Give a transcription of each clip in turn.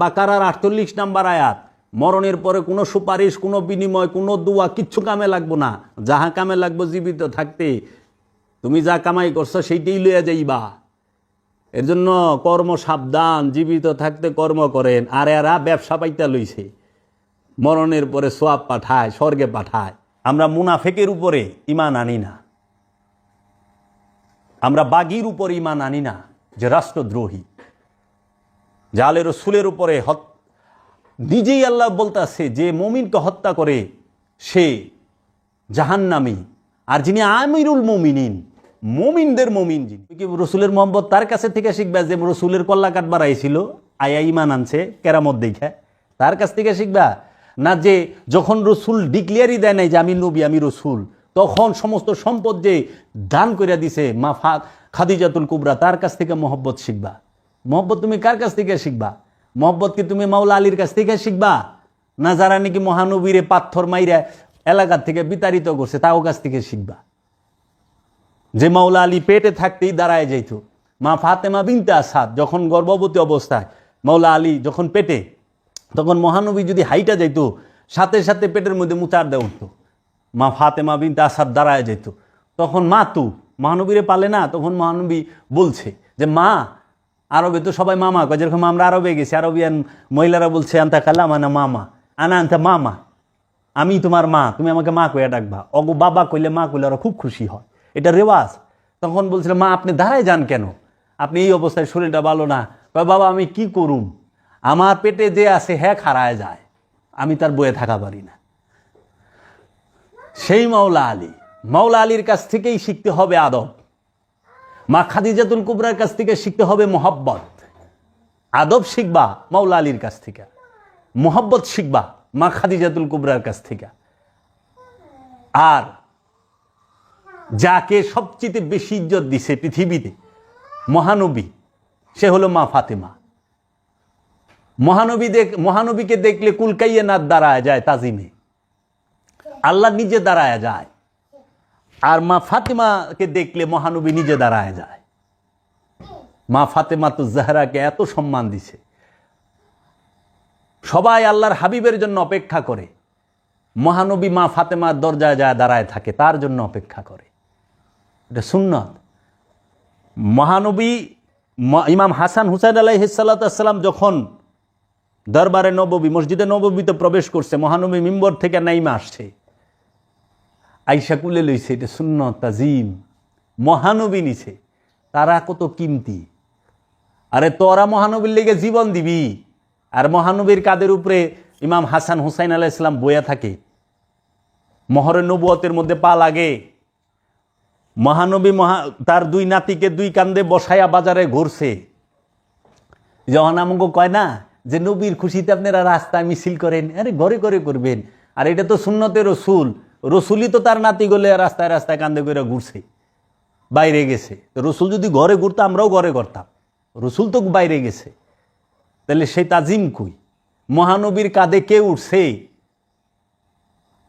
বাকারার 48 নম্বর আয়াত, মরণের পরে কোনো সুপারিশ, কোনো বিনিময়, কোনো দোয়া কিচ্ছু কামে লাগবো না। যাহা কামে লাগবো জীবিত থাকতে তুমি যা কামাই করছো সেইটাই লইয়া যাইবা। এর জন্য কর্ম সাবধান, জীবিত থাকতে কর্ম করেন। আর এরা ব্যবসা পাইতে লইছে, মরণের পরে সোয়াব পাঠায়, স্বর্গে পাঠায়। আমরা মুনাফেকের উপরে ঈমান আনি না, আমরা বাগীর উপর ঈমান আনি না যে রাষ্ট্রদ্রোহী, জালে রসুলের উপরে নিজেই আল্লাহ বলতেছে যে মুমিনকে হত্যা করে সে জাহান্নামী। আর যিনি আমিরুল মুমিনিন, মুমিনদের মুমিন, যিনি কি রসুলের মোহাম্মদ, তার কাছে থেকে শিখবা যে রসুলের কল্লা কাঠ বাড়াইছিল, আয়া ইমান আনছে কেরামত দেখে, তার কাছ থেকে শিখবা না যে যখন রসুল ডিক্লিয়ারই দেয় নাই যে আমি নবী, আমি রসুল, তখন সমস্ত সম্পদ যে দান করে দিছে মা খাদিজাতুল কুবরা, তার কাছ থেকে মহব্বত শিখবা। মহব্বত তুমি কার কাছ থেকে শিখবা? মহব্বত কি তুমি মাওলা আলীর কাছ থেকে শিখবা, না যারা নাকি মহানবীরে পাথর মাইরা এলাকার থেকে বিতাড়িত করছে তাও কাছ থেকে শিখবা? যে মাওলা আলী পেটে থাকতেই দাঁড়ায় যাইত, মা ফাতেমা বিনতে আসাদ যখন গর্ভবতী অবস্থায়, মাওলা আলী যখন পেটে, তখন মহানবী যদি হাইটা যাইত সাথে সাথে পেটের মধ্যে মুচার দেওয়া উঠতো, মা ফাতেমা বিনতে আসাদ দাঁড়ায় যেত। তখন মা তু মহানবীরে পালে না, তখন মহানবী বলছে যে মা, আরবে তো সবাই মামা কয়, যেরকম আমরা আরবে গেছি, আরবিয়ান মহিলারা বলছে আন্তা কালাম আনা মামা, আনা আন্তা মামা, আমি তোমার মা, তুমি আমাকে মা কইয়া ডাকবা। অগো বাবা কইলে, মা কইলে ওরা খুব খুশি হয়, এটা রেওয়াজ। তখন বলছিল মা আপনি দাঁড়ায় যান কেন, আপনি এই অবস্থায়, শরীরটা ভালো না। কয় বাবা আমি কি করুম, আমার পেটে যে আছে হ্যাঁ খাড়ায় যায়, আমি তার বয়ে থাকা পারি না। সেই মাওলা আলী, মাওলা আলীর কাছ থেকেই শিখতে হবে আদব। মা খাদিজাতুল কুবরার কাছ থেকে শিখতে হবে মহব্বত। আদব শিখবা মাওলা আলীর কাছ থেকে, মহব্বত শিখবা মা খাদিজাতুল কুবরার কাছ থেকে। আর যাকে সবচেয়ে বেশি ইজ্জত দিছে পৃথিবীতে মহানবী, সে হলো মা ফাতেমা। মহানবীকে দেখলে কুলকাইয়ে নাথ দাঁড়ায় যায় তাজিমে, আল্লাহ নিজে দাঁড়ায় যায়। আর মা ফাতেমাকে দেখলে মহানবী নিজে দাঁড়ায় যায়। মা ফাতেমা তো জাহরাকে এত সম্মান দিছে, সবাই আল্লাহর হাবিবের জন্য অপেক্ষা করে, মহানবী মা ফাতেমার দরজায় যায় দাঁড়ায় থাকে, তার জন্য অপেক্ষা করে। এটা সুন্নত। মহানবী ইমাম হাসান হুসাইন আলাইহিস সালাম যখন দরবারে নববী, মসজিদে নববীতে প্রবেশ করছে, মহানবী মিম্বর থেকে নাইমা আসছে, আইসা কুলে লইছে, এটা সুন্নত তাজিম। মহানবী নিছে, তারা কত কিমতি। আরে তোরা মহানবীর লেগে জীবন দিবি, আর মহানবীর কাদের উপরে ইমাম হাসান হুসাইন আলাইহিস সালাম বইয়া থাকে, মহরে নবুয়তের মধ্যে পা লাগে। মহানবী তার দুই নাতিকে দুই কান্দে বসায়া বাজারে ঘুরছে। যখন আমাকে কয় না যে নবীর খুশিতে আপনারা রাস্তায় মিছিল করেন, আরে ঘরে ঘরে করবেন, আর এটা তো সুন্নতে রসুল, রসুলই তো তার নাতি গলে রাস্তায় রাস্তায় কান্দে করে ঘুরছে, বাইরে গেছে। তো রসুল যদি ঘরে ঘুরতো আমরাও ঘরে করতাম, রসুল তো বাইরে গেছে, তাহলে সেই তাজিম কই? মহানবীর কাঁধে কে উঠছে?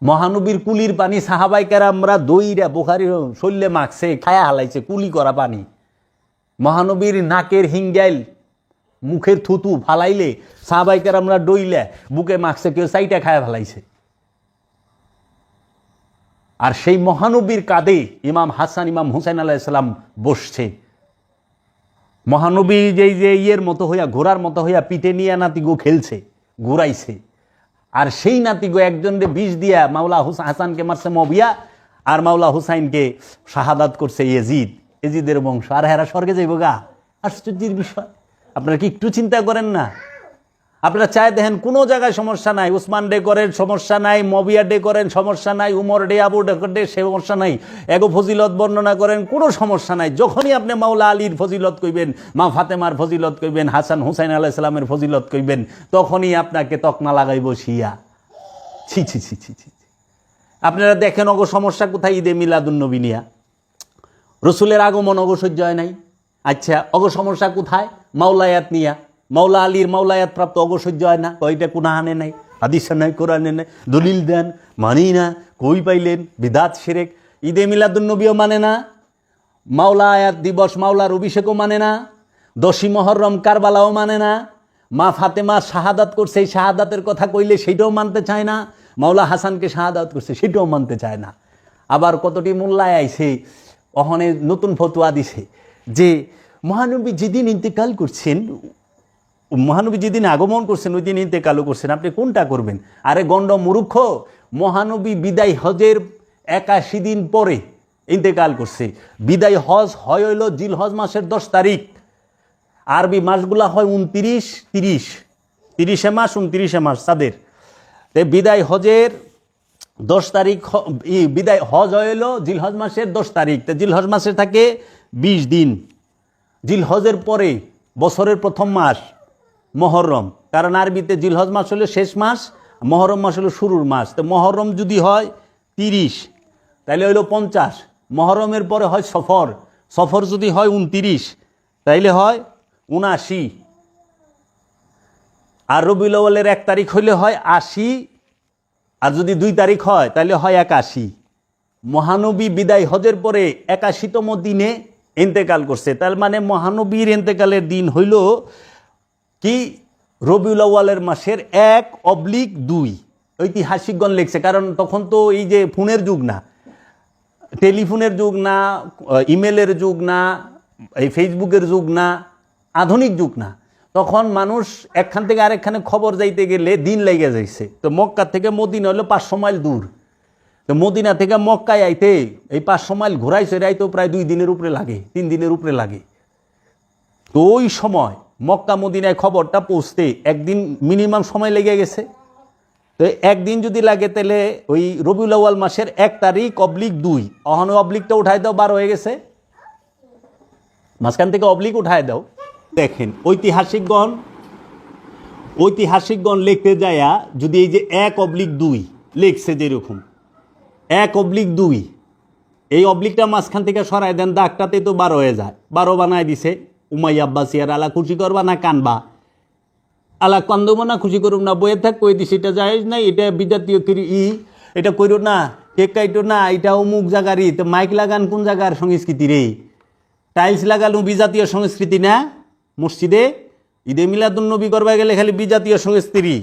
মহানবীর কুলির পানি সাহাবাই কেরামরা দইরা বুখারীর শৈলে মাখছে, খায়া হালাইছে, কুলি করা পানি। মহানবীর নাকের হিঙ্গাইল, মুখের থুতু ফালাইলে সাহাবাই কেরামরা ডইলে বুকে মাখছে, কেউ সাইটা খায়া ফেলাইছে। আর সেই মহানবীর কাঁধে ইমাম হাসান ইমাম হুসাইন আলাইহিস সালাম বসছে। মহানবী যেই যে ইয়ের মতো হইয়া, ঘোড়ার মতো হইয়া পিঠে নিয়ে নাতিগো খেলছে, ঘুরাইছে। আর সেই নাতিগো একজনকে বিষ দিয়া মাওলা হাসানকে মারছে মবিয়া, আর মাওলা হুসাইনকে শাহাদাত করছে ইয়েজিদ, ইয়েজিদের বংশ। আর হেরা স্বর্গে যাইব গা, আশ্চর্যের বিষয়। আপনারা কি একটু চিন্তা করেন না? আপনারা চায় দেখেন কোনো জায়গায় সমস্যা নাই, উসমান ডে করেন সমস্যা নাই, মবিয়া ডে করেন সমস্যা নাই, উমর ডে আবু ডে সমস্যা নাই, এগো ফজিলত বর্ণনা করেন কোনো সমস্যা নাই। যখনই আপনি মাওলা আলীর ফজিলত কইবেন, মা ফাতেমার ফজিলত কইবেন, হাসান হুসাইন আলাইহিস সালামের ফজিলত কইবেন, তখনই আপনাকে তকমা লাগাইব শিয়া। ছি ছি ছি ছি ছি। আপনারা দেখেন অগো সমস্যা কোথায়? ঈদে মিলাদুন্নবী নিয়া রসুলের আগমন অগো সহ্য হয় নাই। আচ্ছা, অগো সমস্যা কোথায়? মাওলায়াত নিয়া, মাওলা আলীর মাওলায়াত প্রাপ্ত অগো সহ্য হয় না। কয়টা কোন হানে নাই, হাদিসে নাই, কোরআনে নাই, দলিল দেন, মানি না, কই পাইলেন? বিদাত শিরেক। ঈদে মিলাদুন্নবীও মানে না, মাওলা আয়াত দিবস মাওলার অভিষেকও মানে না, 10ই মুহররম কারবালাও মানে না, মা ফাতেমা শাহাদাত করছে, এই শাহাদাতের কথা কইলে সেইটাও মানতে চায় না। মাওলা হাসানকে শাহাদাত করছে সেটাও মানতে চায় না। আবার কতটি মোল্লায় আইছে ওখানে নতুন ফতোয়া দিছে যে মহানবী যেদিন ইন্তেকাল করছেন, মহানবী যেদিন আগমন করছেন ওই দিন ইন্তেকালও করছেন, আপনি কোনটা করবেন? আরে গণ্ড মূর্খ, মহানবী বিদায় হজের 81 দিন পরে ইন্তেকাল করছে। বিদায় হজ হয় হইল জিলহজ মাসের 10 তারিখ। আরবি মাসগুলা হয় 29, 30, 30 মাস 29 মাস তাদের। বিদায় হজের 10 তারিখ, বিদায় হজ হইল জিলহজ মাসের 10 তারিখ। তো জিলহজ মাসে থাকে 20 দিন। জিলহজের পরে বছরের প্রথম মাস মহরম, কারণ আরবিতে জিলহজ মাস হলো শেষ মাস, মহরম মাস হলো শুরুর মাস। তো মহরম যদি হয় 30 তাইলে হইল 50, মহরমের পরে হয় সফর, সফর যদি হয় 29 তাইলে হয় 79, আর রবিউল আউয়ালের 1 তারিখ হইলে হয় 80, আর যদি 2 তারিখ হয় তাহলে হয় 81। মহানবী বিদায় হজের পরে 81তম দিনে ইন্তেকাল করছে। তার মানে মহানবীর ইন্তেকালের দিন হইল কি রবিউল আউয়ালের মাসের 1/2। ঐতিহাসিকগণ লিখছে, কারণ তখন তো এই যে ফোনের যুগ না, টেলিফোনের যুগ না, ইমেলের যুগ না, এই ফেসবুকের যুগ না, আধুনিক যুগ না। তখন মানুষ একখান থেকে আরেকখানে খবর যাইতে গেলে দিন লেগে যাইছে। তো মক্কা থেকে মদিনা হলো 500 মাইল দূর। তো মদিনা থেকে মক্কায় আইতে এই 500 মাইল ঘোরাই চড়াই তো প্রায় 2 দিনের উপরে লাগে, 3 দিনের উপরে লাগে। তো ওই সময় মক্কা মদিনায় খবরটা পৌঁছতে একদিন মিনিমাম সময় লেগে গেছে। তো একদিন যদি লাগে তাহলে ওই রবিউল আউয়াল মাসের 1 তারিখ/2, অহনো অবলিকটা উঠাই দাও, 12 হয়ে গেছে, মাঝখান থেকে অবলিক উঠায় দাও। দেখেন ঐতিহাসিকগণ লিখতে যায়া যদি এই যে 1/2 লিখছে, যেরকম 1/2, এই অবলিকটা মাঝখান থেকে সরাই দেন, দাগটাতে তো 12 হয়ে যায়। 12 বানায় দিছে। উমাইয়া আব্বাসিয়ার আলা খুশি করবা না কানবা? আলা কান্দবো না, খুশি করুম না, বইয়ে থাক, কই দিছি এটা যায় না, এটা বিজাতীয় এটা কইরো না, কেক কাইটো না, এটা অমুক জায়গারই। তো মাইক লাগান কোন জায়গার সংস্কৃতি রে? টাইলস লাগানো বিজাতীয় সংস্কৃতি না? মসজিদে ঈদে মিলাদুন্নবী করবা গেলে খালি বিজাতীয় সংস্কৃতি।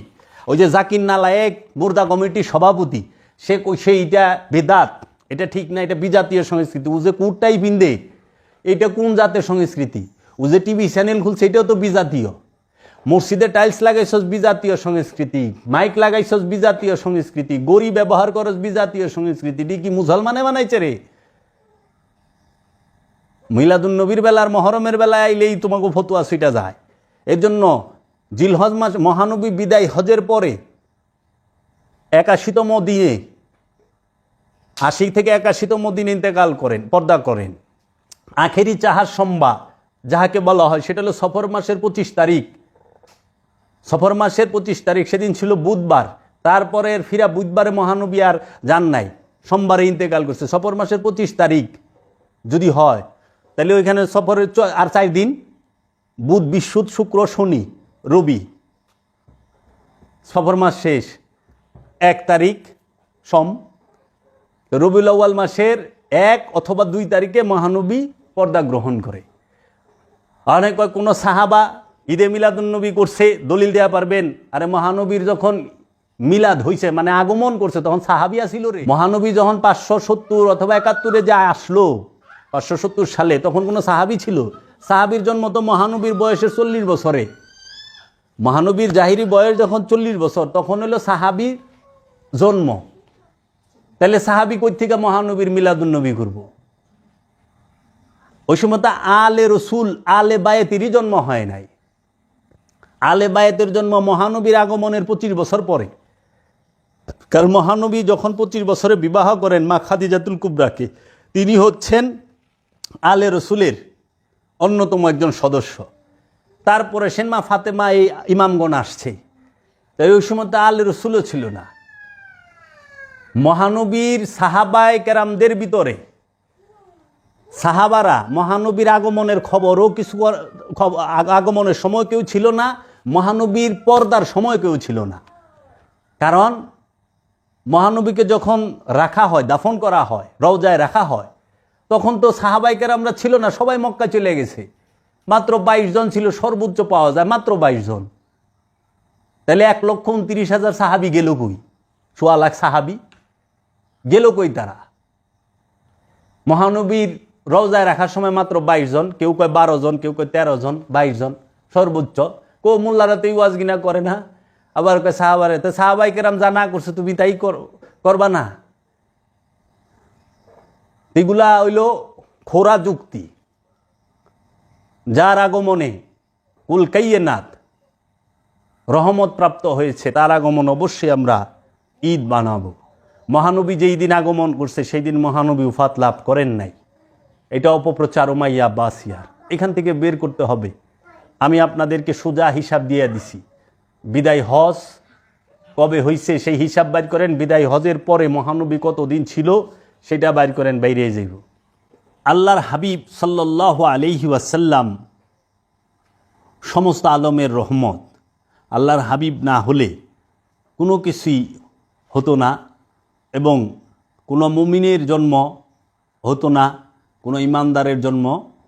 ওই যে জাকির নালায়েক মুর্দা কমিটির সভাপতি, সে কইছে এটা বেদাত, এটা ঠিক না, এটা বিজাতীয় সংস্কৃতি। ও যে কুটটাই পিন্দে, এটা কোন জাতের সংস্কৃতি? ও যে টিভি চ্যানেল খুলছে, এটাও তো বিজাতীয়। মসজিদে টাইলস লাগাইছস বিজাতীয় সংস্কৃতি, মাইক লাগাইছস বিজাতীয় সংস্কৃতি, গড়ি ব্যবহার করস বিজাতীয় সংস্কৃতি। এটি কি মুসলমানে বানাইছে রে? মিলাদুন্নবীর বেলার মহরমের বেলায় আইলেই তোমাকে ফতুয়া ছুটা যায়। এর জন্য জিলহজ মাস মহানবী বিদায় হজের পরে 81তম দিনে, 80 থেকে 81তম দিনে ইন্তেকাল করেন, পর্দা করেন। আখেরি চাহার সম্বা যাহাকে বলা হয়, সেটা হলো সফর মাসের 25 তারিখ। সফর মাসের 25 তারিখ, সেদিন ছিল বুধবার। তারপরে ফিরা বুধবারে মহানবী আর যান নাই, সোমবারে ইন্তেকাল করছে। সফর মাসের 25 তারিখ যদি হয় তাহলে ওইখানে সফরের আর 4 দিন, বুধ বৃহস্পত শুক্র শনি রবি, সফর মাস শেষ। 1 তারিখ সোম, রবিউল আউয়াল মাসের 1 অথবা 2 তারিখে মহানবী পর্দা গ্রহণ করে। অনেক কোনো সাহাবা ঈদে মিলাদুন্নবী করছে, দলিল দেওয়া পারবেন? আরে মহানবীর যখন মিলাদ হইছে, মানে আগমন করছে, তখন সাহাবিয়া ছিল রে। মহানবী যখন 570 অথবা 71-এ যা আসলো, 570 সালে, তখন কোনো সাহাবি ছিল? সাহাবির জন্ম তো মহানবীর বয়সের 40 বছরে। মহানবীর জাহিরি বয়স যখন 40 বছর, তখন হলো সাহাবির জন্ম। তাহলে সাহাবি কই থেকে মহানবীর মিলাদুন্নবী করব? ওই সময় তো আলে রসুল, আলে বায়েতেরই জন্ম হয় নাই। আলে বায়েতের জন্ম মহানবীর আগমনের 25 বছর পরে। কারণ মহানবী যখন 25 বছরে বিবাহ করেন মা খাদিজাতুল কুবরাকে, তিনি হচ্ছেন আলে রসুলের অন্যতম একজন সদস্য। তারপরে সেন মা ফাতেমা, এই ইমামগণ আসছে। তাই ওই সময় তো আলে রসুলও ছিল না। মহানবীর সাহাবায়ে কেরামদের ভিতরে সাহাবারা মহানবীর আগমনের খবরও কিছু, আগমনের সময় কেউ ছিল না, মহানবীর পর্দার সময় কেউ ছিল না। কারণ মহানবীকে যখন রাখা হয়, দাফন করা হয়, রওজায় রাখা হয়, তখন তো সাহাবায়ে কেরামরা ছিল না, সবাই মক্কা চলে গেছে। মাত্র 22 জন ছিল, সর্বোচ্চ পাওয়া যায় মাত্র 22 জন। তাহলে 1,29,000 সাহাবি গেল কই? 1.25 লাখ সাহাবি গেল কই তারা? মহানবীর রওজায় রাখার সময় মাত্র 22 জন, কেউ কয় 12 জন, কেউ কয় 13 জন, 22 জন সর্বোচ্চ। কো মোল্লারা তো ওয়াজ গিনা করে না, আবার কয় সাহাবারে, তো সাহাবাই কেরাম যা না করছে তুমি তাই করবা না? এগুলা হইল খোরা যুক্তি। যার আগমনে কুল কাইয়েনাত রহমত প্রাপ্ত হয়েছে তার আগমন অবশ্যই আমরা ঈদ বানাবো। মহানবী যেই দিন আগমন করছে সেই দিন মহানবী উফাত লাভ করেন নাই, এটা অপপ্রচার উমাইয়া বাসিয়ার। এখান থেকে বের করতে হবে। আমি আপনাদেরকে সোজা হিসাব দিয়ে দিছি। বিদায় হজ কবে হইছে সেই হিসাব বাইর করেন, বিদায় হজের পরে মহানবী কতদিন ছিল সেটা বাইর করেন, বাইরে যাইব। আল্লাহর হাবিব সাল্লাল্লাহু আলাইহি ওয়াসাল্লাম সমস্ত আলমের রহমত। আল্লাহর হাবিব না হলে কোনো কিছুই হতো না, এবং কোনো মুমিনের জন্ম হতো না, কোনো ইমানদারের জন্ম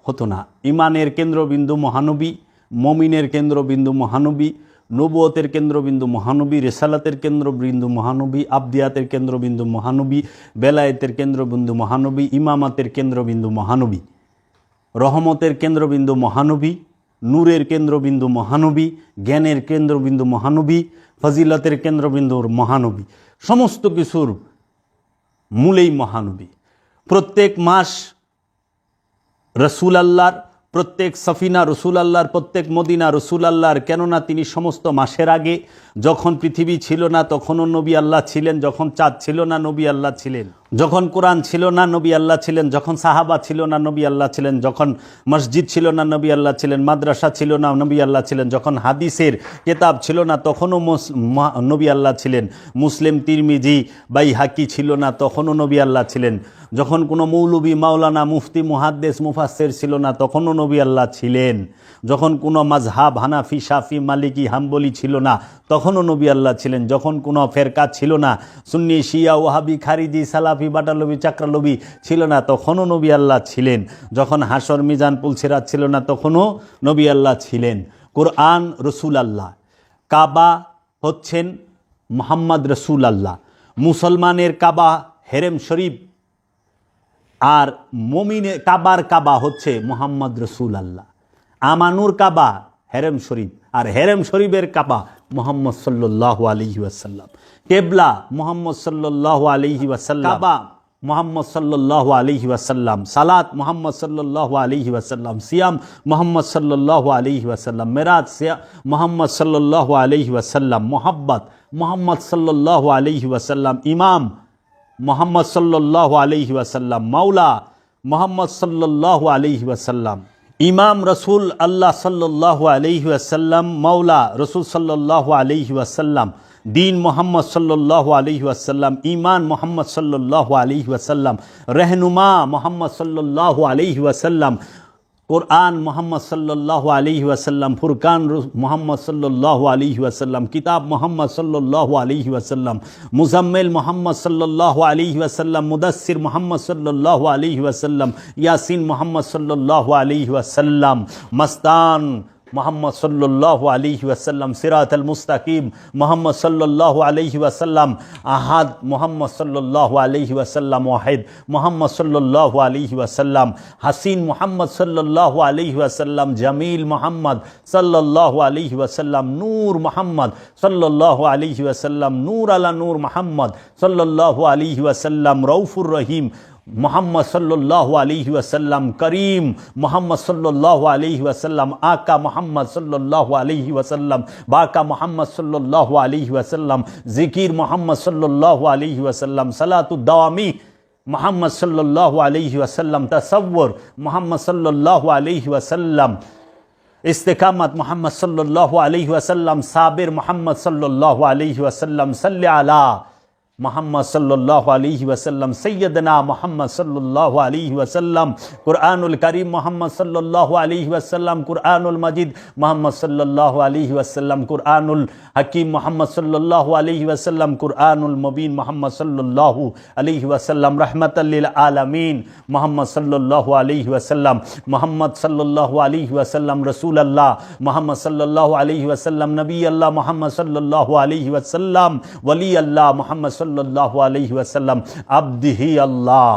হতো না। ইমানের কেন্দ্রবিন্দু মহানবী, মুমিনের কেন্দ্রবিন্দু মহানবী, নবুয়তের কেন্দ্রবিন্দু মহানবী, রিসালাতের কেন্দ্রবিন্দু মহানবী, আবদিয়াতের কেন্দ্রবিন্দু মহানবী, বেলায়েতের কেন্দ্রবিন্দু মহানবী, ইমামাতের কেন্দ্রবিন্দু মহানবী, রহমতের কেন্দ্রবিন্দু মহানবী, নূরের কেন্দ্রবিন্দু মহানবী, জ্ঞানের কেন্দ্রবিন্দু মহানবী, ফজিলতের কেন্দ্রবিন্দুর মহানবী, সমস্ত কিছুর মূলেই মহানবী। প্রত্যেক মাস রসুল আল্লাহর, প্রত্যেক সফিনা রসুল আল্লাহর, প্রত্যেক মদিনা রসুল আল্লাহর। কেননা তিনি সমস্ত মাসের আগে, যখন পৃথিবী ছিল না তখনও নবী আল্লাহ ছিলেন, যখন চাঁদ ছিল না নবী আল্লাহ ছিলেন, যখন কোরআন ছিল না নবী আল্লাহ ছিলেন, যখন সাহাবা ছিল না নবী আল্লাহ ছিলেন, যখন মসজিদ ছিল না নবী আল্লাহ ছিলেন, মাদ্রাসা ছিল না নবী আল্লাহ ছিলেন, যখন হাদিসের কেতাব ছিল না তখনও নবী আল্লাহ ছিলেন, মুসলিম তিরমিজি বাইহাকি ছিল না তখনও নবী আল্লাহ ছিলেন, যখন কোনো মৌলবী মাওলানা মুফতি মুহাদ্দিস মুফাসসির ছিল না তখনও নবী আল্লাহ ছিলেন, যখন কোনো মাযহাব হানাফি শাফি মালিকি হাম্বলি ছিল না তখনও নবী আল্লাহ ছিলেন, যখন কোনো ফেরকা ছিল না, সুন্নি শিয়া ওয়াহাবি খারিজি সালাফি বাটালবি চাকরালবি ছিল না তখনও নবী আল্লাহ ছিলেন, যখন হাসর মিজান পুলসিরাত ছিল না তখনও নবী আল্লাহ ছিলেন। কোরআন রসুল আল্লাহ, কাবা হচ্ছেন মুহাম্মদ রসুল আল্লাহ, মুসলমানের কাবা হেরেম শরীফ, আর মুমিনের কাবা হচ্ছে মুহাম্মদ রসুল আল্লাহ। আমানুর কাবা হেরেম শরীফ, আর হেরেম শরীফের কাবা মুহাম্মদ সাল্লাল্লাহু আলাইহি ওয়াসাল্লাম। কেবলা মুহাম্মদ সাল্লাল্লাহু আলাইহি ওয়াসাল্লাম, কাবা মুহাম্মদ সাল্লাল্লাহু আলাইহি ওয়াসাল্লাম, সালাত মুহাম্মদ সাল্লাল্লাহু আলাইহি ওয়াসাল্লাম, সিয়াম মুহাম্মদ সাল্লাল্লাহু আলাইহি ওয়াসাল্লাম, মেরাজ মুহাম্মদ সাল্লাল্লাহু আলাইহি ওয়াসাল্লাম, মোহাব্বত মুহাম্মদ সাল্লাল্লাহু আলাইহি ওয়াসাল্লাম, ইমাম মুহাম্মদ সাল্লাল্লাহু আলাইহি ওয়াসাল্লাম, মাওলা মুহাম্মদ সাল্লাল্লাহু আলাইহি ওয়াসাল্লাম, ইমাম রসুল আল্লাহ সাল্লাল্লাহু আলাইহি ওয়াসাল্লাম, মাওলা রসুল সাল্লাল্লাহু আলাইহি ওয়াসাল্লাম, দীন মুহাম্মদ সাল্লাল্লাহু আলাইহি ওয়াসাল্লাম, ঈমান মুহাম্মদ সাল্লাল্লাহু আলাইহি ওয়াসাল্লাম, रहनुमा মুহাম্মদ সাল্লাল্লাহু আলাইহি ওয়াসাল্লাম, কোরআন মুহাম্মদ সাল্লাল্লাহু আলাইহি ওয়াসাল্লাম, ফুরকান মুহাম্মদ সাল্লাল্লাহু আলাইহি ওয়াসাল্লাম, কিতাব মুহাম্মদ সাল্লাল্লাহু আলাইহি ওয়াসাল্লাম, মুজাম্মিল মুহাম্মদ সাল্লাল্লাহু আলাইহি ওয়াসাল্লাম, মুদাসসির মুহাম্মদ সাল্লাল্লাহু আলাইহি ওয়াসাল্লাম, ইয়াসিন মুহাম্মদ সাল্লাল্লাহু আলাইহি ওয়াসাল্লাম, মাস্তান মুহাম্মদ সাল্লাল্লাহু আলাইহি ওয়াসাল্লাম, সিরাতাল মুস্তাকিম মুহাম্মদ সাল্লাল্লাহু আলাইহি ওয়াসাল্লাম, আহাদ মুহাম্মদ সাল্লাল্লাহু আলাইহি ওয়াসাল্লাম, ওয়াহিদ মুহাম্মদ সাল্লাল্লাহু আলাইহি ওয়াসাল্লাম, হাসিন মুহাম্মদ সাল্লাল্লাহু আলাইহি ওয়াসাল্লাম, জামিল মুহাম্মদ সাল্লাল্লাহু আলাইহি ওয়াসাল্লাম, নূর মুহাম্মদ সাল্লাল্লাহু আলাইহি ওয়াসাল্লাম, নূর আলা নূর মুহাম্মদ সাল্লাল্লাহু আলাইহি ওয়াসাল্লাম, রউফুর রহিম মুহাম্মদ সাল্লাল্লাহু আলাইহি ওয়াসাল্লাম, করিম মুহাম্মদ সাল্লাল্লাহু আলাইহি ওয়াসাল্লাম, আকা মুহাম্মদ সাল্লাল্লাহু আলাইহি ওয়াসাল্লাম, বাকা মুহাম্মদ সাল্লাল্লাহু আলাইহি ওয়াসাল্লাম, জিকির মুহাম্মদ সাল্লাল্লাহু আলাইহি ওয়াসাল্লাম, সালাতুদ দাওয়ামি মুহাম্মদ সাল্লাল্লাহু আলাইহি ওয়াসাল্লাম, তাসাব্বুর মুহাম্মদ সাল্লাল্লাহু আলাইহি ওয়াসাল্লাম, ইস্তেকামত মুহাম্মদ সাল্লাল্লাহু আলাইহি ওয়াসাল্লাম, সাবির মুহাম্মদ সাল্লাল্লাহু আলাইহি ওয়াসাল্লাম, সাল্লি আলা মোহাম্মদ সাল্লাল্লাহু আলাইহি ওয়াসাল্লাম, সৈয়দনা মোহাম্মদ সাল্লাল্লাহু আলাইহি ওয়াসাল্লাম, কুরআনুল কারীম মোহাম্মদ সাল্লাল্লাহু আলাইহি ওয়াসাল্লাম, কুরআনুল মাজিদ মোহাম্মদ সাল্লাল্লাহু আলাইহি ওয়াসাল্লাম, কুরআনুল হাকিম মোহাম্মদ সাল্লাল্লাহু আলাইহি ওয়াসাল্লাম, কুরআনুল মুবিন মোহাম্মদ সাল্লাল্লাহু আলাইহি ওয়াসাল্লাম, রাহমাতাল লিল আলামিন মোহাম্মদ সাল্লাল্লাহু আলাইহি ওয়াসাল্লাম, মোহাম্মদ সাল্লাল্লাহু আলাইহি ওয়াসাল্লাম রাসূলুল্লাহ, মোহাম্মদ সাল্লাল্লাহু আলাইহি ওয়াসাল্লাম নবী আল্লাহ, মোহাম্মদ সাল্লাল্লাহু আলাইহি ওয়াসাল্লাম ওয়ালি আল্লাহ, মোহাম্মদ সাল্লাল্লাহু আলাইহি ওয়াসাল্লাম আবদিহি আল্লাহ,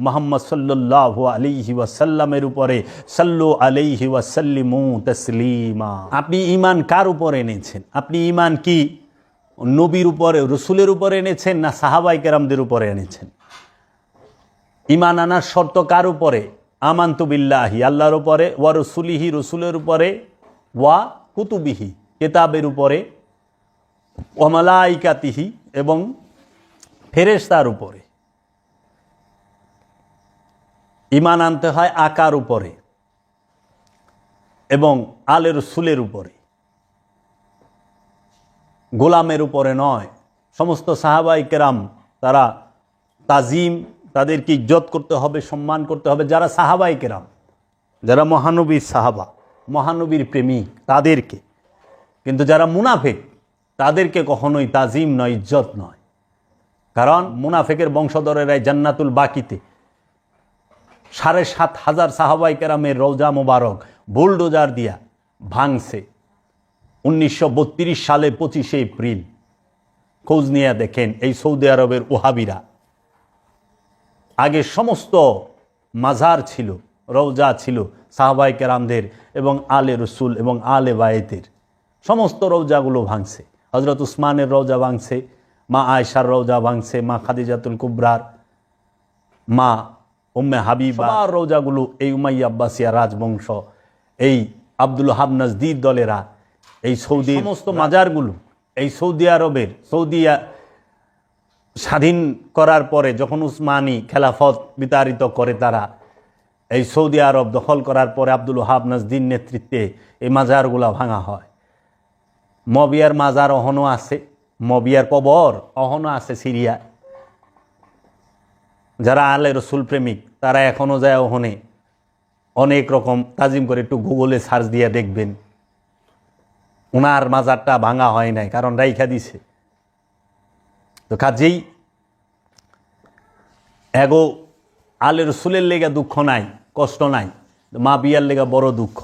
মোহাম্মদ সাল্লাল্লাহু আলাইহি ওয়াসাল্লামের উপরে সাল্লু আলাইহি ওয়াসাল্লিমু তাসলিমা। আপনি ঈমান কার উপর এনেছেন? আপনি ঈমান কি নবীর উপরে, রসুলের উপরে এনেছেন, না সাহাবায়ে কেরামদের উপরে এনেছেন? ঈমান আনার শর্ত কার উপরে? আমানতু বিল্লাহি, আল্লাহর উপরে, ওয়া রসুলিহি, রসুলের উপরে, ওয়া কুতুবিহি, কিতাবের উপরে, ওয়া মালাইকাতিহি, এবং ফেরেশতার উপরে। ঈমান আনতে হয় আকার উপরে এবং আলে রসুলের উপরে, গোলামের উপরে নয়। সমস্ত সাহাবায়ে কেরাম তারা তাজিম, তাদেরকে ইজ্জত করতে হবে, সম্মান করতে হবে, যারা সাহাবায়ে কেরাম, যারা মহানবীর সাহাবা, মহানবীর প্রেমিক, তাদেরকে। কিন্তু যারা মুনাফিক, তাদেরকে কখনোই তাজিম নয়, ইজ্জত নয়। কারণ মুনাফিকের বংশধরেরাই জান্নাতুল বাকিতে ৭,৫০০ সাহাবায়ে কেরামের রওজা মোবারক বুলডোজার দিয়া ভাঙছে ১৯৩২ সালে ২৫শে এপ্রিল। খোঁজ নিয়ে দেখেন এই সৌদি আরবের ওহাবিরা। আগে সমস্ত মাজার ছিল, রওজা ছিল সাহাবায়ে কেরামদের এবং আলে রসুল এবং আলে বায়েতের। সমস্ত রওজাগুলো ভাঙছে। হজরত উসমানের রওজা ভাঙছে, মা আয়েশার রওজা ভাঙছে, মা খাদিজাতুল কুবরার, মা উম্মে হাবিবা, রওজাগুলো এই উমাইয়া আব্বাসিয়া রাজবংশ, এই আব্দুল ওহাব নাজদীর দলেরা, এই সৌদির সমস্ত মাজারগুলো, এই সৌদি আরবের, সৌদিয়া স্বাধীন করার পরে যখন উসমানী খেলাফত বিতাড়িত করে তারা, এই সৌদি আরব দখল করার পরে আব্দুল ওহাব নাজদীর নেতৃত্বে এই মাজারগুলা ভাঙা হয়। মবিয়ার মাজার অহনো আছে, মবিয়ার কবর অহনো আছে সিরিয়া। যারা আলে রসুল প্রেমিক তারা এখনও যায় ওখানে অনেক রকম তাজিম করে। একটু গুগলে সার্চ দিয়ে দেখবেন ওনার মাজারটা ভাঙা হয় নাই, কারণ রাইখা দিছে। তো কাজেই এগো আলে রসুলের লেগা দুঃখ নাই, কষ্ট নাই, মা বিয়ার লেগা বড় দুঃখ।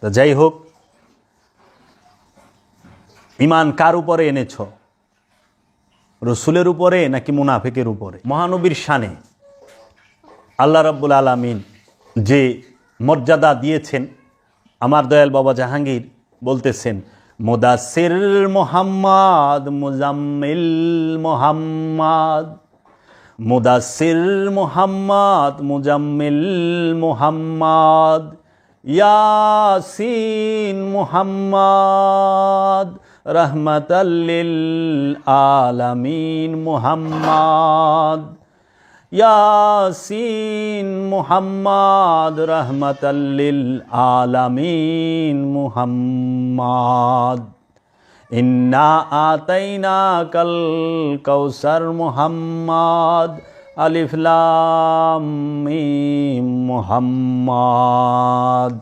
তো যাই হোক, ঈমান কার উপরে এনেছ? রসুলের উপরে নাকি মুনাফিকের উপরে? মহানবীর শানে আল্লাহ রাব্বুল আলামিন যে মর্যাদা দিয়েছেন, আমার দয়াল বাবা জাহাঙ্গীর বলতেছেন, মুদাসসির মুহাম্মদ, মুজাম্মিল মুহাম্মদ, মুদাসসির মুহাম্মদ, মুজাম্মিল মুহাম্মদ, ইয়াসিন মুহাম্মদ, রহমাতাল লিল আলামিন মুহাম্মদ, ইয়াসিন মুহাম্মদ, রহমাতাল লিল আলামিন মুহাম্মদ, ইন্না আতাইনাকাল কাউসার মুহাম্মদ, আলিফ লাম মিম মুহাম্মদ,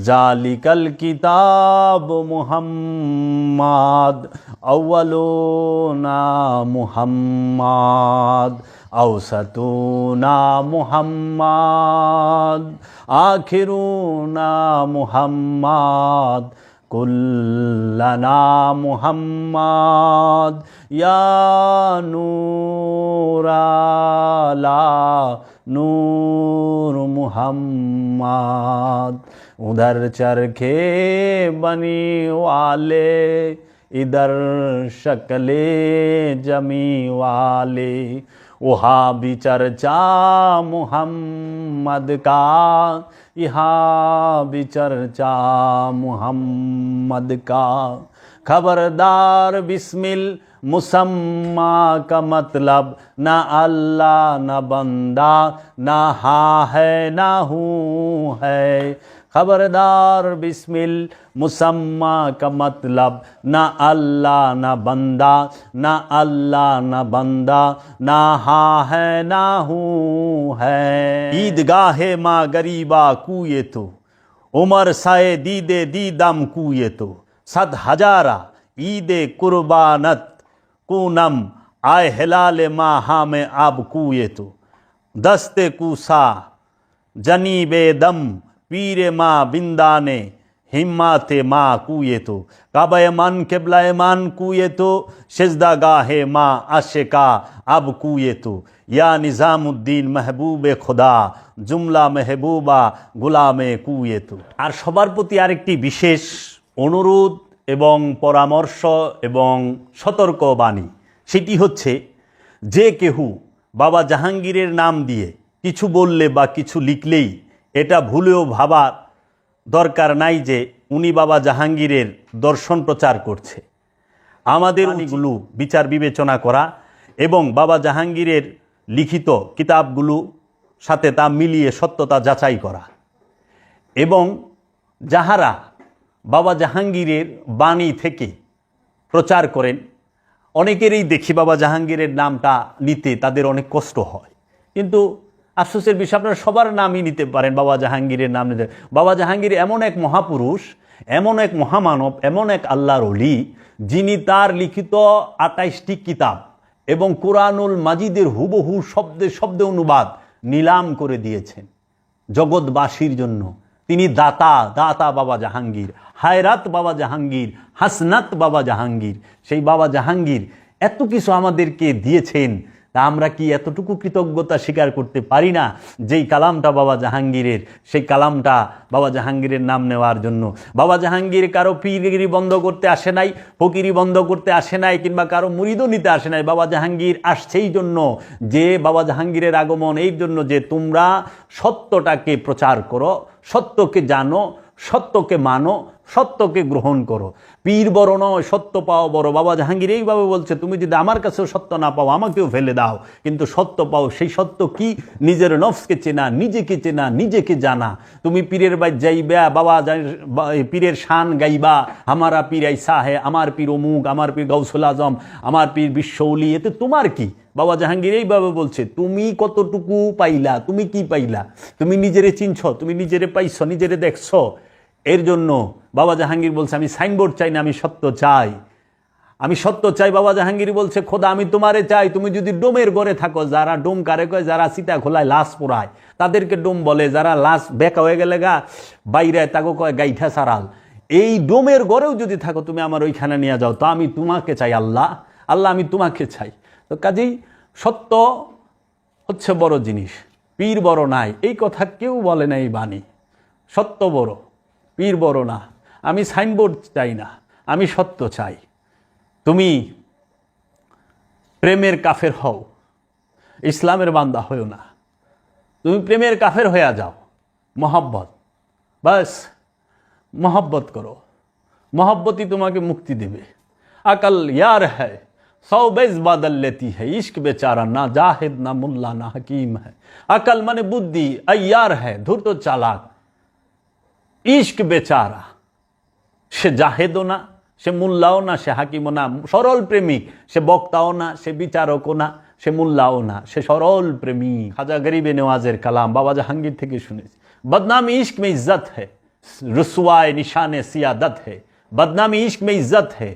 জালিকাল কিতাব মুহাম্মদ, আউয়ালুনা মুহাম্মদ, আওসাতুনা মুহাম্মদ, আখিরুনা মুহাম্মদ, কুল্লানা মুহাম্মদ, ইয়া নূরালা নূর মুহাম্মদ, उधर चरखे बनी वाले, इधर शक्ले जमी वाले, वहाँ भी चर्चा मुहम्मद का, यहाँ भी चर्चा मुहम्मद का, खबरदार बिस्मिल मुसम्मा का मतलब ना अल्लाह ना बंदा, ना हाँ है ना हूँ है, खबरदार बिस्मिल मुसम्मा का मतलब ना अल्लाह ना बंदा, ना अल्लाह ना बंदा, ना हा है ना हूँ है। ईदगाहे माँ गरीबा कुए तो उमर साए दीदे दीदम कुए तो सद हजारा ईदे कुर्बानत कूनम आए हिलाल माँ हाँ में आब कुए तो दस्ते कूसा जनी बेदम पीरे माँ बिंदाने हिम्माते माँ कुए तो काबे मन केबलाए मान कुए तो सिजदा गाहे माँ आशिका अब कुए तो या निजामुद्दीन महबूबे खुदा जुमला महबूबा गुलामे कुए तो। আর সবার প্রতি আরেকটি বিশেষ অনুরোধ এবং পরামর্শ এবং সতর্ক বাণী, সেটি হচ্ছে যে কেহু বাবা জাহাঙ্গীরের নাম দিয়ে কিছু বললে বা কিছু লিখলেই এটা ভুলেও ভাবার দরকার নাই যে উনি বাবা জাহাঙ্গীরের দর্শন প্রচার করছে। আমাদের উনিগুলো বিচার বিবেচনা করা এবং বাবা জাহাঙ্গীরের লিখিত কিতাবগুলো সাথে তা মিলিয়ে সত্যতা যাচাই করা, এবং যাহারা বাবা জাহাঙ্গীরের বাণী থেকে প্রচার করেন, অনেকেরই দেখি বাবা জাহাঙ্গীরের নামটা নিতে তাদের অনেক কষ্ট হয়, কিন্তু আফসোসের বিষয় আপনারা সবার নামই নিতে পারেন, বাবা জাহাঙ্গীরের নাম নিতে। বাবা জাহাঙ্গীর এমন এক মহাপুরুষ, এমন এক মহামানব, এমন এক আল্লাহর ওলি, যিনি তার লিখিত 28টি কিতাব এবং কোরআনুল মাজিদের হুবহু শব্দে শব্দে অনুবাদ নিলাম করে দিয়েছেন জগৎবাসীর জন্য। তিনি দাতা, দাতা বাবা জাহাঙ্গীর, হায়রাত বাবা জাহাঙ্গীর, হাসনাত বাবা জাহাঙ্গীর। সেই বাবা জাহাঙ্গীর এত কিছু আমাদেরকে দিয়েছেন, তা আমরা কি এতটুকু কৃতজ্ঞতা স্বীকার করতে পারি না? যেই কালামটা বাবা জাহাঙ্গীরের, সেই কালামটা বাবা জাহাঙ্গীরের নাম নেওয়ার জন্য। বাবা জাহাঙ্গীর কারো পীরগিরি বন্ধ করতে আসে নাই, ফকিরি বন্ধ করতে আসে নাই, কিংবা কারো মুরিদও নিতে আসে নাই। বাবা জাহাঙ্গীর আসছে এই জন্য যে, বাবা জাহাঙ্গীরের আগমন এই জন্য যে তোমরা সত্যটাকে প্রচার করো, সত্যকে জানো, সত্যকে মানো, সত্যকে গ্রহণ করো। পীর বড় নয়, সত্য পাও বড়। বাবা জাহাঙ্গীর এইভাবে বলছে, তুমি যদি আমার কাছেও সত্য না পাও আমাকেও ফেলে দাও, কিন্তু সত্য পাও। সেই সত্য কি? নিজের নফসকে চেনা, নিজেকে চেনা, নিজেকে জানা। তুমি পীরের বাইর যাইবা, বাবা পীরের শান গাইবা, আমারা পীর আইসা হে, আমার পীর অমুক, আমার পীর গাউসুল আজম, আমার পীর বিশ্বউলি, এতে তোমার কি? বাবা জাহাঙ্গীর এইভাবে বলছে, তুমি কতটুকু পাইলা, তুমি কি পাইলা? তুমি নিজেরে চিনছ, তুমি নিজেরে পাইছ, নিজেরে দেখছ? এর জন্য বাবা জাহাঙ্গীর বলছে, আমি সাইনবোর্ড চাই না, আমি সত্য চাই, আমি সত্য চাই। বাবা জাহাঙ্গীর বলছে, খোদা আমি তোমারে চাই। তুমি যদি ডোমের ঘরে থাকো, যারা ডোম কারে কয়, যারা চিতা খোলায় লাশ পোড়ায় তাদেরকে ডোম বলে, যারা লাশ বেকা হয়ে গেলে গা বাইরে তাকে কয় গাইঠা সারাল। এই ডোমের ঘরেও যদি থাকো, তুমি আমার ওইখানে নিয়ে যাও, তো আমি তোমাকে চাই। আল্লাহ, আল্লাহ আমি তোমাকে চাই। তো কাজেই সত্য হচ্ছে বড় জিনিস, পীর বড় নাই, এই কথা কেউ বলে না। এই বাণী সত্য বড়, পীর বড় না। আমি সাইনবোর্ড চাই না, আমি সত্য চাই। তুমি প্রেমের কাফের হও, ইসলামের বান্দা হও না। তুমি প্রেমের কাফের হয়ে যাও, মহব্বত, বাস মহব্বত করো, মহব্বতই তোমাকে মুক্তি দেবে। আকল ইয়ার হ্যায় सौ बेज बादल लेती है, इश्क बेचारा ना जाहिद ना मुल्ला ना हकीम है। अकल माने बुद्धि, अय्यार है धूर्त चालाक। इश्क बेचारा, সে জাহেদও না, সে মুল্লাও না, সে হাকিমও না। সরল প্রেমিক, সে বক্তাও না, সে বিচারকও না, সে মুল্লাও না, সে সরল প্রেমিক। খাজা গরিবে নেওয়াজের কালাম বাবা জাহাঙ্গীর থেকে শুনেছি। বদনামি ইश्क में इज्जत है, रुसवाए निशाने सियादत है। बदनामी इश्क में इज्जत है,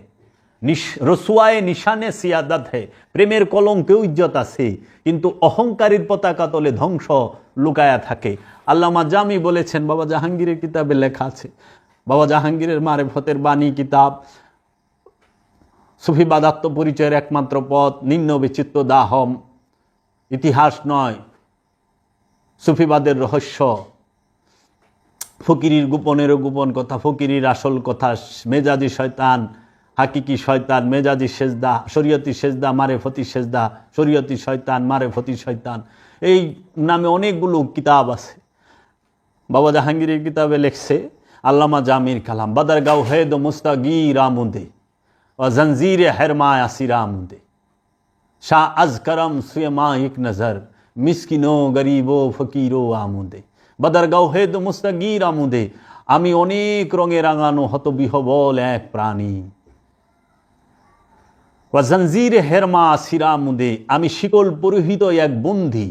রসুয়ায়ে নিশানে সিয়াদাত হে। প্রেমের কলঙ্কেও ইজ্জত আছে, কিন্তু অহংকারীর পতাকা তলে ধ্বংস লুকায়া থাকে। আল্লামা জামি বলেছেন, বাবা জাহাঙ্গীরের কিতাবে লেখা আছে, বাবা জাহাঙ্গীরের মারেফতের বাণী কিতাব, সুফিবাদ আত্মপরিচয়ের একমাত্র পথ, নিম্ন বিচিত্র দাহম, ইতিহাস নয়, সুফিবাদের রহস্য, ফকিরির গোপনেরও গোপন কথা, ফকিরির আসল কথা, মেজাজি শয়তান, হাকিকি শয়তান, মেজাজি সেজদা, শরীয়তি সেজদা, মারেফতি সেজদা, শরীয়তি শয়তান, মারেফতি শয়তান, এই নামে অনেকগুলো কিতাব আছে। বাবা জাহাঙ্গীরের কিতাবে লেখছে আল্লামা জামির কালাম, বদরগাঁও হে দো মুস্তাগির আমুদে ও জঞ্জির হেরমায় আসির আমুদে, শাহ আজ করম সুয়মা এক নজর, মিসকিনো গরিবো ফকিরো আমুদে। বদরগাঁও হে দো মুস্তাগির আমুদে, আমি অনেক রঙে রাঙানো হতবিহবল এক প্রাণী। ওয়াজনজির হেরমা সিরামুদে, আমি শিকল পরিহিত এক বন্দী,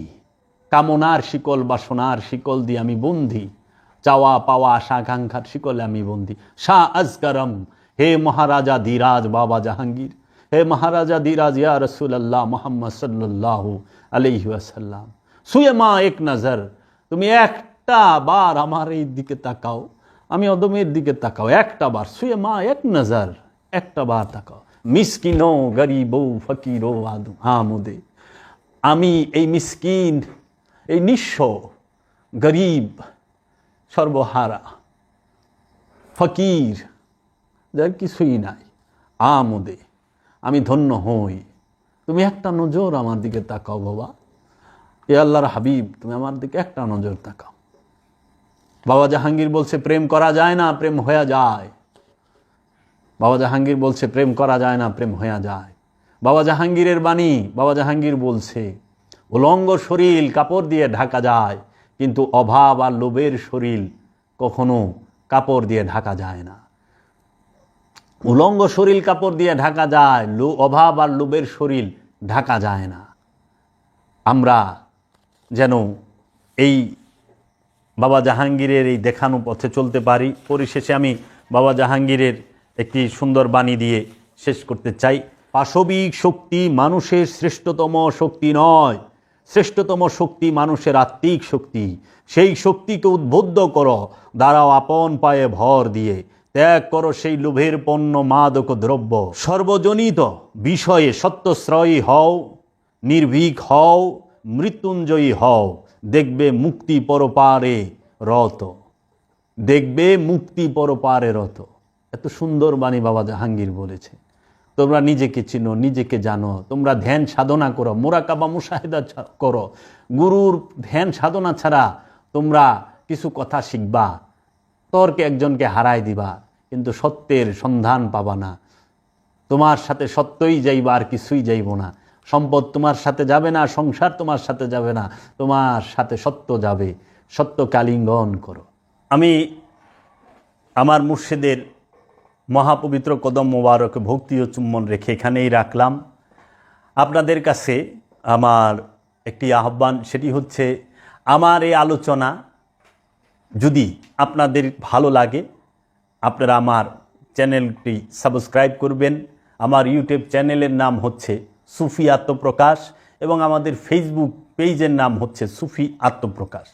কামনার শিকল বাসনার শিকল দিয়ে আমি বন্দী, চাওয়া পাওয়া আশা আকাঙ্ক্ষার শিকলে আমি বন্দী। শাহ আজকারম, হে মহারাজা ধীরাজ বাবা জাহাঙ্গীর, হে মহারাজা ধীরাজ ইয়া রসুল্লাহ মোহাম্মদ সাল্লাল্লাহু আলাইহি ওয়াসাল্লাম, সুয়ে মা এক নজর, তুমি একটা বার আমার এই দিকে তাকাও, আমি অদমের দিকে তাকাও, একটা বার, সুয়ে মা এক নজর, একটা বার তাকাও। মিসকিনো গরিবো ফকিরো আদু আমুদে, আমি এই মিসকিন, এই নিঃস্ব, গরিব, সর্বহারা, ফকির, যার কিছুই নাই, আমুদে, আমি ধন্য হই, তুমি একটা নজর আমার দিকে তাকাও বাবা, এ আল্লাহর হাবিব, তুমি আমার দিকে একটা নজর তাকাও। বাবা জাহাঙ্গীর বলছে প্রেম করা যায় না, প্রেম হয়ে যায়। বাবা জাহাঙ্গীর বলছে প্রেম করা যায় না, প্রেম হয়ে যায়। বাবা জাহাঙ্গীরের বাণী, বাবা জাহাঙ্গীর বলছে উলঙ্গ শরীর কাপড় দিয়ে ঢাকা যায়, কিন্তু অভাব আর লোভের শরীর কখনো কাপড় দিয়ে ঢাকা যায় না। উলঙ্গ শরীর কাপড় দিয়ে ঢাকা যায়, অভাব আর লোভের শরীর ঢাকা যায় না। আমরা যেন এই বাবা জাহাঙ্গীরের এই দেখানো পথে চলতে পারি। পরিশেষে আমি বাবা জাহাঙ্গীরের একটি সুন্দর বাণী দিয়ে শেষ করতে চাই। পাশবিক শক্তি মানুষের শ্রেষ্ঠতম শক্তি নয়, শ্রেষ্ঠতম শক্তি মানুষের আত্মিক শক্তি। সেই শক্তিকে উদ্বুদ্ধ করো, দাঁড়াও আপন পায়ে ভর দিয়ে, ত্যাগ করো সেই লোভের পণ্য মাদক দ্রব্য, সর্বজনিত বিষয়ে সত্যশ্রয়ী হও, নির্ভীক হও, মৃত্যুঞ্জয়ী হও, দেখবে মুক্তি পরপারে রত, দেখবে মুক্তি পরপারে রত। এত সুন্দর বাণী বাবা জাহাঙ্গীর বলেছে। তোমরা নিজেকে চিনো, নিজেকে জানো, তোমরা ধ্যান সাধনা করো, মুরাকাবা মুশাহিদা করো। গুরুর ধ্যান সাধনা ছাড়া তোমরা কিছু কথা শিখবা, তর্কে একজনকে হারাই দিবা, কিন্তু সত্যের সন্ধান পাবা না। তোমার সাথে সত্যই যাইবা, আর কিছুই যাইব না। সম্পদ তোমার সাথে যাবে না, সংসার তোমার সাথে যাবে না, তোমার সাথে সত্য যাবে। সত্যকে আলিঙ্গন করো। আমি আমার মুর্শিদের মহাপবিত্র কদম মোবারকে ভক্তি ও চুম্বন রেখে এখানেই রাখলাম। আপনাদের কাছে আমার একটি আহ্বান, সেটি হচ্ছে আমার এই আলোচনা যদি আপনাদের ভালো লাগে, আপনারা আমার চ্যানেলটি সাবস্ক্রাইব করবেন। আমার ইউটিউব চ্যানেলের নাম হচ্ছে সুফি আত্মপ্রকাশ এবং আমাদের ফেসবুক পেজের নাম হচ্ছে সুফি আত্মপ্রকাশ।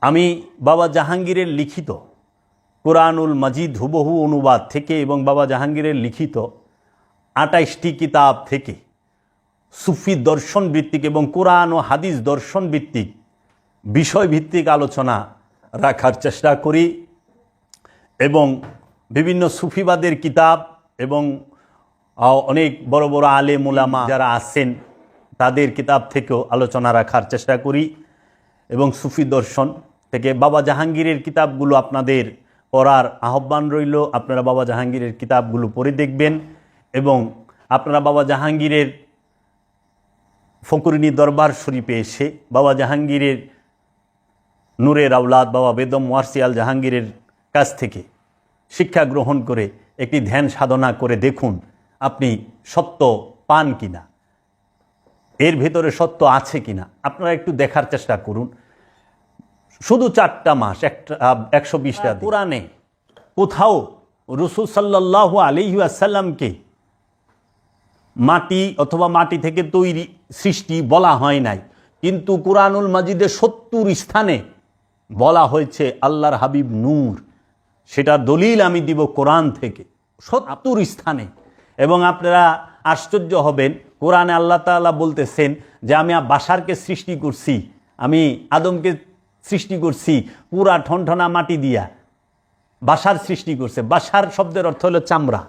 আমি বাবা জাহাঙ্গীরের লিখিত কোরআনুল মাজিদ হুবহু অনুবাদ থেকে এবং বাবা জাহাঙ্গীরের লিখিত 28টি কিতাব থেকে সুফি দর্শন ভিত্তিক এবং কোরআন ও হাদিস দর্শন ভিত্তিক বিষয়ভিত্তিক আলোচনা রাখার চেষ্টা করি এবং বিভিন্ন সুফিবাদের কিতাব এবং অনেক বড় বড় আলেম উলামা যারা আছেন তাদের কিতাব থেকেও আলোচনা রাখার চেষ্টা করি এবং সুফি দর্শন থেকে বাবা জাহাঙ্গীরের কিতাবগুলো আপনাদের পড়ার আহ্বান রইল। আপনারা বাবা জাহাঙ্গীরের কিতাবগুলো পড়ে দেখবেন এবং আপনারা বাবা জাহাঙ্গীরের ফকরিনী দরবার শরীফে এসে বাবা জাহাঙ্গীরের নূরের আওলাদ বাবা বেদম ওয়ারসিয়াল জাহাঙ্গীরের কাছ থেকে শিক্ষা গ্রহণ করে একটি ধ্যান সাধনা করে দেখুন আপনি সত্য পান কিনা, এর ভেতরে সত্য আছে কিনা আপনারা একটু দেখার চেষ্টা করুন। শুধু 4টা মাস, 120টা কোরআনে কোথাও রাসূল সাল্লাল্লাহু আলাইহি ওয়াসাল্লামকে মাটি অথবা মাটি থেকে তৈরি সৃষ্টি বলা হয় নাই, কিন্তু কোরআনুল মাজিদে 70 স্থানে বলা হয়েছে আল্লাহর হাবিব নূর। সেটার দলিল আমি দিব কোরআন থেকে 70 স্থানে। এবং আপনারা আশ্চর্য হবেন, কোরআনে আল্লাহ তাআলা বলতেছেন যে আমি বাশারকে সৃষ্টি করছি, আমি আদমকে সৃষ্টি করছি পুরা ঠনঠনা মাটি দিয়া। বাশার সৃষ্টি করছে, বাশার শব্দের অর্থ হলো চামড়া।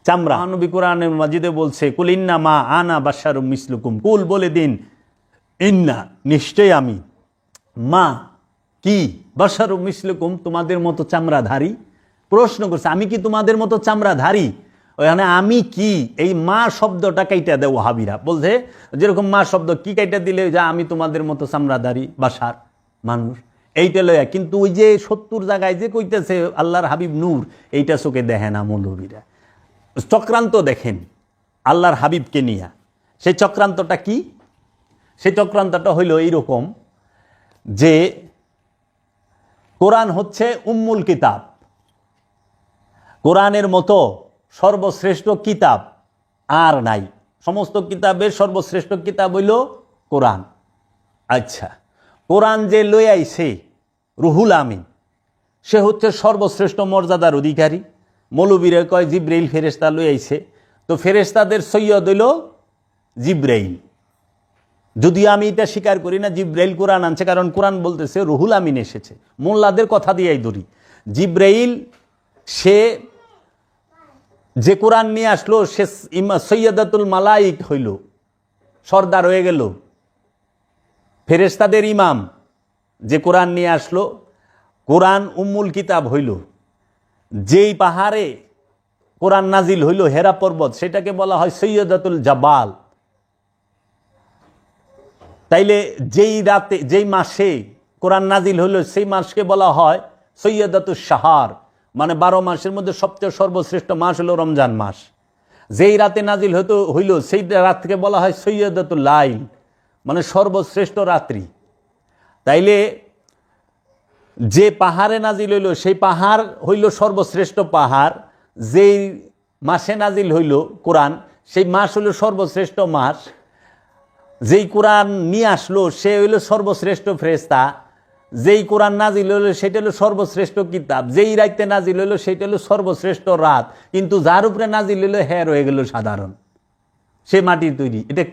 চামড়া নবী কোরআনের মাজিদে বলছে কুল ইন্না মা আনা বাশারুম মিসলুকুম, কুল বলে দিন ইন্না নিশ্চয় আমি, মা কি, বাশারুম মিসলুকুম তোমাদের মতো চামড়াধারী। প্রশ্ন করছে আমি কি তোমাদের মতো চামড়াধারী? ওখানে আমি কি, এই মা শব্দটা কাইটা দেয় ওয়াহাবিরা, বলছে যেরকম মা শব্দ কি কাইটা দিলে যা আমি তোমাদের মতো চামড়াধারী বাশার মানুষ, এইটা লইয়া, কিন্তু ওই যে 70 জায়গায় যে কইতেছে আল্লাহর হাবিব নূর, এইটা চোখে দেখে না মৌলবীরা। চক্রান্ত দেখেন আল্লাহর হাবিবকে নিয়ে। সেই চক্রান্তটা কি? সেই চক্রান্তটা হইল এইরকম যে কোরআন হচ্ছে উম্মুল কিতাব, কোরআনের মতো সর্বশ্রেষ্ঠ কিতাব আর নাই। সমস্ত কিতাবের সর্বশ্রেষ্ঠ কিতাব হইল কোরআন। আচ্ছা, কোরআন যে লই আইছে রুহুল আমিন, সে হচ্ছে সর্বশ্রেষ্ঠ মর্যাদার অধিকারী। মৌলবীরা কয় জিব্রাইল ফেরেশতা লই আইছে, তো ফেরেশতাদের সৈয়দ হইল জিব্রাইল। যদিও আমি এটা স্বীকার করি না জিব্রাইল কোরআন আনছে, কারণ কোরআন বলতেছে রুহুল আমিন এসেছে। মোল্লাদের কথা দিয়েই ধরি, জিব্রাইল সে যে কোরআন নিয়ে আসলো সে সৈয়দাতুল মালাইক হইল, সর্দার হয়ে গেল, ফেরেশতাদের ইমাম। যে কোরআন নিয়ে আসলো, কোরআন উম্মুল কিতাব হইল। যেই পাহাড়ে কোরআন নাজিল হইল হেরা পর্বত, সেটাকে বলা হয় সৈয়দাতুল জাবাল। তাইলে যেই রাতে যেই মাসে কোরআন নাজিল হইল সেই মাসকে বলা হয় সৈয়দাতুল শাহর, মানে 12 মাসের মধ্যে সবচেয়ে সর্বশ্রেষ্ঠ মাস হলো রমজান মাস। যেই রাতে নাজিল হইল সেই রাতকে বলা হয় সৈয়দাতুল লাইল, মানে সর্বশ্রেষ্ঠ রাত্রি। তাইলে যে পাহাড়ে নাজিল হইল সেই পাহাড় হইল সর্বশ্রেষ্ঠ পাহাড়। যেই মাসে নাজিল হইল কোরআন সেই মাস হইল সর্বশ্রেষ্ঠ মাস। যেই কোরআন নিয়ে আসলো সে হইল সর্বশ্রেষ্ঠ ফেরেশতা। যেই কোরআন নাজিল হইল সেটা হলো সর্বশ্রেষ্ঠ কিতাব। যেই রাইতে নাজিল হইল সেটা হলো সর্বশ্রেষ্ঠ রাত। কিন্তু যার উপরে নাজিল হইল হ্যাঁ রয়ে গেল সাধারণ, সে মাটির তৈরি। এটা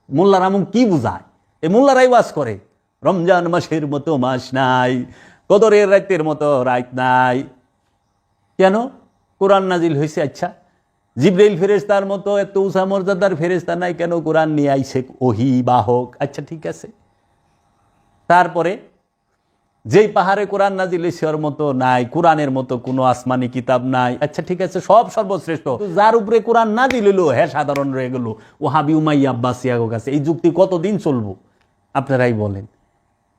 মোল্লার আমুক কি বুঝায়? এই মোল্লারাই ওয়াজ করে রমজান মাসের মতো মাস নাই, কদরের রাতের মতো রাত নাই। কেন? কোরআন নাজিল হয়েছে। আচ্ছা, জিব্রাইল ফেরেশতার মতো এত উঁচা মর্যাদার ফেরেশতা নাই কেন কোরআন নিয়ে আইছে ওহী বাহক? আচ্ছা ঠিক আছে, তারপরে যেই পাহাড়ে কোরআন নাজিল হয়েছে ওর মতো নাই, কোরআনের মতো কোনো আসমানি কিতাব নাই। আচ্ছা ঠিক আছে, সব সর্বশ্রেষ্ঠ। যার উপরে কোরআন নাজিল হইল হ্যাঁ সাধারণ রয়ে গেল ওহাবি উমাইয়া আব্বাসিয়াগো কাছে। এই যুক্তি কতদিন চলবো আপনারাই বলেন?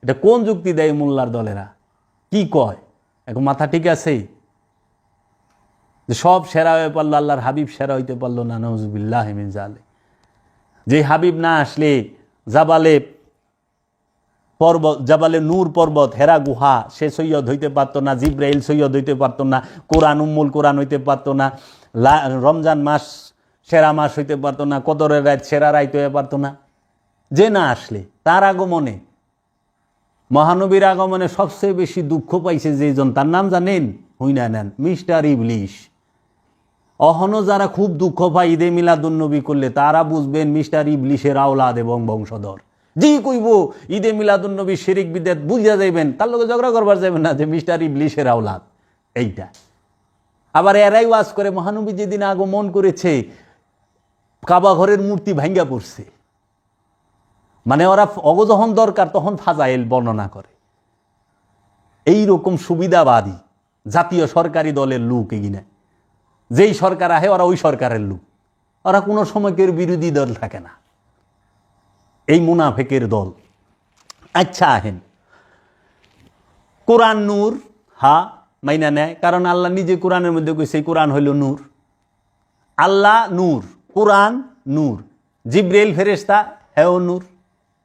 এটা কোন যুক্তি দেয় মোল্লার দলেরা? কি কয় এখন? মাথা ঠিক আছে? সব সেরা হয়ে পারলো, আল্লাহর হাবিব সেরা হইতে পারলো না, নাউজুবিল্লাহ মিন যালিক। যে হাবিব না আসলে জাবালে নূর পর্বত, হেরা গুহা, সে সৈয়দ হইতে পারতো না, জিব্রাইল সৈয়দ হইতে পারতো না, কোরআন উম্মুল কোরআন হইতে পারতো না, রমজান মাস সেরা মাস হইতে পারতো না, কদরের রাত সেরা রাইতে হয়ে পারতো না। যে না আসলে, তার আগমনে, মহানবীর আগমনে সবচেয়ে বেশি দুঃখ পাইছে যেজন, তার নাম জানেন? হুইনা নেন, মিস্টার ইবলিশ। অহনো যারা খুব দুঃখ পায় ঈদে মিলাদুন্নবী করলে, তারা বুঝবেন মিস্টার ইবলিশের আওলাদ এবং বংশধর। জি কইব ঈদে মিলাদুন্নবী শিরিক বিদআত বুঝা যাইবেন, তার লগে ঝগড়া করবার যাবেন না যে মিস্টার ইবলিশের আওলাদ এইটা। আবার এরাই ওয়াজ করে মহানবী যেদিন আগমন করেছে কাবা ঘরের মূর্তি ভাঙ্গা পড়ছে। মানে ওরা যখন দরকার তখন ফাজাইল বর্ণনা করে। এই রকম সুবিধাবাদী জাতীয় সরকারি দলের লোক এগিনা, যেই সরকার আহে ওরা ওই সরকারের লোক, ওরা কোনো সময় কেউ বিরোধী দল থাকে না, এই মুনাফেকের দল। আচ্ছা আহেন, কোরআন নূর, হা মাইনা নেয়, কারণ আল্লাহ নিজে কোরআনের মধ্যে কইছে কোরআন হইল নূর। আল্লাহ নূর, কোরআন নূর, জিব্রাইল ফেরেশতা হেও নূর।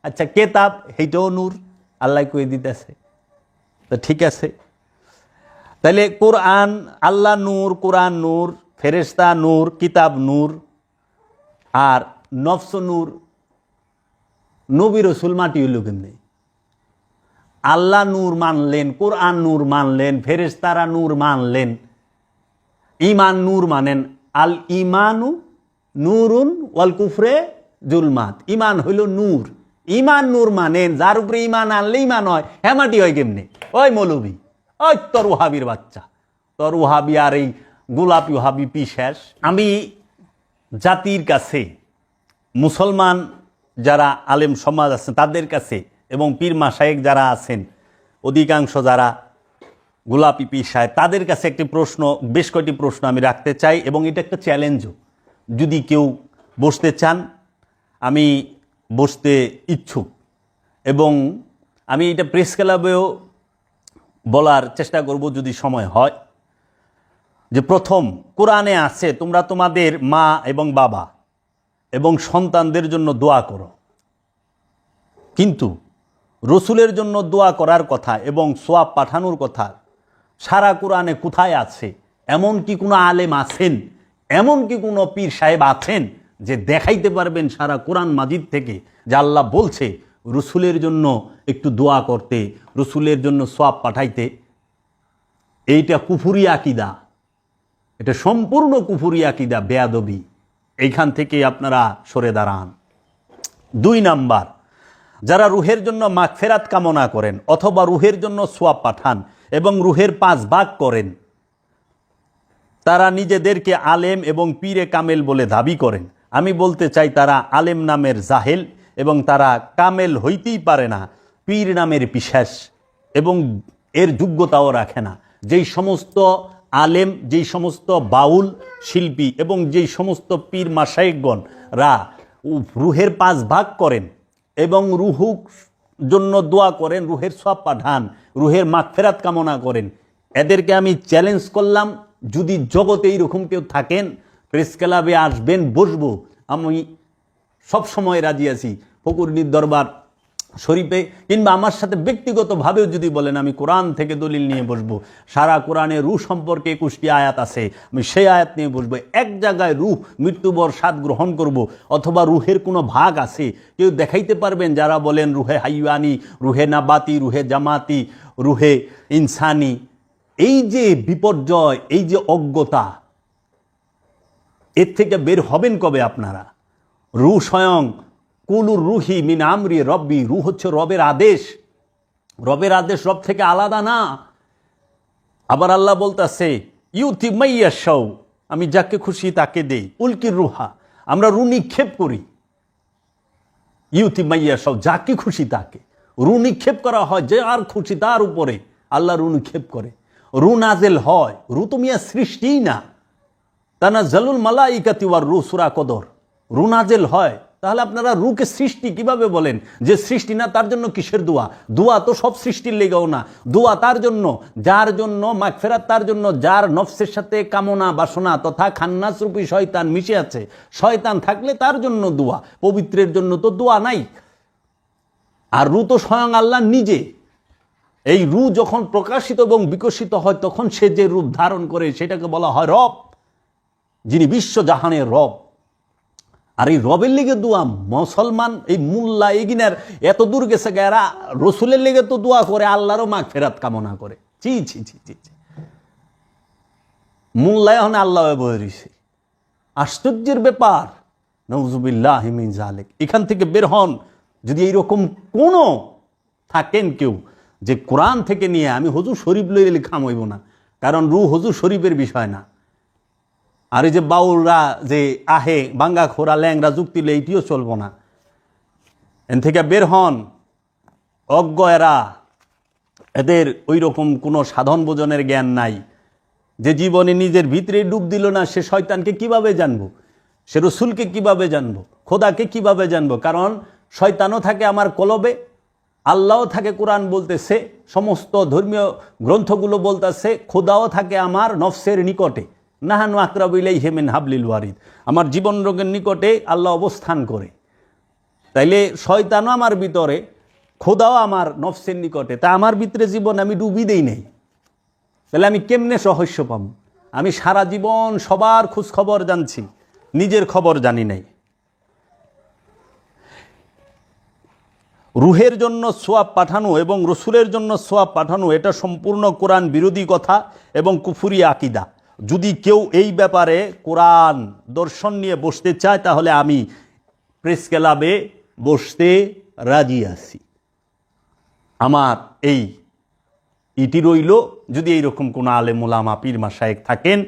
আচ্ছা, কেতাব হেইটাও নূর, আল্লাহ কই দিতেছে। তো ঠিক আছে, তাহলে কোরআন, আল্লাহ নূর, কোরআন নূর, ফেরেশতা নূর, কিতাব নূর, আর নফস নূর। নবী রাসূল মাটি হইল কেমনে? আল্লাহ নূর মানলেন, কোরআন নূর মানলেন, ফেরেশতারা নূর মানলেন, ঈমান নূর মানেন। আল ঈমানু নূরুন ওয়াল কুফরে জুলমাত। ঈমান হইল নূর, ঈমান নূর মানেন। যার উপরে ঈমান আনলে ঈমান হয়, হ্যাঁ মাটি হয় কেমনে? ওই মৌলবী, ওই তোর ওহাবির বাচ্চা, তোর ওহাবি আর এই গোলাপি ওহাবি পিশেষ। আমি জাতির কাছে, মুসলমান যারা আলেম সমাজ আছেন তাদের কাছে, এবং পীর মাশায়েখ যারা আছেন, অধিকাংশ যারা গোলাপি পীর সাহেব, তাদের কাছে একটি প্রশ্ন, বেশ কয়েকটি প্রশ্ন আমি রাখতে চাই, এবং এটা একটা চ্যালেঞ্জও। যদি কেউ বসতে চান, আমি বসতে ইচ্ছুক, এবং আমি এটা প্রেস ক্লাবেও বলার চেষ্টা করব যদি সময় হয়। যে প্রথম, কোরআনে আছে তোমরা তোমাদের মা এবং বাবা এবং সন্তানদের জন্য দোয়া করো, কিন্তু রসুলের জন্য দোয়া করার কথা এবং সোয়াব পাঠানোর কথা সারা কোরআনে কোথায় আছে? এমন কি কোনো আলেম আছেন, এমন কি কোনো পীর সাহেব আছেন যে দেখাইতে পারবেন সারা কোরআন মাজিদ থেকে যে আল্লাহ বলছে রসুলের জন্য একটু দোয়া করতে, রসুলের জন্য সোয়াব পাঠাইতে? এইটা কুফুরি আকিদা, এটা সম্পূর্ণ কুফুরি আকিদা, বেয়াদবি। এইখান থেকে আপনারা সরে দাঁড়ান। 2 নাম্বার, যারা রুহের জন্য মাগফিরাত কামনা করেন অথবা রুহের জন্য সোয়াব পাঠান এবং রুহের 5 ভাগ করেন, তারা নিজেদেরকে আলেম এবং পীরে কামেল বলে দাবি করেন। আমি বলতে চাই তারা আলেম নামের জাহেল এবং তারা কামেল হইতেই পারে না, পীর নামের পিশাচ, এবং এর যোগ্যতাও রাখে না। যেই সমস্ত আলেম, যেই সমস্ত বাউল শিল্পী এবং যেই সমস্ত পীর মাশায়েখগণরা রুহের 5 ভাগ করেন এবং রুহুর জন্য দোয়া করেন, রুহের সওয়াব পাঠান, রুহের মাগফিরাত কামনা করেন, এদেরকে আমি চ্যালেঞ্জ করলাম, যদি জগতে এইরকম কেউ থাকেন প্রেস ক্লাবে আসবেন, বসবো। আমি সবসময় রাজি আছি ফকুরনির দরবার শরীফে, কিংবা আমার সাথে ব্যক্তিগতভাবেও যদি বলেন, আমি কোরআন থেকে দলিল নিয়ে বসবো। সারা কোরআনে রূহ সম্পর্কে 21টি আয়াত আছে, আমি সেই আয়াত নিয়ে বসবো। এক জায়গায় রূহ মৃত্যুবর স্বাদ গ্রহণ করব, অথবা রুহের কোনো ভাগ আছে কেউ দেখাইতে পারবেন? যারা বলেন রুহে হাইওয়ানি, রুহে নাবাতি, রুহে জামাতি, রুহে ইনসানি, এই যে বিপর্যয়, এই যে অজ্ঞতা, এর থেকে বের হবেন কবে আপনারা? রূহ স্বয়ং কুলুর রুহি মিন আমরি রব্বি, রূহ হচ্ছে রবের আদেশ, রবের আদেশ রব থেকে আলাদা না। আবার আল্লাহ বলতেছে ইউতি মাইয়াশাউ, আমি যাকে খুশি তাকে দেই, উলকির রুহা, আমরা রু নিক্ষেপ করি। ইউতি মাইয়াশাউ, যাকে খুশি তাকে রু নিক্ষেপ করা হয়, যে আর খুশি তার উপরে আল্লাহ রু নিক্ষেপ করে। রু নাজেল হয়, রু তো মিয়া সৃষ্টিই না। তানাজ্জালুল মালাইকাতি ওয়ার রূহ, সূরা কদর। রু নাজেল হয়, তাহলে আপনারা রুকে সৃষ্টি কিভাবে বলেন? যে সৃষ্টি না তার জন্য কিসের দোয়া? দোয়া তো সব সৃষ্টির লেগেও না, দোয়া তার জন্য যার জন্য মাগফিরাত, তার জন্য যার নফসের সাথে কামনা বাসনা তথা খান্নাস রূপী শয়তান মিশে আছে। শয়তান থাকলে তার জন্য দোয়া, পবিত্রের জন্য তো দোয়া নাই। আর রু তো স্বয়ং আল্লাহ নিজে। এই রু যখন প্রকাশিত এবং বিকশিত হয়, তখন সে যে রূপ ধারণ করে সেটাকে বলা হয় রব, যিনি বিশ্বজাহানের রব। আর এই রবের লেগে দোয়া, মুসলমান এই মুল্লা এগিনার এত দূর গেছে, এরা রসুলের লেগে তো দোয়া করে, আল্লাহরও মাগফিরাত কামনা করে। ছি ছি ছি ছি ছি, মুল্লায় এখন আল্লাহ বয়ে রয়েছে, আশ্চর্যের ব্যাপার। নাউযুবিল্লাহি মিন যালিক। এখান থেকে বের হন। যদি এইরকম কোনো থাকেন কেউ যে কোরআন থেকে নিয়ে, আমি হুজুর শরীফ লইলে লেখা হইব না, কারণ রু হুজুর শরীফের বিষয় না। আর এই যে বাউলরা যে আহে বাঙ্গা খোরা ল্যাংরা যুক্তি লে, এইটিও চলবো না। এন থেকে বের হন। অজ্ঞ এরা, এদের ওই রকম কোনো সাধন ভোজনের জ্ঞান নাই। যে জীবনে নিজের ভিতরে ডুব দিল না, সে শয়তানকে কিভাবে জানবো? সে রসুলকে কিভাবে জানবো? খোদাকে কিভাবে জানবো? কারণ শয়তানও থাকে আমার কলবে, আল্লাহও থাকে, কোরআন বলতেছে, সমস্ত ধর্মীয় গ্রন্থগুলো বলতেছে, খোদাও থাকে আমার নফসের নিকটে। নাহানু আকরাবু ইলাইহি মিন হাবলিল ওয়ারিদ, আমার জীবন রোগের নিকটে আল্লাহ অবস্থান করে। তাইলে শয়তানও আমার ভিতরে, খোদাও আমার নফসের নিকটে, তা আমার ভিতরে জীবন আমি ডুবি দেই নাই, তাহলে আমি কেমনে রহস্য পাব? আমি সারা জীবন সবার খোঁজ খবর জানছি, নিজের খবর জানি নাই। রুহের জন্য সোয়াব পাঠানো এবং রসুলের জন্য সোয়াব পাঠানো, এটা সম্পূর্ণ কোরআন বিরোধী কথা এবং কুফুরি আকিদা। যদি কেউ এই ব্যাপারে কোরআন দর্শন নিয়ে বসতে চায়, তাহলে আমি প্রেস ক্লাবে বসতে রাজি আছি। আমার এই ইটি রইল। যদি এইরকম কোনো আলেম ওলামা পীর মাশায়েখ থাকেন,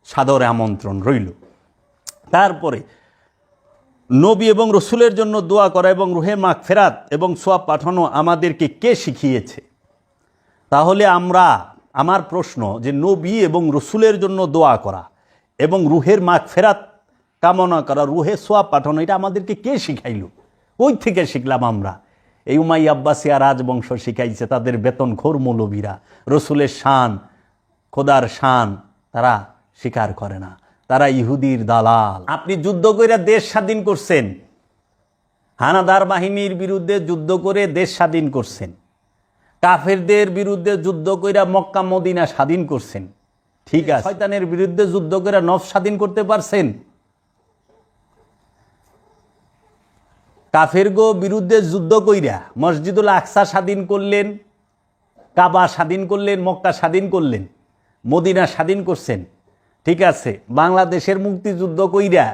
সাদরে আমন্ত্রণ রইল। তারপরে নবী এবং রসুলের জন্য দোয়া করা এবং রুহে মাগফিরাত এবং সোয়াব পাঠানো আমাদেরকে কে শিখিয়েছে? তাহলে আমার প্রশ্ন যে নবী এবং রসুলের জন্য দোয়া করা এবং রুহের মাগফিরাত কামনা করা, রুহে সোয়াব পাঠানো, এটা আমাদেরকে কে শিখাইল? ওই থেকে শিখলাম আমরা। এই উমাইয়া আব্বাসিয়া রাজবংশ শিখাইছে, তাদের বেতনখোর মৌলবীরা রসুলের শান, খোদার শান তারা স্বীকার করে না, তারা ইহুদির দালাল। আপনি যুদ্ধ করে দেশ স্বাধীন করছেন, হানাদার বাহিনীর বিরুদ্ধে যুদ্ধ করে দেশ স্বাধীন করছেন, কাফেরদের বিরুদ্ধে যুদ্ধ করে মক্কা মদিনা স্বাধীন করছেন, ঠিক আছে। শয়তানের বিরুদ্ধে যুদ্ধ করে নফস স্বাধীন করতে পারছেন? কাফেরগো বিরুদ্ধে যুদ্ধ কইরা মসজিদুল আকসা স্বাধীন করলেন, কাবা স্বাধীন করলেন, মক্কা স্বাধীন করলেন, মদিনা স্বাধীন করছেন, ঠিক আছে। বাংলাদেশের মুক্তিযুদ্ধ কইরা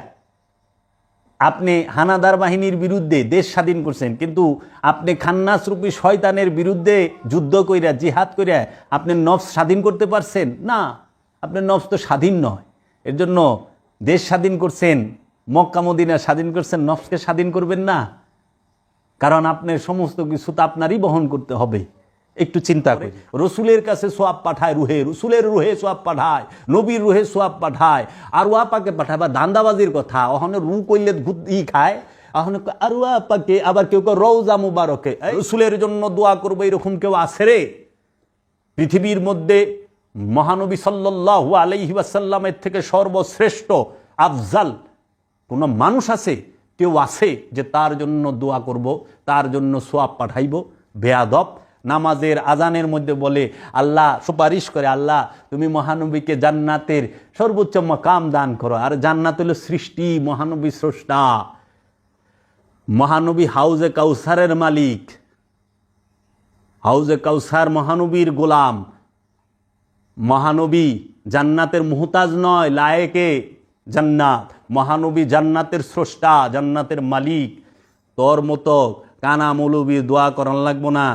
আপনি হানাদার বাহিনীর বিরুদ্ধে দেশ স্বাধীন করছেন, কিন্তু আপনি খান্নাস রূপী শয়তানের বিরুদ্ধে যুদ্ধ কইরা জিহাদ কইরা আপনি নফস স্বাধীন করতে পারছেন না। আপনার নফস তো স্বাধীন নয়। এর জন্য দেশ স্বাধীন করছেন, মক্কা মদিনা স্বাধীন করছেন, নফসকে স্বাধীন করবেন না, কারণ আপনার সমস্ত কিছু তো আপনারই বহন করতে হবে। একটু চিন্তা করি, রসুলের কাছে সোয়াব পাঠায় রুহে, রসুলের রুহে সোয়াব পাঠায়, নবীর রুহে সোয়াব পাঠায়, আর ওয়া পাকে পাঠায়। বা দান্দাবাজির কথা ওখানে রু কইলে খায়, ওখানে আর ওয়া পাকে, আবার কেউ কেউ রওজা মুবারকে রসুলের জন্য দোয়া করবো, এরকম কেউ আছে রে? পৃথিবীর মধ্যে মহানবী সাল্লাল্লাহু আলাইহি ওয়াসাল্লামের থেকে সর্বশ্রেষ্ঠ আফজাল কোন মানুষ আছে? কেউ আছে যে তার জন্য দোয়া করব, তার জন্য সোয়াব পাঠাইব? বেয়াদব। নামাজের আজানের মধ্যে বলে, আল্লাহ সুপারিশ করে, আল্লাহ তুমি মহানবীকে জান্নাতের সর্বোচ্চ মাকাম দান করো। আর জান্নাত হলো সৃষ্টি, মহানবী স্রষ্টা, মহানবী হাউজে কাউসারের মালিক, হাউজে কাউসার মহানবীর গোলাম। মহানবী জান্নাতের মুহতাজ নয়, লায়েকে জান্নাত। মহানবী জান্নাতের স্রষ্টা, জান্নাতের মালিক। তোর মতো কানা মৌলবীর দোয়া করান লাগবো না।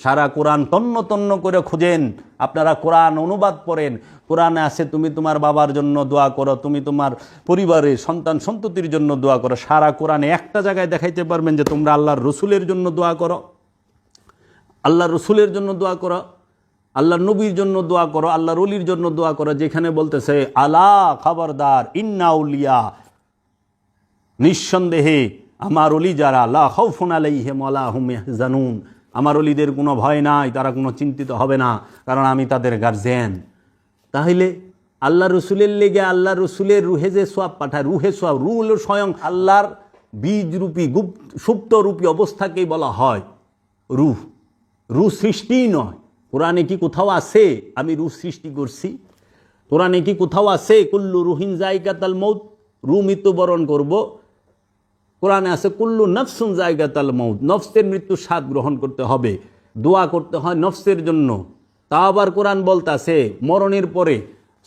সারা কোরআন তন্ন তন্ন করে খুঁজেন, আপনারা কোরআন অনুবাদ পড়েন। কোরআনে আছে তুমি তোমার বাবার জন্য দোয়া করো, তুমি তোমার পরিবারের সন্তান সন্ততির জন্য দোয়া করো। সারা কোরআনে একটা জায়গায় দেখাইতে পারবেন যে তোমরা আল্লাহর রসুলের জন্য দোয়া করো, আল্লাহর রসুলের জন্য দোয়া করো, আল্লাহর নবীর জন্য দোয়া করো, আল্লাহর ওলির জন্য দোয়া করো। যেখানে বলতেছে আলা খবরদার, ইন্না উলিয়া, নিঃসন্দেহে আমার অলি যারা, লা খাউফুন আলাইহিম ওয়ালা হুম ইয়াহজানুন, আমার অলিদের কোনো ভয় নাই, তারা কোনো চিন্তিত হবে না, কারণ আমি তাদের গার্জিয়ান। তাহলে আল্লাহ রসুলের লেগে আল্লাহ রসুলের রুহে যে সোয়াব পাঠায়, রুহে সোয়াব, রু হল স্বয়ং আল্লাহর বীজরূপী সুপ্তরূপী অবস্থাকেই বলা হয় রুহ। রু সৃষ্টি নয়। কোরআনে কি কোথাও আছে আমি রু সৃষ্টি করছি? কোরআনে কি কোথাও আছে কুল্লু রুহিন জায়গাতাল মৌত, রু মৃত্যুবরণ করব? কোরআনে আছে কুল্লু নফসুন জায়গাতাল মৌত, নফসের মৃত্যু স্বাদ গ্রহণ করতে হবে, দোয়া করতে হয় নফসের জন্য। তা আবার কোরআন বলতাছে মরণের পরে,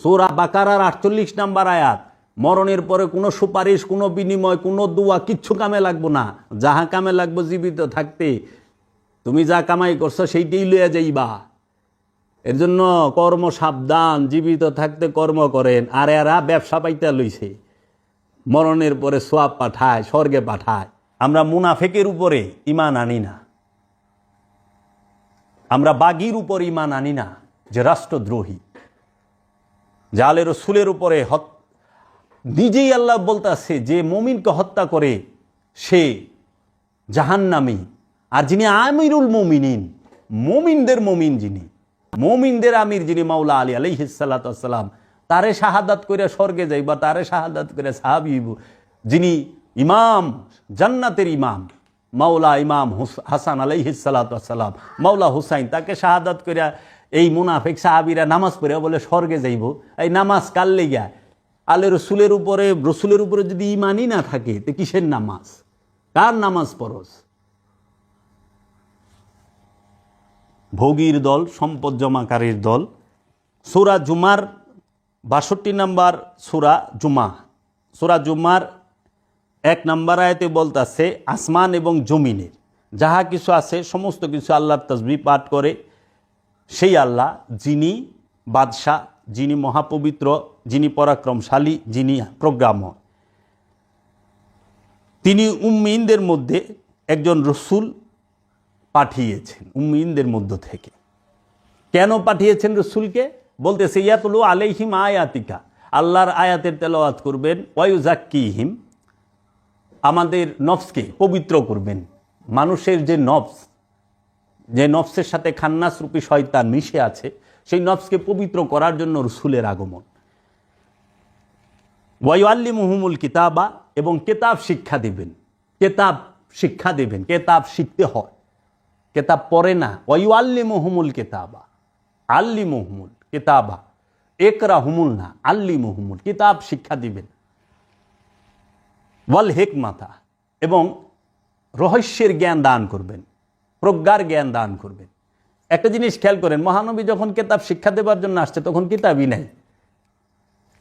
সূরা বাকারার 48 নম্বর আয়াত, মরণের পরে কোনো সুপারিশ, কোনো বিনিময়, কোনো দোয়া কিচ্ছু কামে লাগবো না। যাহা কামে লাগবো জীবিত থাকতে তুমি যা কামাই করছো সেইটাই লইয়া যাইবা। এর জন্য কর্ম সাবধান, জীবিত থাকতে কর্ম করেন। আর এরা ব্যবসা পাইতে লইছে, মরণের পরে সোয়াব পাঠায়, স্বর্গে পাঠায়। আমরা মুনাফেকের উপরে ঈমান আনি না, আমরা বাগীর উপর ঈমান আনি না যে রাষ্ট্রদ্রোহী, জালে রসুলের উপরে নিজেই আল্লাহ বলতেছে যে মুমিনকে হত্যা করে সে জাহান্নামী। আর যিনি আমিরুল মুমিনিন, মুমিনদের মুমিন, যিনি মুমিনদের আমির, যিনি মাওলা আলী আলাইহিস সালাতু ওয়াস সালাম, তারে শাহাদাত করে স্বর্গে যাইবা, তারে শাহাদাত করে সাহাবী, যিনি ইমাম, জান্নাতের ইমাম, মাওলা ইমাম হাসান আলাইহিস সালাতু ওয়াস সালাম, মাওলা হুসাইন, তাকে শাহাদাত করে এই মুনাফিক সাহাবীরা নামাজ পড়ে বলে স্বর্গে যাইব। এই নামাজ কার লেগা? আলে রসুলের উপরে যদি ইমানই না থাকে তো কিসের নামাজ? কার নামাজ পড়স? ভোগীর দল, সম্পদ জমাকারীর দল। সূরা জুমার 62 নম্বর সূরা জুমা, সূরা জুমার 1 নম্বর আয়াতে বলতাছে আসমান এবং জমিনের যাহা কিছু আছে সমস্ত কিছু আল্লাহর তাসবিহ পাঠ করে সেই আল্লাহ, যিনি বাদশাহ, যিনি মহাপবিত্র, যিনি পরাক্রমশালী, যিনি প্রজ্ঞাময়। তিনি উম্মিনদের মধ্যে একজন রসুল পাঠিয়েছেন, উম্মিনদের মধ্য থেকে। কেন পাঠিয়েছেন রসুলকে? বলতেছে ইয়াতলু আলাইহিম আয়াতিকা, আল্লাহর আয়াতের তেলাওয়াত করবেন, ওয়ায়ুজাক্কিহিম, আমাদের নফসকে পবিত্র করবেন। মানুষের যে নফস, যে নফসের সাথে খান্নাস রূপী শয়তান মিশে আছে, সেই নফসকে পবিত্র করার জন্য রসুলের আগমন। ওয়াইআল্লিমুহুমুল কিতাবা, এবং কেতাব শিক্ষা দিবেন। কেতাব শিক্ষা দেবেন, কেতাব শিখতে হয়, কেতাব পড়ে না। ওয়াইআল্লিমুহুমুল কিতাবা, আল্লিমুহুমুল কিতাবা, একরাহুমুল না, আল্লিমুহুমুল, কিতাব শিক্ষা দিবেন। ওয়াল হিকমাতা, এবং রহস্যের জ্ঞান দান করবেন, প্রজ্ঞার জ্ঞান দান করবেন। একটা জিনিস খেয়াল করেন, মহানবী যখন কিতাব শিক্ষা দেবার জন্য আসছে তখন কিতাবই নেই।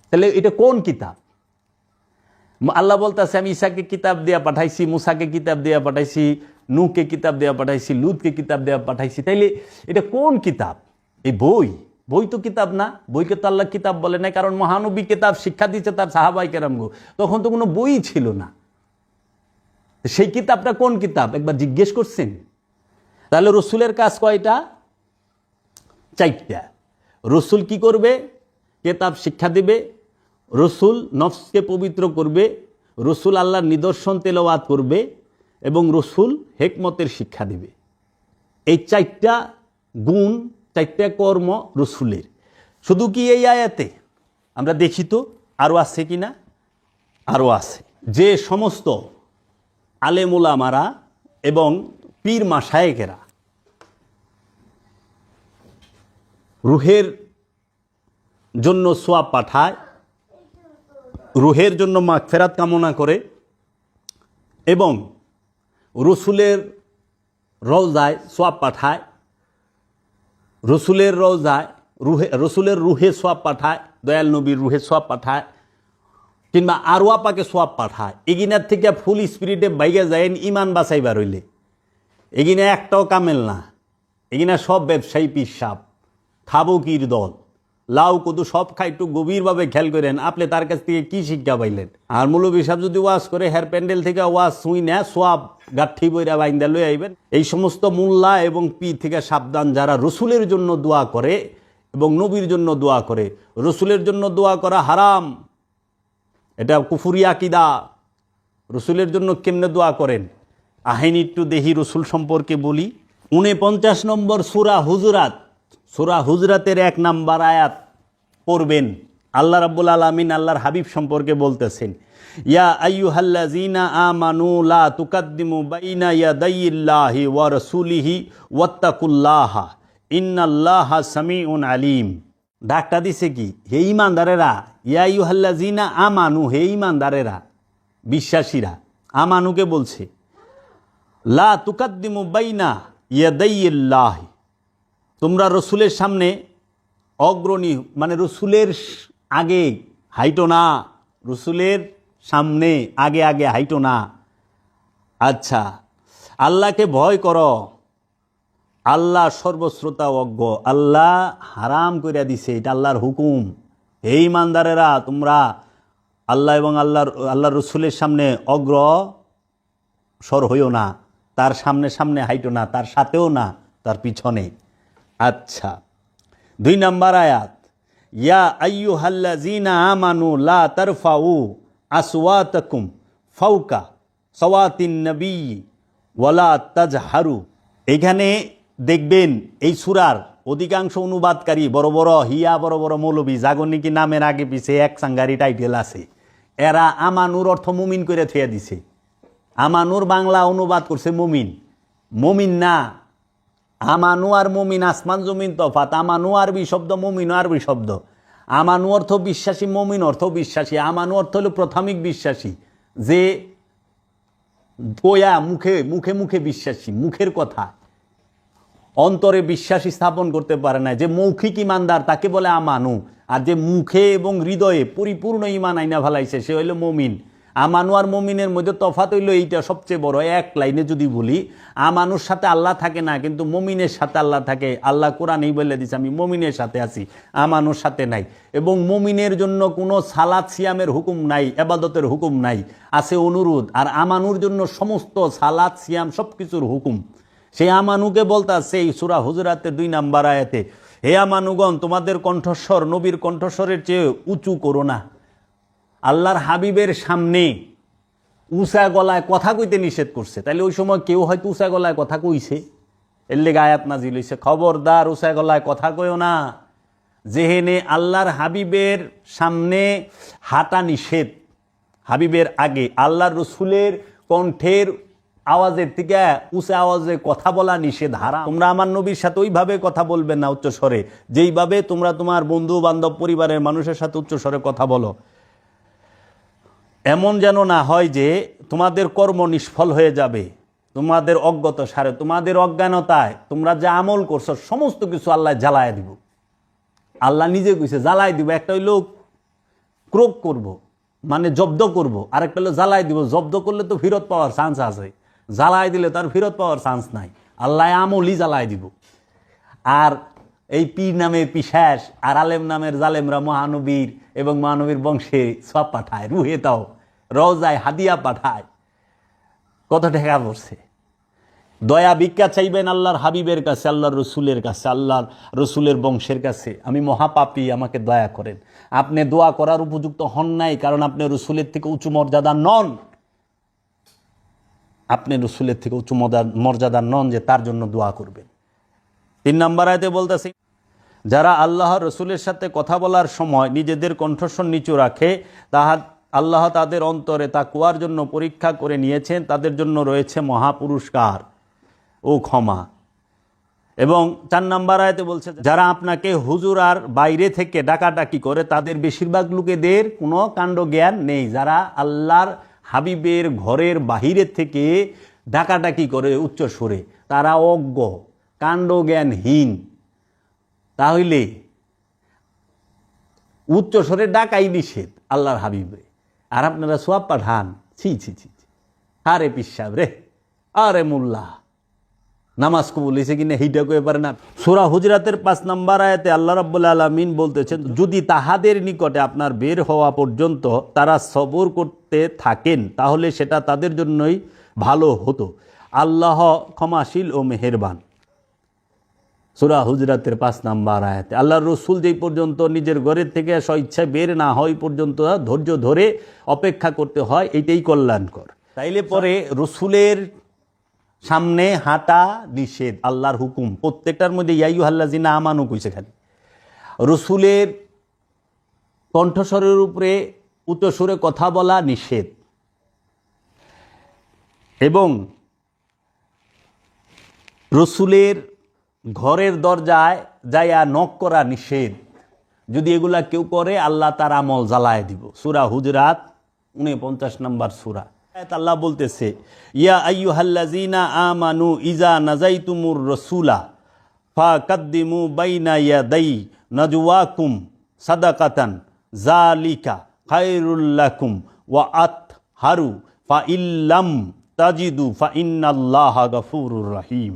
তাহলে এটা কোন কিতাব? আল্লাহ বলতেছে আমি ঈসাকে কিতাব দেয়া পাঠাইছি, মুসাকে কিতাব দেয়া পাঠাইছি, নূহকে কিতাব দেয়া পাঠাইছি, লুতকে কিতাব দেয়া পাঠাইছি। তাইলে এটা কোন কিতাব? এই বই তো কিতাব না, বইকে তো আল্লাহ কিতাব বলে নাই, কারণ মহানবী কিতাব শিক্ষা দিচ্ছে তার সাহাবায়ে কেরামগো, তখন তো কোনো বই ছিল না। সেই কিতাবটা কোন কিতাব একবার জিজ্ঞেস করছেন? তাহলে রসুলের কাজ কয়টা? 4টা। রসুল কি করবে? কিতাব শিক্ষা দিবে, রসুল নফসকে পবিত্র করবে, রসুল আল্লাহর নিদর্শন তেলাওয়াত করবে, এবং রসুল হিকমতের শিক্ষা দিবে। এই 4টা গুণ, 4টা কর্ম রসুলের। শুধু কি এই আয়াতে? আমরা দেখি তো আরও আছে কিনা। আরও আছে। যে সমস্ত আলেম উলামারা এবং পীর মাশায়েখেরা রুহের জন্য সোয়াব পাঠায়, রুহের জন্য মাগফিরাত কামনা করে, এবং রসুলের রওজায় সোয়াব পাঠায়, রসুলের রওজায় রসুলের রুহে সোয়াব পাঠায়, দয়াল নবীর রুহে সোয়াব পাঠায়, কিংবা আরওয়া পাকে সোয়াব পাঠায়, এগিনার থেকে ফুল স্পিরিটে বাইগে যায় ইমান বাঁচাইবার হইলে। এগিনা একটাও কামেল না, এগিনা সব ব্যবসায়ী পিসাব, থাবকির দল, লাউ কদু সব খাই। একটু গভীরভাবে খেয়াল করেন, আপনি তার কাছ থেকে কি শিক্ষা পাইলেন? আর মৌলভী সাহেব যদি ওয়াজ করে হেয়ার প্যান্ডেল থেকে ওয়াজ শুই না, সোয়াব গাঠি বইরা বাইন্দা লই আইবেন। এই সমস্ত মোল্লা এবং পীর থেকে সাবধান, যারা রসুলের জন্য দোয়া করে এবং নবীর জন্য দোয়া করে। রসুলের জন্য দোয়া করা হারাম, এটা কুফুরি আকিদা। রসুলের জন্য কেমনে দোয়া করেন? আহেন একটু দেহি রসুল সম্পর্কে বলি। 49 নম্বর সূরা হুজুরাত, সূরা হুজরাতের 1 নম্বর আয়াত পড়বেন। আল্লাহ রাব্বুল আলামিন আল্লাহর হাবিব সম্পর্কে বলতেছেন, ইয়া আইয়ুহাল্লাযীনা আমানু লা তুকাদ্দিমু বাইনা ইয়াদাইল্লাহি ওয়া রাসূলিহি ওয়াত্তাকুল্লাহা ইন্নাল্লাহা সামিউন আলিম। ডাকটা দিছে কি? হে ঈমানদারেরা, ইয়া আইয়ুহাল্লাযীনা আমানু, হে ঈমানদারেরা, বিশ্বাসীরা। আমানুকে বলছে, লা তুকাদ্দিমু বাইনা ইয়াদাইল্লাহি, তোমরা রসুলের সামনে অগ্রণী, মানে রসুলের আগে হাইটো না, রসুলের সামনে আগে আগে হাইটো না। আচ্ছা, আল্লাহকে ভয় করো, আল্লাহ সর্বশ্রোতা অজ্ঞ, আল্লাহ হারাম করে দিছে, এটা আল্লাহর হুকুম। হে ঈমানদারেরা, তোমরা আল্লাহ এবং আল্লাহর রসুলের সামনে অগ্রসর হইও না, তার সামনে সামনে হাইটো না, তার সাথেও না, তার পিছনে। আচ্ছা, 2 নম্বর আয়াত, ইয়া আইয়ুহাল্লাযীনা আমানু লা তারফাউ আসওয়াতাকুম ফাওকা সাওয়াতিন নবী ওয়ালা তাজহারু। এখানে দেখবেন এই সূরার অধিকাংশ অনুবাদকারী বড় বড় মৌলবী, জাগরণিকি নামের আগে পিছে এক সাঙ্গারি টাইটেল আছে, এরা আমানুর অর্থ মুমিন করে থুয়ে দিছে। আমানুর বাংলা অনুবাদ করছে মুমিন, মুমিন না। আমানু আর মুমিন আসমান জমিন তফাত। আমানু আরবি শব্দ, মুমিন আরবি শব্দ। আমানু অর্থ বিশ্বাসী, মুমিন অর্থ বিশ্বাসী। আমানু অর্থ হলো প্রাথমিক বিশ্বাসী, যে কোয়া মুখে মুখে মুখে বিশ্বাসী, মুখের কথা, অন্তরে বিশ্বাসী স্থাপন করতে পারে না। যে মৌখিক ইমানদার তাকে বলে আমানু, আর যে মুখে এবং হৃদয়ে পরিপূর্ণ ইমান আইনা ফেলাইছে সে হইল মুমিন। আমানু আর মুমিনের মধ্যে তফাৎ হইল এইটা সবচেয়ে বড়। এক লাইনে যদি বলি, আমানুর সাথে আল্লাহ থাকে না, কিন্তু মুমিনের সাথে আল্লাহ থাকে। আল্লাহ কোরআনেই বলে দিছে, আমি মুমিনের সাথে আছি, আমানুর সাথে নাই। এবং মুমিনের জন্য কোনো সালাত সিয়ামের হুকুম নাই, ইবাদতের হুকুম নাই, আছে অনুরোধ। আর আমানুর জন্য সমস্ত সালাত সিয়াম সব কিছুর হুকুম। সেই আমানুকে বলতাছে এই সূরা হুজুরাতের 2 নম্বর আয়াতে, হে আমানুগণ, তোমাদের কণ্ঠস্বর নবীর কণ্ঠস্বরের চেয়ে উঁচু করো না। আল্লাহর হাবিবের সামনে উঁচা গলায় কথা কইতে নিষেধ করছে। তাইলে ওই সময় কেউ হয়তো উঁচা গলায় কথা কইছে, এর লেগে আয়াত নাজিল হইছে, খবরদার উঁচা গলায় কথা কইও না, যেহেনে আল্লাহর হাবিবের সামনে হাঁটা নিষেধ, হাবিবের আগে আল্লাহর রসুলের কণ্ঠের আওয়াজের থেকে উঁচা আওয়াজে কথা বলা নিষেধ, হারাম। তোমরা আমার নবীর সাথে ওইভাবে কথা বলবে না উচ্চ স্বরে, যেইভাবে তোমরা তোমার বন্ধু বান্ধব পরিবারের মানুষের সাথে উচ্চ স্বরে কথা বলো। এমন যেন না হয় যে তোমাদের কর্ম নিষ্ফল হয়ে যাবে, তোমাদের অজ্ঞত সারে, তোমাদের অজ্ঞানতায় তোমরা যে আমল করছো সমস্ত কিছু আল্লাহ জ্বালায় দিব। আল্লাহ নিজে কইছে জ্বালাই দিব। একটা হইলো ক্রোক করব, মানে জব্দ করব, আরেকটা হলো জ্বালাই দিব। জব্দ করলে তো ফেরত পাওয়ার চান্স আছে, জ্বালাই দিলে তার ফেরত পাওয়ার চান্স নাই। আল্লাহ আমলই জ্বালাই দিব। আর এই পীর নামের পিশাচ আর আলেম নামের জালেমরা মহানবীর এবং মহানবীর বংশে সব পাঠায়, রুহে তাও রওজায় হাদিয়া পাঠায়। কত টাকা পড়ছে? দয়া ভিক্ষা চাইবেন আল্লাহর হাবিবের কাছে, আল্লাহর রসুলের কাছে, আল্লাহর রসুলের বংশের কাছে, আমি মহাপাপী, আমাকে দয়া করেন। আপনি দোয়া করার উপযুক্ত হন নাই, কারণ আপনি রসুলের থেকে উঁচু মর্যাদা নন। আপনি রসুলের থেকে উঁচু মর্যাদা নন যে তার জন্য দোয়া করবেন। 3 নম্বর আয়াতে বলতেছে, যারা আল্লাহ রসুলের সাথে কথা বলার সময় নিজেদের কণ্ঠস্বর নিচু রাখে, আল্লাহ তাদের অন্তরে তাকওয়ার জন্য পরীক্ষা করে নিয়েছেন, তাদের জন্য রয়েছে মহাপুরস্কার ও ক্ষমা। এবং 4 নম্বর আয়াতে বলছে, যারা আপনাকে হুজুর আর বাইরে থেকে ডাকাডাকি করে তাদের বেশিরভাগ লোকেদের কোনো কাণ্ড জ্ঞান নেই। যারা আল্লাহর হাবিবের ঘরের বাহিরের থেকে ডাকাডাকি করে উচ্চ সুরে, তারা অজ্ঞ, কাণ্ড জ্ঞানহীন। তাহলে উচ্চ স্বরে ডাকাই নিষেধ আল্লাহর হাবিবে, আর আপনারা সোয়াব পাঠান। ছি ছি ছি, আরে পিসাব রে, আরে মোল্লা, নামাজ কবুল হয়েছে কিনা সেইটা কয়ে পারে না। সূরা হুজরাতের 5 নম্বর আয়াতে আল্লাহ রাব্বুল আলামিন বলতেছেন, যদি তাহাদের নিকটে আপনার বের হওয়া পর্যন্ত তারা সবর করতে থাকেন তাহলে সেটা তাদের জন্যই ভালো হতো। আল্লাহ ক্ষমাশীল ও মেহেরবান। সূরা হুজরাতের 5 নম্বর আয়াতে আল্লাহর রসুল যেই পর্যন্ত নিজের ঘরের থেকে স্বইচ্ছায় বের না হয় পর্যন্ত ধৈর্য ধরে অপেক্ষা করতে হয়, এটাই কল্যাণকর। তাইলে পরে রসুলের সামনে হাঁটা নিষেধ, আল্লাহর হুকুম। প্রত্যেকটার মধ্যে ইয়া আইয়ুহাল্লাযিনা আমানু কইছে খালি। রসুলের কণ্ঠস্বরের উপরে উচ্চস্বরে কথা বলা নিষেধ, এবং রসুলের ঘরের দরজায় যাইয়া নক করা নিষেধ। যদি এগুলা কেউ করে আল্লাহ তার আমল জ্বালায় দিব। সূরা হুজরাত 49 নম্বর সূরা। আল্লাহ বলতেছে, ইয়া আইয়ুহাল্লাযিনা আমানু ইজা নাজাইতুমুর রাসূলা ফাকাদ্দিমু বাইনা ইয়াদাই নাজওয়াকুম সাদাকাতান যালিকা খায়রুল লাকুম ওয়া আতহারু ফাইল্লাম তাজিদু ফাইন্নাল্লাহা গফুরুর রহিম।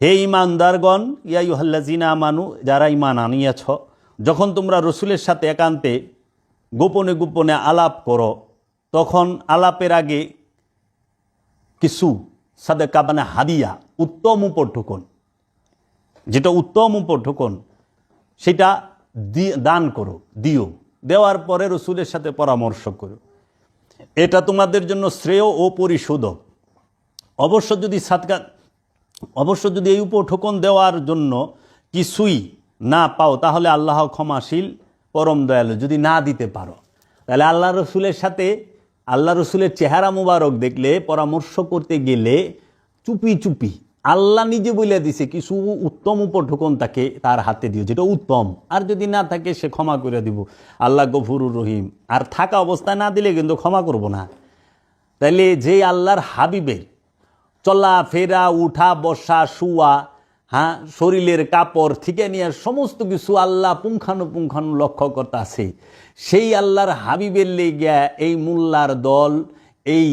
হে ঈমানদারগণ, ইয়া আইয়ুহাল্লাযিনা আমানু, যারা ঈমান আনিয়াছ, যখন তোমরা রসুলের সাথে একান্তে গোপনে গোপনে আলাপ করো, তখন আলাপের আগে কিছু সাদাকা মানে হাদিয়া, উত্তম উপঢৌকন, যেটা উত্তম উপঢৌকন সেটা দান করো, দিও। দেওয়ার পরে রসুলের সাথে পরামর্শ করো, এটা তোমাদের জন্য শ্রেয় ও পরিশোধক। অবশ্য যদি এই উপঢৌকন দেওয়ার জন্য কিছুই না পাও তাহলে আল্লাহ ক্ষমাশীল পরম দয়ালু। যদি না দিতে পারো তাহলে আল্লাহ রসুলের সাথে, আল্লাহ রসুলের চেহারা মুবারক দেখলে পরামর্শ করতে গেলে চুপি চুপি, আল্লাহ নিজে বলে দিছে কিছু উত্তম উপঢৌকন তাকে তার হাতে দিও, যেটা উত্তম। আর যদি না থাকে সে ক্ষমা করে দিব, আল্লাহ গফুরুর রহিম। আর থাকা অবস্থায় না দিলে কিন্তু ক্ষমা করব না। তাইলে যে আল্লাহর হাবিবের চলা ফেরা, উঠা বসা, শুয়া, শরীরের কাপড় থেকে নিয়ে সমস্ত কিছু আল্লাহ পুঙ্খানুপুঙ্খানু লক্ষ্য করতে আছে, সেই আল্লাহর হাবিবের লেগিয়া এই মোল্লার দল, এই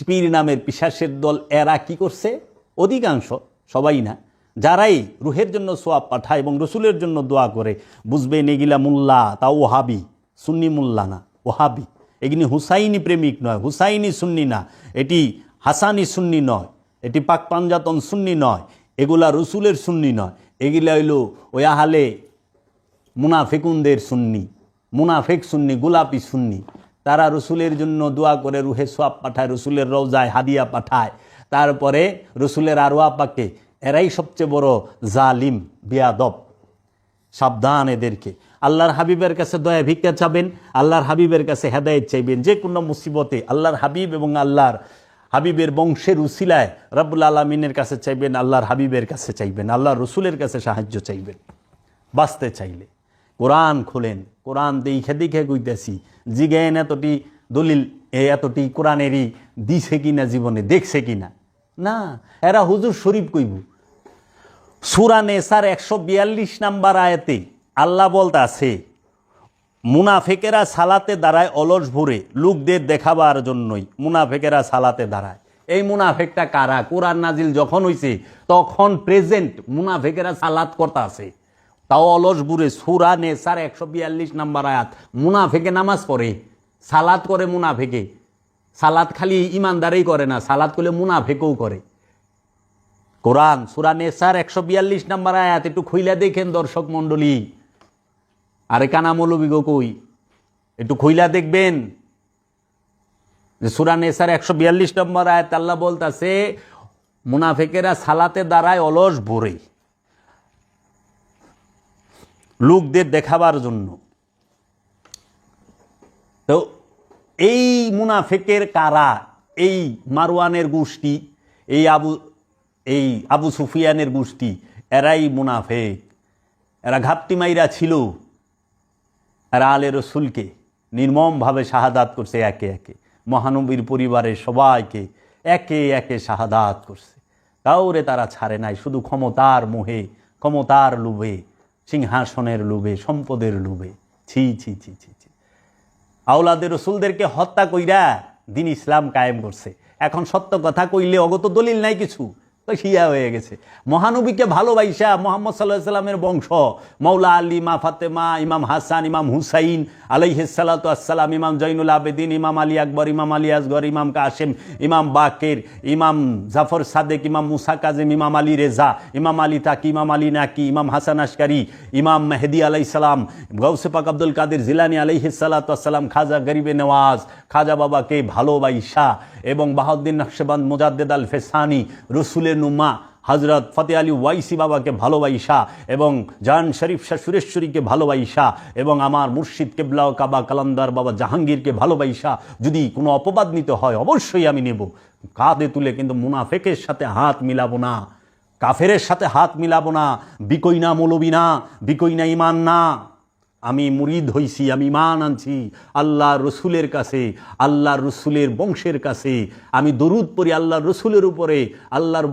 পীর নামের পিশাচের দল, এরা কি করছে? অধিকাংশ, সবাই না, যারাই রুহের জন্য সোয়াব পাঠায় এবং রসুলের জন্য দোয়া করে, বুঝবেন এগুলা মোল্লা, তা ওহাবি, সুন্নি মোল্লা না, ওহাবি। এগুলি হুসাইনি প্রেমিক নয়, হুসাইনি সুন্নি না, এটি হাসানি সুন্নি নয়, এটি পাক পাঞ্জাতন সুন্নি নয়, এগুলা রসুলের সুন্নি নয়। এগুলা হইল ওই আহালে মুনাফিকুনদের সুন্নি, মুনাফিক সুন্নি, গোলাপি সুন্নি। তারা রসুলের জন্য দোয়া করে, রুহে সোয়াব পাঠায়, রসুলের রওজায় হাদিয়া পাঠায়, তারপরে রসুলের আরওয়া পাকে এরাই সবচেয়ে বড় জালিম, বেয়াদব। সাবধান এদেরকে। আল্লাহর হাবিবের কাছে দয়া ভিক্ষা চাবেন, আল্লাহর হাবিবের কাছে হেদায়েত চাইবেন। যে কোনো মুসিবতে আল্লাহর হাবিব এবং আল্লাহর হাবিবের বংশের উসিলায় রব্বুল আলামিনের কাছে চাইবেন, আল্লাহর হাবিবের কাছে চাইবেন, আল্লাহর রসুলের কাছে সাহায্য চাইবেন। বাঁচতে চাইলে কোরআন খোলেন, কোরআন দেখে দেখে কইতেছি, জিজ্ঞেন এতটি দলিল এতটি কোরআনেরই দিছে কিনা, জীবনে দেখছে কিনা। না, এরা হুজুর শরীফ কইব। সূরা নেসার 142 নাম্বার আয়াতে আল্লাহ বলতে আছে, মুনাফেকেরা সালাতে দাঁড়ায় অলস ভরে, লোকদের দেখাবার জন্যই মুনাফেকেরা সালাতে দাঁড়ায়। এই মুনাফেকটা কারা? কোরআন নাজিল যখন হইছে তখন প্রেজেন্ট মুনাফেকেরা সালাত করতে আছে, তাও অলস ভরে। সূরা নেসার 142 নাম্বার আয়াত। মুনাফেকে নামাজ পড়ে, সালাত করে। মুনাফেকে সালাত খালি ইমানদারেই করে না, সালাত করলে মুনাফেকেও করে। কোরআন সূরা নেসার 142 নাম্বার আয়াত একটু খুইলা দেখেন দর্শক মণ্ডলী। আরে কানা মৌলবী গো কই, একটু খুইলা দেখবেন যে সূরা নেসার 142 নম্বর আয়াত আল্লাহ বলতাছে, মুনাফেকেরা সালাতে দাঁড়ায় অলস ভরে, লোকদের দেখাবার জন্য। তো এই মুনাফেকের কারা? এই মারওয়ানের গোষ্ঠী, এই আবু সুফিয়ানের গোষ্ঠী, এরাই মুনাফেক। এরা ঘাপটি মাইরা ছিল, এরা আলে রসুলকে নির্মমভাবে শাহাদাত করছে। একে একে মহানবীর পরিবারের সবাইকে একে একে শাহাদাত করছে। কাউরে তারা ছাড়ে নাই, শুধু ক্ষমতার মোহে, ক্ষমতার লোভে, সিংহাসনের লোভে, সম্পদের লোভে। ছি ছি ছি ছি ছি। আওলাদের রসুলদেরকে হত্যা কইরা দিন ইসলাম কায়েম করছে। এখন সত্য কথা কইলে অগত দলিল নাই কিছু, তো শিয়া হয়ে গেছে। মহানবীকে ভালোবাইসা মুহাম্মদ সাল্লাল্লাহু আলাইহি সাল্লামের বংশ, মৌলা আলী, মা ফাতেমা, ইমাম হাসান, ইমাম হুসাইন আলাইহিস সালাতু আসসালাম, ইমাম জৈনুল আবেদিন, ইমাম আলী আকবর, ইমাম আলী আসগর, ইমাম কাসেম, ইমাম বাকের, ইমাম জাফর সাদেক, ইমাম মুসা কাজেম, ইমাম আলী রেজা, ইমাম আলী তাকি, ইমাম আলী নাকি, ইমাম হাসান আশকারি, ইমাম মেহেদি আলাইহিস সালাম, গৌসে পাক আব্দুল কাদের জিলানী আলাইহিস সালাতু আসসালাম, খাজা গরিবে নওয়াজ, খাজা বাবাকে ভালোবাইসা, এবং বাহাউদ্দিন নকশবন্দ, মুজাদ্দেদ আল ফেসানি, রসুলের নুমা হজরত ফতে আলী ওয়াইসি বাবাকে ভালোবাইসা, এবং জান শরীফ শাহ সুরেশ্বরীকে ভালোবাইসা, এবং আমার মুর্শিদ কেবলা কাবা কালান্দার বাবা জাহাঙ্গীরকে ভালোবাইসা যদি কোনো অপবাদ নিতে হয় অবশ্যই আমি নেব, কাঁধে তুলে। কিন্তু মুনাফেকের সাথে হাত মিলাবো না, কাফেরের সাথে হাত মিলাবো না। বিকই না মৌলবী না, বিকই না ইমান না। আমি মুরিদ হইছি, আমি ইমান আনছি আল্লাহর রসুলের কাছে, আল্লাহর রসুলের বংশের কাছে। আমি দরুদ পড়ি আল্লাহর রসুলের উপরে, আল্লাহর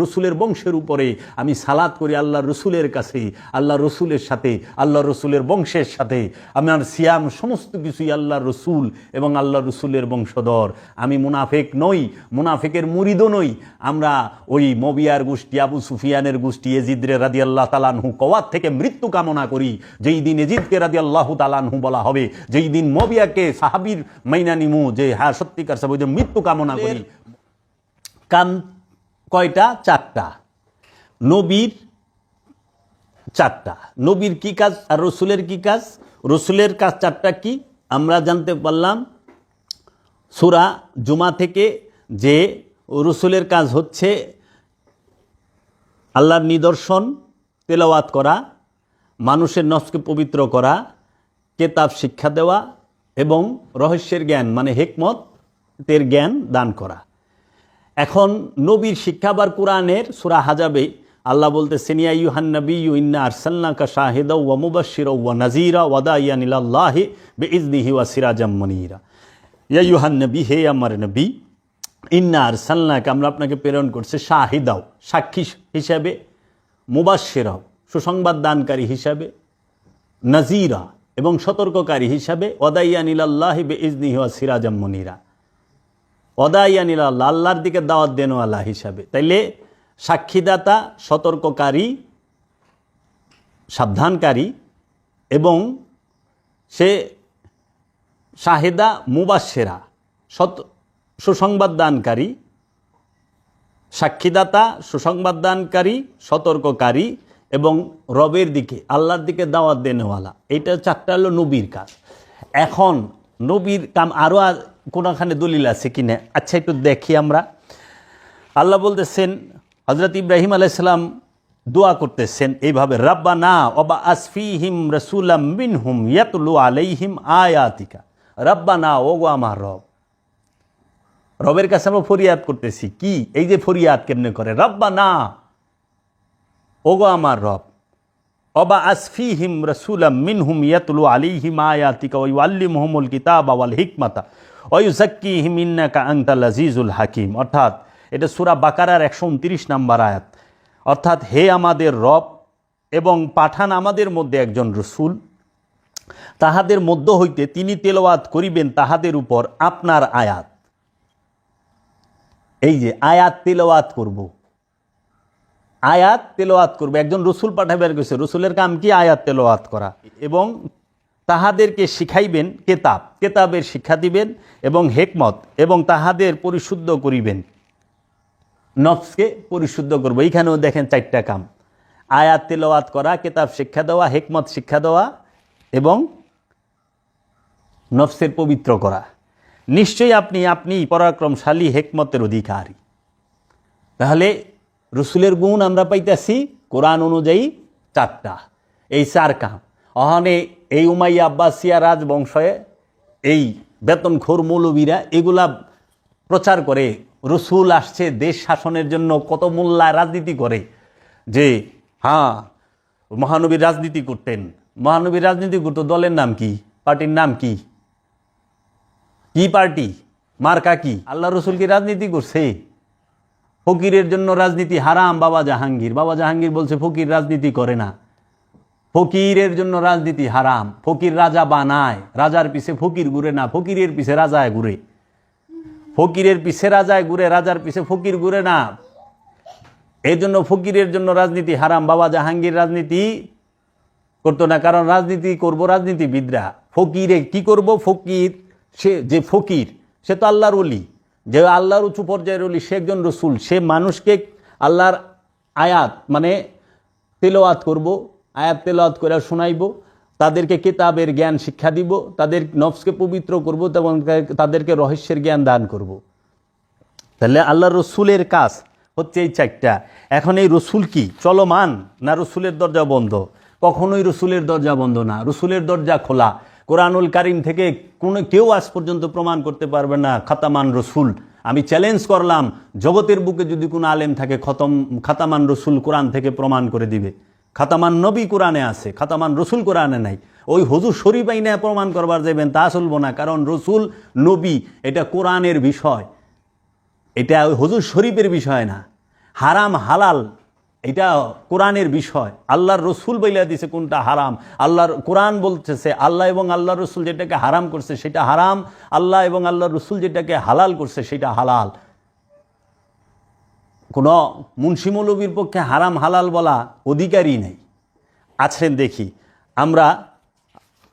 রসুলের বংশের উপরে। আমি সালাত করি আল্লাহর রসুলের কাছে, আল্লাহর রসুলের সাথে, আল্লাহর রসুলের বংশের সাথে। আমার সিয়াম সমস্ত কিছুই আল্লাহর রসুল এবং আল্লাহর রসুলের বংশধর। আমি মুনাফেক নই, মুনাফেকের মুরিদও নই। আমরা ওই মবিয়ার গোষ্ঠী, আবু সুফিয়ানের গোষ্ঠী, এজিদরে রাদিয়াল্লাহু তাআলা আনহু কওয়াত থেকে মৃত্যু কামনা করি। যেই দিন এজিদকে রাদিয়াল্লাহু তাআলা আনহু বলা হবে, যেই দিন মবিয়াকে সাহাবীর মাইনা নিমু, যে হ্যাঁ সত্যিকার সাহাবী, যে মৃত্যু কামনা করি। কান কয়টা? 4টা। নবীর 4টা। নবীর কি কাজ আর রসুলের কি কাজ? রসুলের কাজ 4টা কি আমরা জানতে পারলাম সূরা জুমা থেকে, যে রসুলের কাজ হচ্ছে আল্লাহর নিদর্শন তেলাওয়াত করা, মানুষের নফসকে পবিত্র করা, কেতাব শিক্ষা দেওয়া, এবং রহস্যের জ্ঞান মানে হিকমতের জ্ঞান দান করা। এখন নবীর শিক্ষা আবার কোরআনের সূরা হাজাবে আল্লাহ বলতেছেন, ইয়া আইয়ুহান নাবিয়্যু ইন্না আরসালনাকা শাহিদাও ওয়া মুবাশশিরাও ওয়া নাযীরা ওয়া দাইয়ান ইলাল্লাহি বিইজনিহি ওয়া সিরাজাম মুনীরা। ইয়া আইয়ুহান নবী, হে আমার নবী, ইন্না আরসালনাকা, আমরা আপনাকে প্রেরণ করছি, শাহিদাও, সাক্ষী হিসাবে, মুবাশশিরাও, সুসংবাদ দানকারী হিসাবে, নাযীরা, এবং সতর্ককারী হিসাবে, ওয়া দাইয়ান ইলাল্লাহি বিইজনিহি ওয়া সিরাজাম মুনীরা। ওয়াদাইয়ান ইলাল্লাহ, আল্লাহর দিকে দাওয়াত দেনওয়ালা হিসাবে। তাইলে সাক্ষীদাতা, সতর্ককারী, সাবধানকারী, এবং সে শাহেদা, মুবাশশিরা, সুসংবাদ দানকারী, সাক্ষীদাতা, সুসংবাদ দানকারী, সতর্ককারী, এবং রবের দিকে, আল্লাহর দিকে দাওয়াত দেনওয়ালা। এইটা 4টা হলো নবীর কাজ। এখন নবীর কাম আরও কোনখানে দলিল আছে কিনা? আচ্ছা, একটু দেখি আমরা। আল্লাহ বলতেছেন, হযরত ইব্রাহিম আলাইহিস সালাম দোয়া করতেছেন এইভাবে, রাব্বানা ওয়া আসফিহিম রাসূলাম মিনহুম ইয়াতলু আলাইহিম আয়াতিকা। রাব্বানা, ওগো আমার রব। রবের কাছে আমরা ফরিয়াদ করতেছি। কি এই যে ফরিয়াদ কেমনে করে? রাব্বানা, ওগো আমার রব, ওয়া আসফিহিম রাসূলাম মিনহুম ইয়াতলু আলাইহিম আয়াতিকা ওয়া ইউআল্লিমুহুমুল কিতাবা ওয়াল হিকমাতা ওয়া ইউযাক্কিহিম ইন্নাকা আনতাল আজিজুল হাকীম। অর্থাৎ এটা সূরা বাকারার 129 নম্বর আয়াত। অর্থাৎ হে আমাদের রব, এবং পাঠান আমাদের মধ্যে একজন রসুল, তাহাদের মধ্য হইতে তিনি তেলাওয়াত করিবেন তাহাদের উপর আপনার আয়াত। এই যে আয়াত তেলাওয়াত করব, আয়াত তেলাওয়াত করব, একজন রসুল পাঠাবেন কইছে। রসুলের কাম কি? আয়াত তেলাওয়াত করা। এবং তাহাদেরকে শিখাইবেন কেতাব, কেতাবের শিক্ষা দিবেন, এবং হেকমত, এবং তাহাদের পরিশুদ্ধ করিবেন, নফসকে পরিশুদ্ধ করবো। এইখানেও দেখেন 4টা কাম: আয়াত তেলাওয়াত করা, কেতাব শিক্ষা দেওয়া, হেকমত শিক্ষা দেওয়া, এবং নফসের পবিত্র করা। নিশ্চয়ই আপনি পরাক্রমশালী, হেকমতের অধিকারী। তাহলে রসুলের গুণ আমরা পাইতেছি কোরআন অনুযায়ী 4টা। এই 4 কাম অহনে এই উমাইয়া আব্বাসিয়া রাজবংশে এই বেতনখোর মৌলবীরা এগুলা প্রচার করে। রসুল আসছে দেশ শাসনের জন্য, কত মোল্লা রাজনীতি করে যে হ্যাঁ মহানবীর রাজনীতি করতেন। মহানবীর রাজনীতি করতো, দলের নাম কি? পার্টির নাম কি? কি পার্টি? মার্কা কি? আল্লাহ রসুল কি রাজনীতি করছে? ফকিরের জন্য রাজনীতি হারাম। বাবা জাহাঙ্গীর বলছে ফকির রাজনীতি করে না, ফকিরের জন্য রাজনীতি হারাম। ফকির রাজা বানায়, রাজার পিছে ফকির ঘুরে না, ফকিরের পিছে রাজায় ঘুরে। ফকিরের পিছে রাজায় ঘুরে, রাজার পিছে ফকির ঘুরে না। এই জন্য ফকিরের জন্য রাজনীতি হারাম। বাবা জাহাঙ্গীর রাজনীতি করতো না, কারণ রাজনীতি করবো রাজনীতিবিদরা। ফকিরে কি করব? ফকির, সে যে ফকির সে তো আল্লাহর ওলি, যে আল্লাহর উঁচু পর্যায়ের ওলি, সে একজন রসুল। সে মানুষকে আল্লাহর আয়াত মানে তেলাওয়াত করব, আয়াত তেলাওয়াত করে শোনাইব, তাদেরকে কিতাবের জ্ঞান শিক্ষা দিব, তাদের নফসকে পবিত্র করব, এবং তাদেরকে রহস্যের জ্ঞান দান করব। তাহলে আল্লাহর রসুলের কাজ হচ্ছে এই 4টা। এখন এই রসুল কি চলমান না রসুলের দরজা বন্ধ? কখনোই রসুলের দরজা বন্ধ না, রসুলের দরজা খোলা। কোরআনুল কারিম থেকে কেউ আজ পর্যন্ত প্রমাণ করতে পারবে না খাতামান রসুল। আমি চ্যালেঞ্জ করলাম, জগতের বুকে যদি কোনো আলেম থাকে খাতামান রসুল কোরআন থেকে প্রমাণ করে দিবে। খাতামান নবী কোরআনে আছে, খাতামান রসুল কোরআনে নাই। ওই হুজুর শরীফ আইনে প্রমাণ করবার যাবেন, তা চলবো না। কারণ রসুল নবী এটা কোরআনের বিষয়, এটা ওই হুজুর শরীফের বিষয় না। হারাম হালাল এটা কোরআনের বিষয়। আল্লাহর রসুল বইলা দিছে কোনটা হারাম। আল্লাহর কোরআন বলতেছে আল্লাহ এবং আল্লাহর রসুল যেটাকে হারাম করছে সেটা হারাম, আল্লাহ এবং আল্লাহর রসুল যেটাকে হালাল করছে সেটা হালাল। কোনো মুন্সি মৌলবীর পক্ষে হারাম হালাল বলা অধিকারই নেই। আছেন দেখি আমরা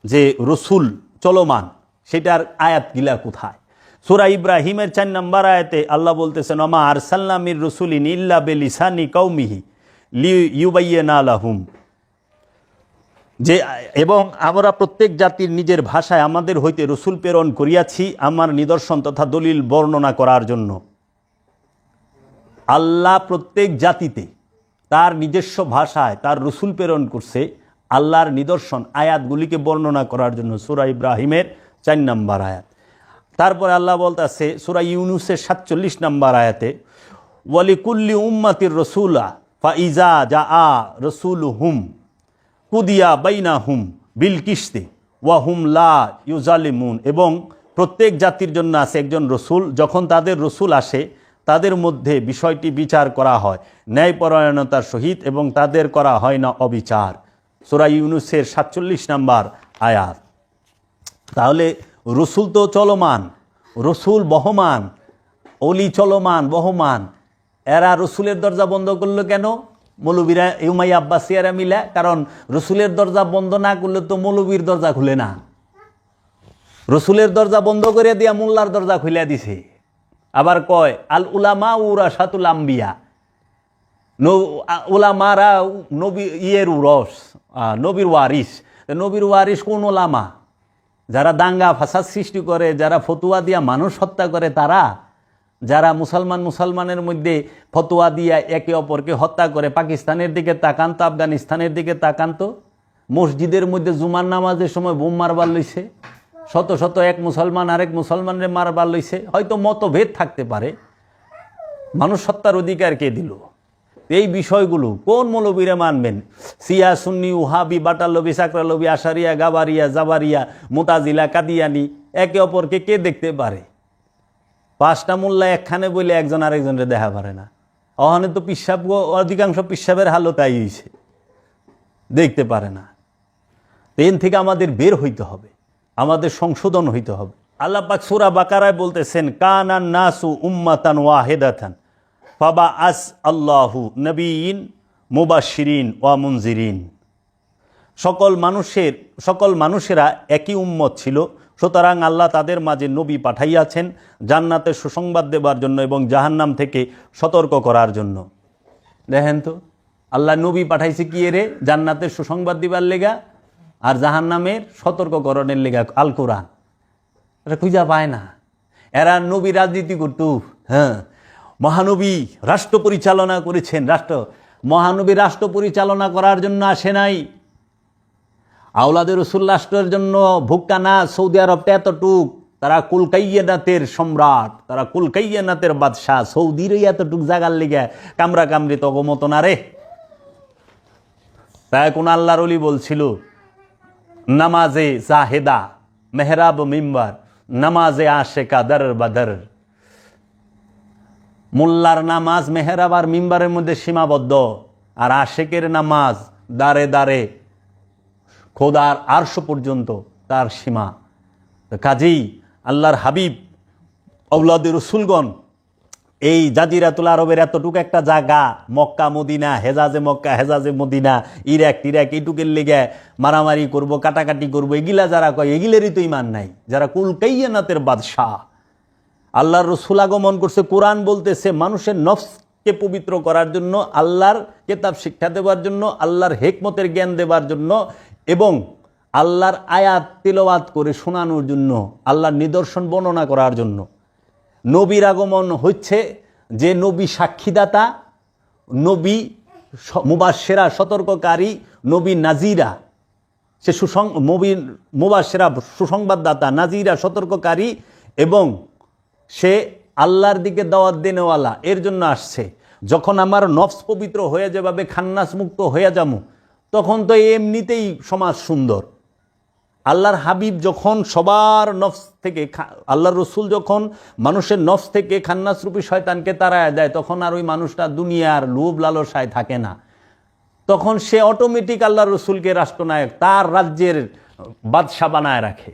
যে রসুল চলমান সেটার আয়াতগুলা কোথায়? সূরা ইব্রাহিমের 4 নম্বর আয়াতে আল্লাহ বলতেছেন, ওমা আরসালনা মির রাসূলিন ইল্লা বিলিসানি কওমিহি লিইউবাইয়িনা লাহুম। যে এবং আমরা প্রত্যেক জাতির নিজের ভাষায় আমাদের হইতে রসুল প্রেরণ করিয়াছি আমার নিদর্শন তথা দলিল বর্ণনা করার জন্য। আল্লাহ প্রত্যেক জাতিতে তার নিজস্ব ভাষায় তার রসুল প্রেরণ করছে আল্লাহর নিদর্শন আয়াতগুলিকে বর্ণনা করার জন্য। সূরা ইব্রাহিমের 4 নম্বর আয়াত। তারপরে আল্লাহ বলতেছে সূরা ইউনুসের 47 নম্বর আয়াতে, ওয়ালিকুল্লি উম্মাতির রসুলা ফাইজা জাআ রসুলুহুম কুদিয়া বাইনাহুম বিল কিসতি ওয়া হুম লা ইউজালিমুন। এবং প্রত্যেক জাতির জন্য আছে একজন রসুল, যখন তাদের রসুল আসে তাদের মধ্যে বিষয়টি বিচার করা হয় ন্যায়পরায়ণতার সহিত, এবং তাদের করা হয় না অবিচার। সূরা ইউনুসের 47 নম্বর আয়াত। তাহলে রসুল তো চলমান, রসুল বহমান, অলি চলমান বহমান। এরা রসুলের দরজা বন্ধ করলো কেন? মৌলবীরা উমাইয়া আব্বাসিয়ারা মিলা। কারণ রসুলের দরজা বন্ধ না করলে তো মৌলবীর দরজা খুলে না। রসুলের দরজা বন্ধ করে দিয়া মোল্লার দরজা খুলে দিছে। আবার কয় আল উলামা ওয়ারাসাতুল আম্বিয়া, উলামারা নবী নবীর ওয়ারিস। নবীর ওয়ারিস কোন ওলামা? যারা দাঙ্গা ফাসাদ সৃষ্টি করে, যারা ফতুয়া দিয়া মানুষ হত্যা করে তারা? যারা মুসলমানের মধ্যে ফতোয়া দিয়া একে অপরকে হত্যা করে, পাকিস্তানের দিকে তাকান তো, আফগানিস্তানের দিকে তাকান তো, মসজিদের মধ্যে জুমার নামাজের সময় বোম মারবার লইছে, শত শত এক মুসলমান আরেক মুসলমানের মারবার লইছে। হয়তো মতভেদ থাকতে পারে, মানুষ হত্যার অধিকার কে দিল? এই বিষয়গুলো কোন মৌলবীরা মানবেন? সিয়া, সুন্নি, উহাবি, বাটালবি, সাকরালবি, আশারিয়া, গাবারিয়া, জাবারিয়া, মুতাজিলা, কাদিয়ানি, একে অপরকে কে দেখতে পারে? 5টা মোল্লা একখানে বলে একজন আরেকজনের দেখা পারে না। ওখানে তো পিসাব, অধিকাংশ পিসাবের হালও তাই হয়েছে, দেখতে পারে না। এন থেকে আমাদের বের হইতে হবে, আমাদের সংশোধন হইতে হবে। আল্লাহ পাক সূরা বাকারায় বলতেছেন, কানান নাসু উম্মাতান ওয়াহিদাতান ফাবা আস আল্লাহু নবীন মুবাশশিরিন ওয়া মুনজিরিন। সকল মানুষেরা একই উম্মত ছিল, সুতরাং আল্লাহ তাদের মাঝে নবী পাঠাইয়াছেন জান্নাতের সুসংবাদ দেবার জন্য এবং জাহান্নাম থেকে সতর্ক করার জন্য। দেখেন তো, আল্লাহ নবী পাঠাইছে কি রে? জান্নাতের সুসংবাদ দিবার লেগা আর জাহান্নামের সতর্ককরণের লেগা। আল কোরআন এটা খুঁজা পায় না। এরা নবী রাজনীতি করত। হ্যাঁ, মহানবী রাষ্ট্র পরিচালনা করেছেন। মহানবী রাষ্ট্র পরিচালনা করার জন্য আসে নাই। আওলাদে রসুল রাষ্ট্রের জন্য ভুক্কা না। সৌদি আরবটা এতটুক, তারা কুলকাইয়ানাতের সম্রাট, তারা কুলকাইয়ানাতের বাদশাহ। সৌদির এতটুক জাগার লেগে কামরা কামড়ি তগমত না রে। তাই কোন আল্লাহর ওলি বলছিল, নামাজে জাহেদা মেহরাব মিম্বার, নামাজে আশেকা দর বদর। মোল্লার নামাজ মেহরাব আর মিম্বারের মধ্যে সীমাবদ্ধ, আর আশেকের নামাজ দারে দারে খোদার আরশ পর্যন্ত তার সীমা। কাজেই আল্লাহর হাবিব আওলাদে রসুলগণ এই জাজিরাতুল আরবের এতটুকু একটা জায়গা, মক্কা মদিনা, হেজাজে মক্কা হেজাজে মদিনা, ইরাক টিরাক, এইটুকের লেগে মারামারি করব, কাটাকাটি করব, এগুলা যারা কয় এগুলেরই তো ইমান নাই। যারা কুলকাইয়ানাতের বাদশাহ, আল্লাহর রসুল আগমন করছে। কোরআন বলতেছে মানুষের নফসকে পবিত্র করার জন্য, আল্লাহর কিতাব শিক্ষা দেওয়ার জন্য, আল্লাহর হেকমতের জ্ঞান দেওয়ার জন্য এবং আল্লাহর আয়াত তিলাওয়াত করে শোনানোর জন্য, আল্লাহর নিদর্শন বর্ণনা করার জন্য। নবীর আগমন হচ্ছে যে নবী সাক্ষীদাতা, নবী মুবাশশিরা সতর্ককারী, নবী নাজিরা সে মুবাশশিরা সুসংবাদদাতা, নাজিরা সতর্ককারী, এবং সে আল্লাহর দিকে দাওয়াত দেনেওয়ালা। এর জন্য আসছে। যখন আমার নফস পবিত্র হয়ে যাবে, খান্নাস মুক্ত হয়ে যাবো, তখন তো এমনিতেই সমাজ সুন্দর। আল্লাহর হাবিব যখন সবার নফস থেকে, আল্লাহর রসুল যখন মানুষের নফস থেকে খান্নাসরূপী শয়তানকে তাড়ায় দেয়, তখন আর ওই মানুষটা দুনিয়ার লোভ লালসায় থাকে না। তখন সে অটোমেটিক আল্লাহর রসুলকে রাষ্ট্রনায়ক, তার রাজ্যের বাদশা বানায় রাখে।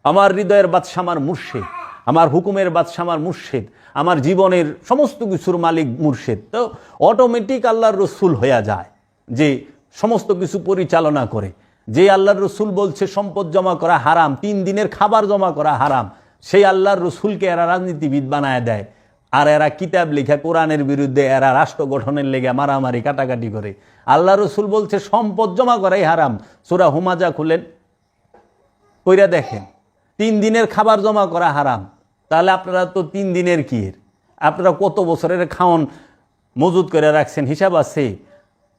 আমার হৃদয়ের বাদশা আমার মুর্শিদ, আমার হুকুমের বাদশা আমার মুর্শিদ, আমার জীবনের সমস্ত কিছুর মালিক মুর্শিদ। তো অটোমেটিক আল্লাহর রসুল হয়ে যায় যে সমস্ত কিছু পরিচালনা করে। যে আল্লাহর রসুল বলছে সম্পদ জমা করা হারাম, 3 দিনের খাবার জমা করা হারাম, সেই আল্লাহর রসুলকে এরা রাজনীতিবিদ বানায় দেয়। আর এরা কিতাব লেখা কোরআনের বিরুদ্ধে, এরা রাষ্ট্র গঠনের লেগে মারামারি কাটাকাটি করে। আল্লাহ রসুল বলছে সম্পদ জমা করাই হারাম। সূরা হুমাজা খুলেন, কইরা দেখেন, 3 দিনের খাবার জমা করা হারাম। তাহলে আপনারা তো 3 দিনের কি, আপনারা কত বছরের খাওন মজুদ করে রাখছেন, হিসাব আছে।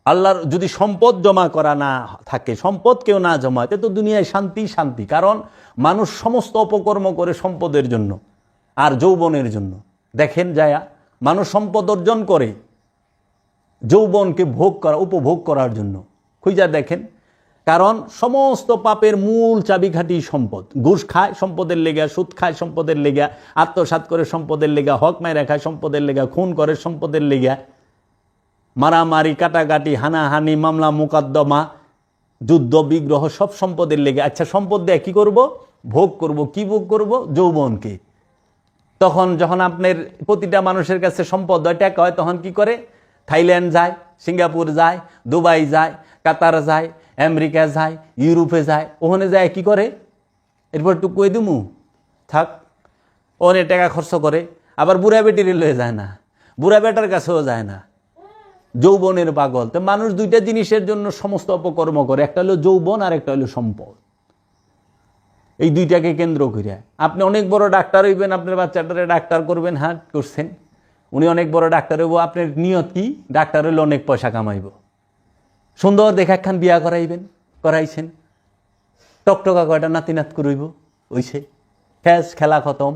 আল্লাহর যদি সম্পদ জমা করা না থাকে, সম্পদ কেউ না জমায়, তো দুনিয়ায় শান্তি শান্তি। কারণ মানুষ সমস্ত অপকর্ম করে সম্পদের জন্য আর যৌবনের জন্য। দেখেন যায়া মানুষ সম্পদ অর্জন করে যৌবনকে উপভোগ করার জন্য। খুঁজা দেখেন, কারণ সমস্ত পাপের মূল চাবিকাঠি সম্পদ। ঘুষ খায় সম্পদের লেগা, সুদ খায় সম্পদের লেগা, আত্মসাৎ করে সম্পদের লেগা, হক মাইরা খায় সম্পদের লেগা, খুন করে সম্পদের লেগা, মারামারি কাটাকাটি, হানাহানি, মামলা মোকদ্দমা, যুদ্ধ বিগ্রহ, সব সম্পদের লেগে। আচ্ছা, সম্পদ দিয়ে কী করব? ভোগ করব। কি ভোগ করব? যৌবনকে। তখন যখন আপনার প্রতিটা মানুষের কাছে সম্পদ হয়, টাকা হয়, তখন কি করে? থাইল্যান্ড যায়, সিঙ্গাপুর যায়, দুবাই যায়, কাতার যায়, আমেরিকা যায়, ইউরোপে যায়। ওখানে যায় কি করে? এরপর একটু কই দিমু থাক, ওখানে টাকা খরচ করে। আবার বুড়া বেটির লয়ে যায় না, বুড়া বেটার কাছেও যায় না, যৌবনের পাগল। তো মানুষ 2টা জিনিসের জন্য সমস্ত অপকর্ম করে, একটা হলো যৌবন আর একটা হলো সম্পদ। এই দুইটাকে কেন্দ্র করে আপনি অনেক বড় ডাক্তার হইবেন, আপনার বাচ্চাটারে ডাক্তার করবেন, হ্যাঁ করছেন, উনি অনেক বড় ডাক্তার হইব, আপনার নিয়ত কি? ডাক্তার হইলে অনেক পয়সা কামাইব, সুন্দর দেখে একখান বিয়া করাইছেন, টকটকা কয়টা নাতিনাত করইব, ওইছে ফ্যাস খেলা খতম।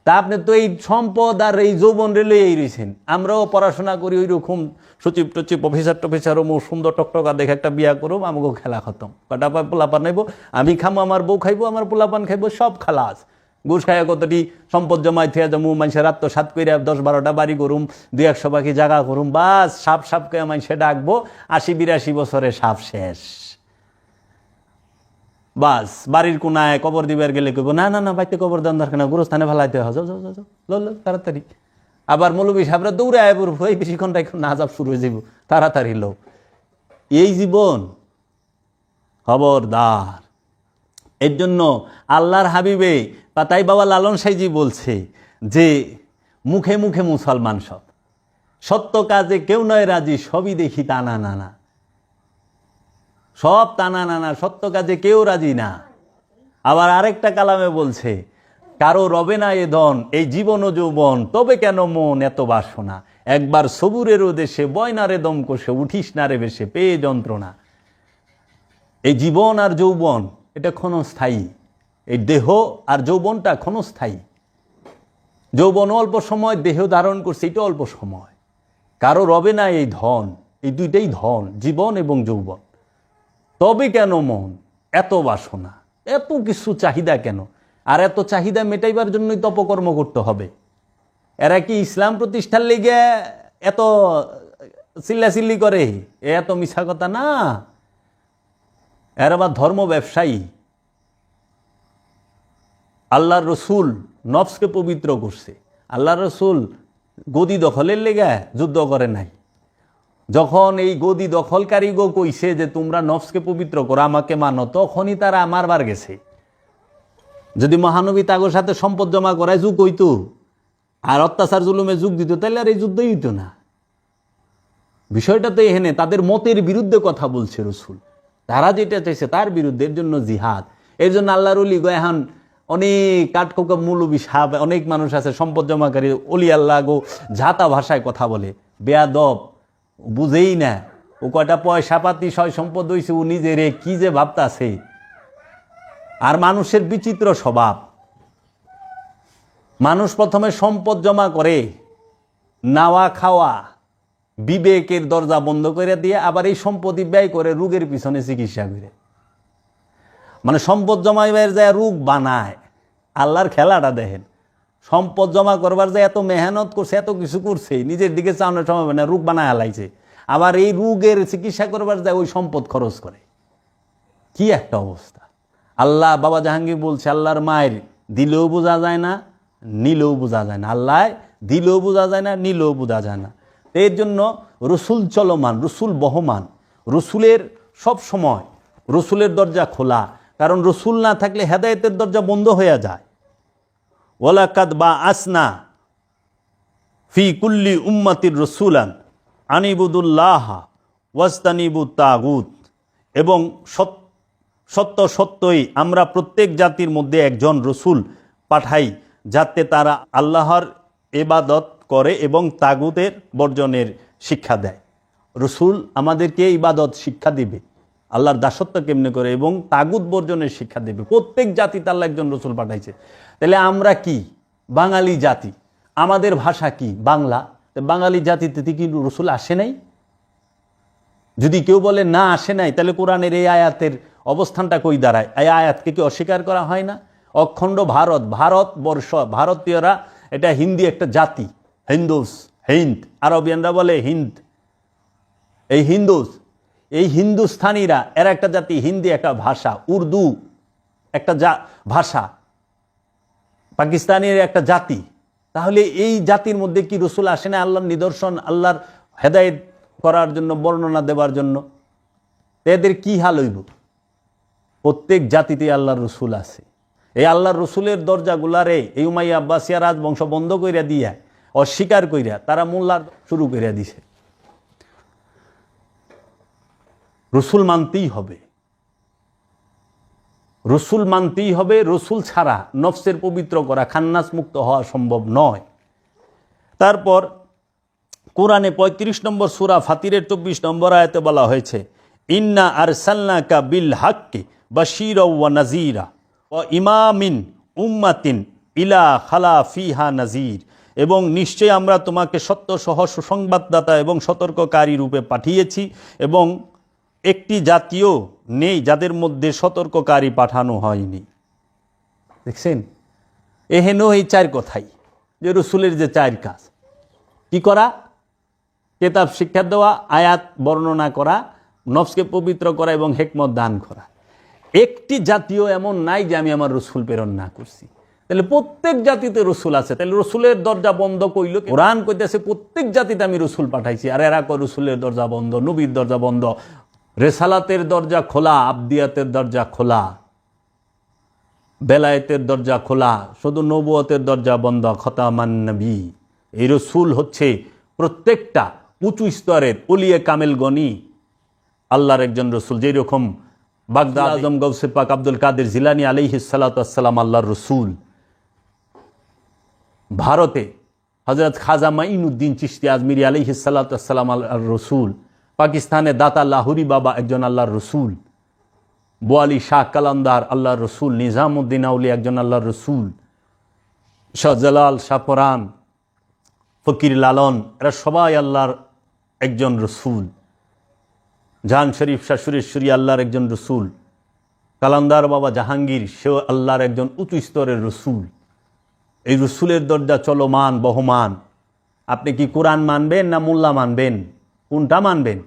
তা আপনি তো এই সম্পদ আর এই যৌবন রেলে এই রয়েছেন। আমরাও পড়াশোনা করি ওই রকম সচিব টচিব অফিসার ও সুন্দর টকটকা দেখে একটা বিয়া করব, আমাকেও খেলা খতম, কটা পোলাপান নাইব, আমি খামো, আমার বউ খাইবো, আমার পোলাপান খাইবো, সব খালাস। ঘুষ খাইয়া কতটি সম্পদ জমাই থিয়া যাবো, মানুষের আত্মসাৎ করে 10-12টা বাড়ি করুম, 200 পাখি জায়গা করুম, বাস সাপকে মানুষে ডাকবো, 80-82 বছরে সাপ শেষ। বাস বাড়ির কোনায় কবর দিবার গেলে কইব না না না বাইতে কবর দেওয়ার দরকার না, গুরুস্থানে ফেলাইতে হয়, যাও যাও যাও যাও তাড়াতাড়ি। আবার মৌলবী সাহেবরা দৌড়ে আয় পড়ব, এই বেশিক্ষণ না যাব, শুরু হয়ে যাব, তাড়াতাড়ি লোক। এই জীবন খবরদার। এর জন্য আল্লাহর হাবিবে বা তাই বাবা লালন সাইজি বলছে যে মুখে মুখে মুসলমান সব, সত্য কাজে কেউ নয় রাজি, সবই দেখি টানা নানা, সব টানা নানা, সত্য কাজে কেউ রাজি না। আবার আরেকটা কালামে বলছে কারো রবে না এ ধন, এই জীবন ও যৌবন, তবে কেন মন এত বাসনা, একবার সবুরেরও দেশে বয়নারে দম কষে, উঠিস না রে বেশে পেয়ে যন্ত্রণা। এই জীবন আর যৌবন এটা ক্ষণস্থায়ী, এই দেহ আর যৌবনটা ক্ষণস্থায়ী। যৌবন অল্প সময়, দেহ ধারণ করছে এটা অল্প সময়। কারো রবে না এই ধন, এই দুইটাই ধন, জীবন এবং যৌবন। তবে কেন মন এত বাসনা, এত কিছু চাহিদা কেন? আর এত চাহিদা মেটাইবার জন্যই তপকর্ম করতে হবে। এরা কি ইসলাম প্রতিষ্ঠার লেগে এত চিল্লাচিল্লি করে? এত মিছা কথা না, এরা আবার ধর্ম ব্যবসায়ী। আল্লাহর রসুল নফসকে পবিত্র করছে। আল্লাহর রসুল গদি দখলের লেগে যুদ্ধ করে নাই। যখন এই গদি দখলকারী গো কইছে যে তোমরা নফসকে পবিত্র করো, আমাকে মানো, তখনই তারা মারবার গেছে। যদি মহানবী তাগোর সাথে সম্পদ জমা করায় যুগ হইতো আর অত্যাচার জুলুমে যুগ দিত, তাহলে আর এই যুদ্ধই হইতো না। বিষয়টা তো এখানে তাদের মতের বিরুদ্ধে কথা বলছে রসুল, তারা যেটা চাইছে তার বিরুদ্ধে, এর জন্য জিহাদ। এর জন্য আল্লাহর অলি গো এখন অনেক কাঠখোকা মৌলবী সাহেব, অনেক মানুষ আছে সম্পদ জমাকারী অলি আল্লাহ গো ঝাতা ভাষায় কথা বলে, বেয়াদব, বুঝেই না ও কয়টা পয়সা পাতি সয় সম্পদ হইছে, ও নিজের কি যে ভাবতাছে। আর মানুষের বিচিত্র স্বভাব, মানুষ প্রথমে সম্পদ জমা করে, নাওয়া খাওয়া বিবেকের দরজা বন্ধ করে দিয়ে আবার এই সম্পত্তি ব্যয় করে রোগের পিছনে চিকিৎসা করে। মানে সম্পদ জমাইবার যায় রোগ বানায়। আল্লাহর খেলাটা দেখেন, সম্পদ জমা করবার যায় এত মেহনত করছে, এত কিছু করছে, নিজের দিকে চাওয়ানোর সময় না, রোগ বানায় হালাইছে। আবার এই রোগের চিকিৎসা করবার যায় ওই সম্পদ খরচ করে। কি একটা অবস্থা! আল্লাহ বাবা জাহাঙ্গীর বলছে আল্লাহর মায়ের দিলেও বোঝা যায় না, নিলেও বোঝা যায় না। আল্লাহ দিলেও বোঝা যায় না, নিলেও বোঝা যায় না। এর জন্য রসুল চলমান, রসুল বহমান, রসুলের সব সময় রসুলের দরজা খোলা। কারণ রসুল না থাকলে হেদায়েতের দরজা বন্ধ হয়ে যায়। ওয়ালাকাদ বা আসনা ফি কুল্লি উম্মাতির রসুলান আনিবুদুল্লাহ ওয়াস্তানিবু তাগুত, এবং সত্যই আমরা প্রত্যেক জাতির মধ্যে একজন রসুল পাঠাই, যাতে তারা আল্লাহর ইবাদত করে এবং তাগুতের বর্জনের শিক্ষা দেয়। রসুল আমাদেরকে ইবাদত শিক্ষা দিবে, আল্লাহর দাসত্ব কেমনে করে এবং তাগুত বর্জনের শিক্ষা দেবে। প্রত্যেক জাতিতে আল্লাহ একজন রসুল পাঠাইছে। তাহলে আমরা কি বাঙালি জাতি, আমাদের ভাষা কি বাংলা, বাঙালি জাতিতে কি রসুল আসে নাই? যদি কেউ বলে না আসে নাই, তাহলে কোরআনের এই আয়াতের অবস্থানটা কই দাঁড়ায়? এই আয়াতকে কি অস্বীকার করা হয় না? অখণ্ড ভারতবর্ষ, ভারতীয়রা এটা হিন্দি একটা জাতি, হিন্দুস, হিন্দ, আরবিয়ানরা বলে হিন্দ। এই হিন্দুস, এই হিন্দুস্থানীরা এরা একটা জাতি, হিন্দি একটা ভাষা, উর্দু একটা ভাষা, পাকিস্তানের একটা জাতি। তাহলে এই জাতির মধ্যে কি রসুল আসে না আল্লাহর নিদর্শন, আল্লাহর হেদায়েত করার জন্য, বর্ণনা দেওয়ার জন্য? এদের কি হাল হইব? প্রত্যেক জাতিতে আল্লাহর রসুল আছে। এই আল্লাহর রসুলের দরজাগুলারে এই উমাইয়া আব্বাসিয়া রাজবংশ বন্ধ কইরা দিয়া, অস্বীকার কইরা তারা মোল্লার শুরু কইরা দিছে। রসুল মানতেই হবে। রসুল মানতেই হবে, রসুল ছাড়া নফসের পবিত্র করা, খান্নাস মুক্ত হওয়া সম্ভব নয়। তারপর কোরআনে ৩৫ নম্বর সূরা ফাতিরের ২৪ নম্বর আয়াতে বলা হয়েছে, ইন্না আরসালনাকা বিল হাক্কি বাশীরা ওয়া নাযীরা ওয়া ইমামিন উম্মাতিন ইলা খালা ফিহা নাযীর, এবং নিশ্চয় আমরা তোমাকে সত্য সহ সুসংবাদদাতা এবং সতর্ককারী রূপে পাঠিয়েছি, এবং একটি জাতীয় নেই যাদের মধ্যে সতর্ককারী পাঠানো হয়নি। দেখছেন, এহেন এই চার কথাই যে রসুলের যে চার কাজ, কি করা? কেতাব শিক্ষা দেওয়া, আয়াত বর্ণনা করা, নফসকে পবিত্র করা এবং হেকমত দান করা। একটি জাতীয় এমন নাই যে আমি আমার রসুল প্রেরণ না করছি। তাহলে প্রত্যেক জাতিতে রসুল আছে, তাহলে রসুলের দরজা বন্ধ কইল? কোরআন কইতেছে প্রত্যেক জাতিতে আমি রসুল পাঠাইছি, আর এরা কয় রসুলের দরজা বন্ধ, নবীর দরজা বন্ধ। রেসালাতের দরজা খোলা, আবদিয়াতের দরজা খোলা, বেলায়েতের দরজা খোলা, শুধু নবুয়তের দরজা বন্ধ। খতামান নবী, এই রসুল হচ্ছে প্রত্যেকটা উঁচু স্তরের ওলিয়ে কামেল গনি আল্লাহর একজন রসুল। যেই রকম বাগদাদ আজম গৌসে পাক আব্দুল কাদের জিলানী আলাইহিস সালাতু ওয়াস সালাম আল্লাহর রসুল, ভারতে হযরত খাজা মাইনুদ্দিন চিশতি আজমিরি আলাইহিস সালাতু ওয়াস সালাম আল্লাহর রসুল, পাকিস্তানে দাতা লাহুরি বাবা একজন আল্লাহর রসুল, বোয়ালি শাহ কালান্দার আল্লাহর রসুল, নিজামুদ্দিন আউলি একজন আল্লাহর রসুল, শাহজালাল, শাহপরান, ফকির লালন, এরা সবাই আল্লাহর একজন রসুল। জাহান শরীফ শাহ সুরেশ্বরী আল্লাহর একজন রসুল, কালান্দার বাবা জাহাঙ্গীর, সেও আল্লাহর একজন উঁচু স্তরের রসুল। এই রসুলের দরজা চলমান বহমান। আপনি কি কোরআন মানবেন না মোল্লা মানবেন? কোনটা মানবেন?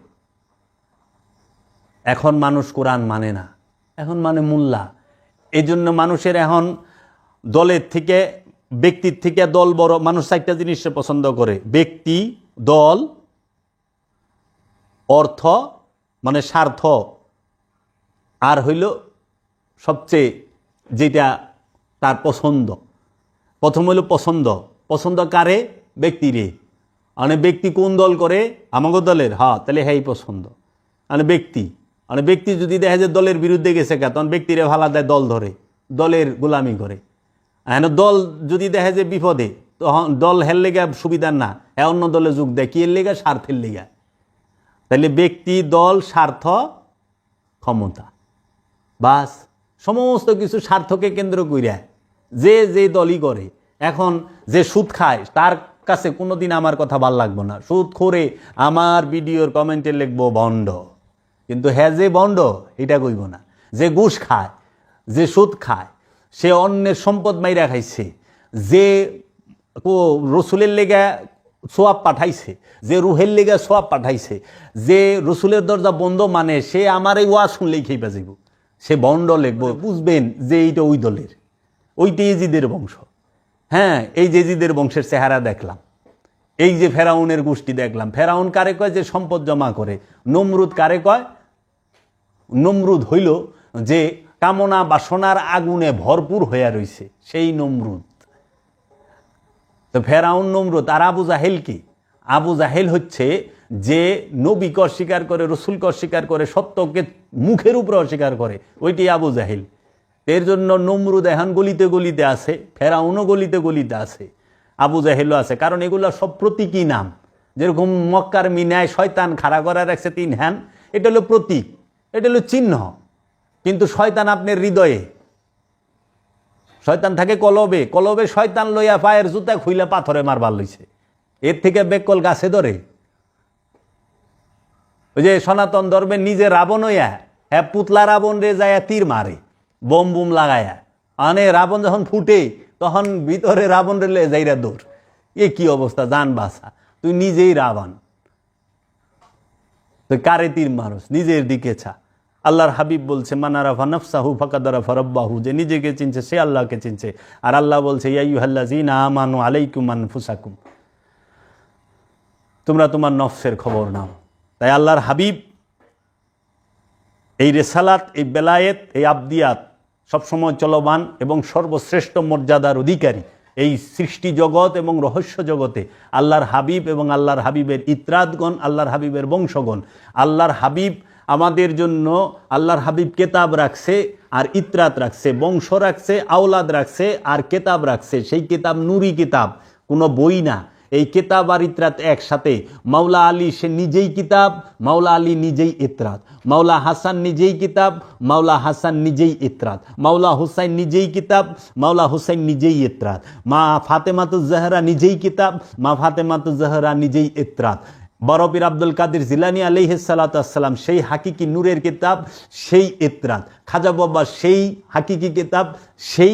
এখন মানুষ কোরআন মানে না, এখন মানে মোল্লা। এই জন্য মানুষের এখন দলের থেকে, ব্যক্তির থেকে দল বড়। মানুষ চারটা জিনিসে পছন্দ করে: ব্যক্তি, দল, অর্থ মানে স্বার্থ, আর হইল সবচেয়ে যেটা তার পছন্দ। প্রথম হইল পছন্দ। পছন্দ কারে? ব্যক্তিরে। মানে ব্যক্তি কোন দল করে? আমাগো দলের, হ্যাঁ, তাহলে হ্যাঁ পছন্দ। মানে ব্যক্তি, মানে ব্যক্তি যদি দেখা যায় দলের বিরুদ্ধে গেছে, তখন ব্যক্তিরে ভালা দেয়, দল ধরে, দলের গোলামি করে। দল যদি দেখা যায় বিপদে, তখন দল হের লেগা সুবিধার না, হ্যাঁ অন্য দলে যোগ দেয়। কি এর লেগা? স্বার্থের লেগা। তাহলে ব্যক্তি, দল, স্বার্থ, ক্ষমতা, বাস সমস্ত কিছু স্বার্থকে কেন্দ্র কইরা যে যে দলই করে। এখন যে সুদ খায় তার কাছে কোনোদিন আমার কথা ভাল লাগবো না। সুদ খোরে আমার ভিডিওর কমেন্টে লিখবো ভণ্ড, কিন্তু হ্যাঁ যে ভণ্ড এটা কইব না। যে ঘুষ খায়, যে সুদ খায়, সে অন্যের সম্পদ মাইরা খাইছে, যে রসুলের লেগা সোয়াব পাঠাইছে, যে রুহের লেগা সোয়াব পাঠাইছে, যে রসুলের দরজা বন্ধ মানে, সে আমার এই ওয়াজ শুনলেই খেয়ে বাজিব, সে ভণ্ড লিখবো। বুঝবেন যে এইটা ওই দলের, ওইটা এজিদের বংশ। হ্যাঁ, এই যে এজিদের বংশের চেহারা দেখলাম, এই যে ফেরাউনের গোষ্ঠী দেখলাম। ফেরাউন কারে কয়? যে সম্পদ জমা করে। নমরুদ কারে কয়? নমরুদ হইল যে কামনা বাসনার আগুনে ভরপুর হইয়া রইছে, সেই নমরুদ। তো ফেরাউন, নমরুদ। আর আবু জাহেল কি? আবু জাহেল হচ্ছে যে নবীকে অস্বীকার করে, রসুলকে অস্বীকার করে, সত্যকে মুখের উপরে অস্বীকার করে, ওইটি আবু জাহেল। এর জন্য নমরুদ এখন গলিতে গলিতে আছে, ফেরাউনও গলিতে গলিতে আছে, আবু জাহেলও আছে। কারণ এগুলো সব প্রতীকী নাম। যেরকম মক্কার মিনায় শয়তান খাড়া করা রাখছে 3 হ্যান, এটা হলো প্রতীক, এটা হলো চিহ্ন। কিন্তু শয়তান আপনার হৃদয়ে, শয়তান থাকে কলবে। কলবে শয়তান লইয়া পায়ের জুতা খুইলা পাথরে মারবার লইছে। এর থেকে বেকল গাছে ধরে। ওই যে সনাতন ধর্মের নিজে রাবণ হইয়া, হ্যাঁ, পুতলা রাবণ রে যায় তীর মারে, বোম বুম লাগায়া। মানে রাবণ যখন ফুটে, তখন ভিতরে রাবণ রে যাইরা দৌড়। এ কি অবস্থা! জান বাসা, তুই নিজেই রাবণ, তুই কারে তীর মারস? নিজের দিকে ছা। আল্লাহর হাবিব বলছে, মানারাফা নফসাহু ফাকাদারাফা রাব্বাহু, যে নিজেকে চিনছে সে আল্লাহকে চিনছে। আর আল্লাহ বলছে, ইয়া আইয়ুহাল্লাযীনা আমানু আলাইকুম আনফুসাকুম, তোমরা তোমার নফসের খবর নাও। তাই আল্লাহর হাবিব এই রেসালাত, এই বেলায়েত, এই আবদিয়াত সবসময় চলমান এবং সর্বশ্রেষ্ঠ মর্যাদার অধিকারী। এই সৃষ্টি জগৎ এবং রহস্য জগতে আল্লাহর হাবিব এবং আল্লাহর হাবিবের ইত্রাদগণ, আল্লাহর হাবিবের বংশগণ, আল্লাহর হাবিব আমাদের জন্য আল্লাহর হাবিব কেতাব রাখছে আর ইতরাত রাখছে, বংশ রাখছে, আওলাদ রাখছে আর কেতাব রাখছে। সেই কেতাব নূরি কিতাব, কোনো বই না। এই কেতাব আর ইতরাত একসাথে। মাওলা আলী সে নিজেই কিতাব, মাওলা আলী নিজেই ইতরাত। মাওলা হাসান নিজেই কিতাব, মাওলা হাসান নিজেই ইতরাত। মাওলা হুসাইন নিজেই কিতাব, মাওলা হুসাইন নিজেই ইতরাত। মা ফাতেমাতুজ জাহরা নিজেই কিতাব, মা ফাতেমাতুজ জাহরা নিজেই ইতরাত। বড় পীর আব্দুল কাদের জিলানী আলাইহিস সালাতু ওয়াসসালাম সেই হাকিকি নূরের কিতাব, সেই ইতরাত। খাজা বাবা সেই হাকিকি কিতাব, সেই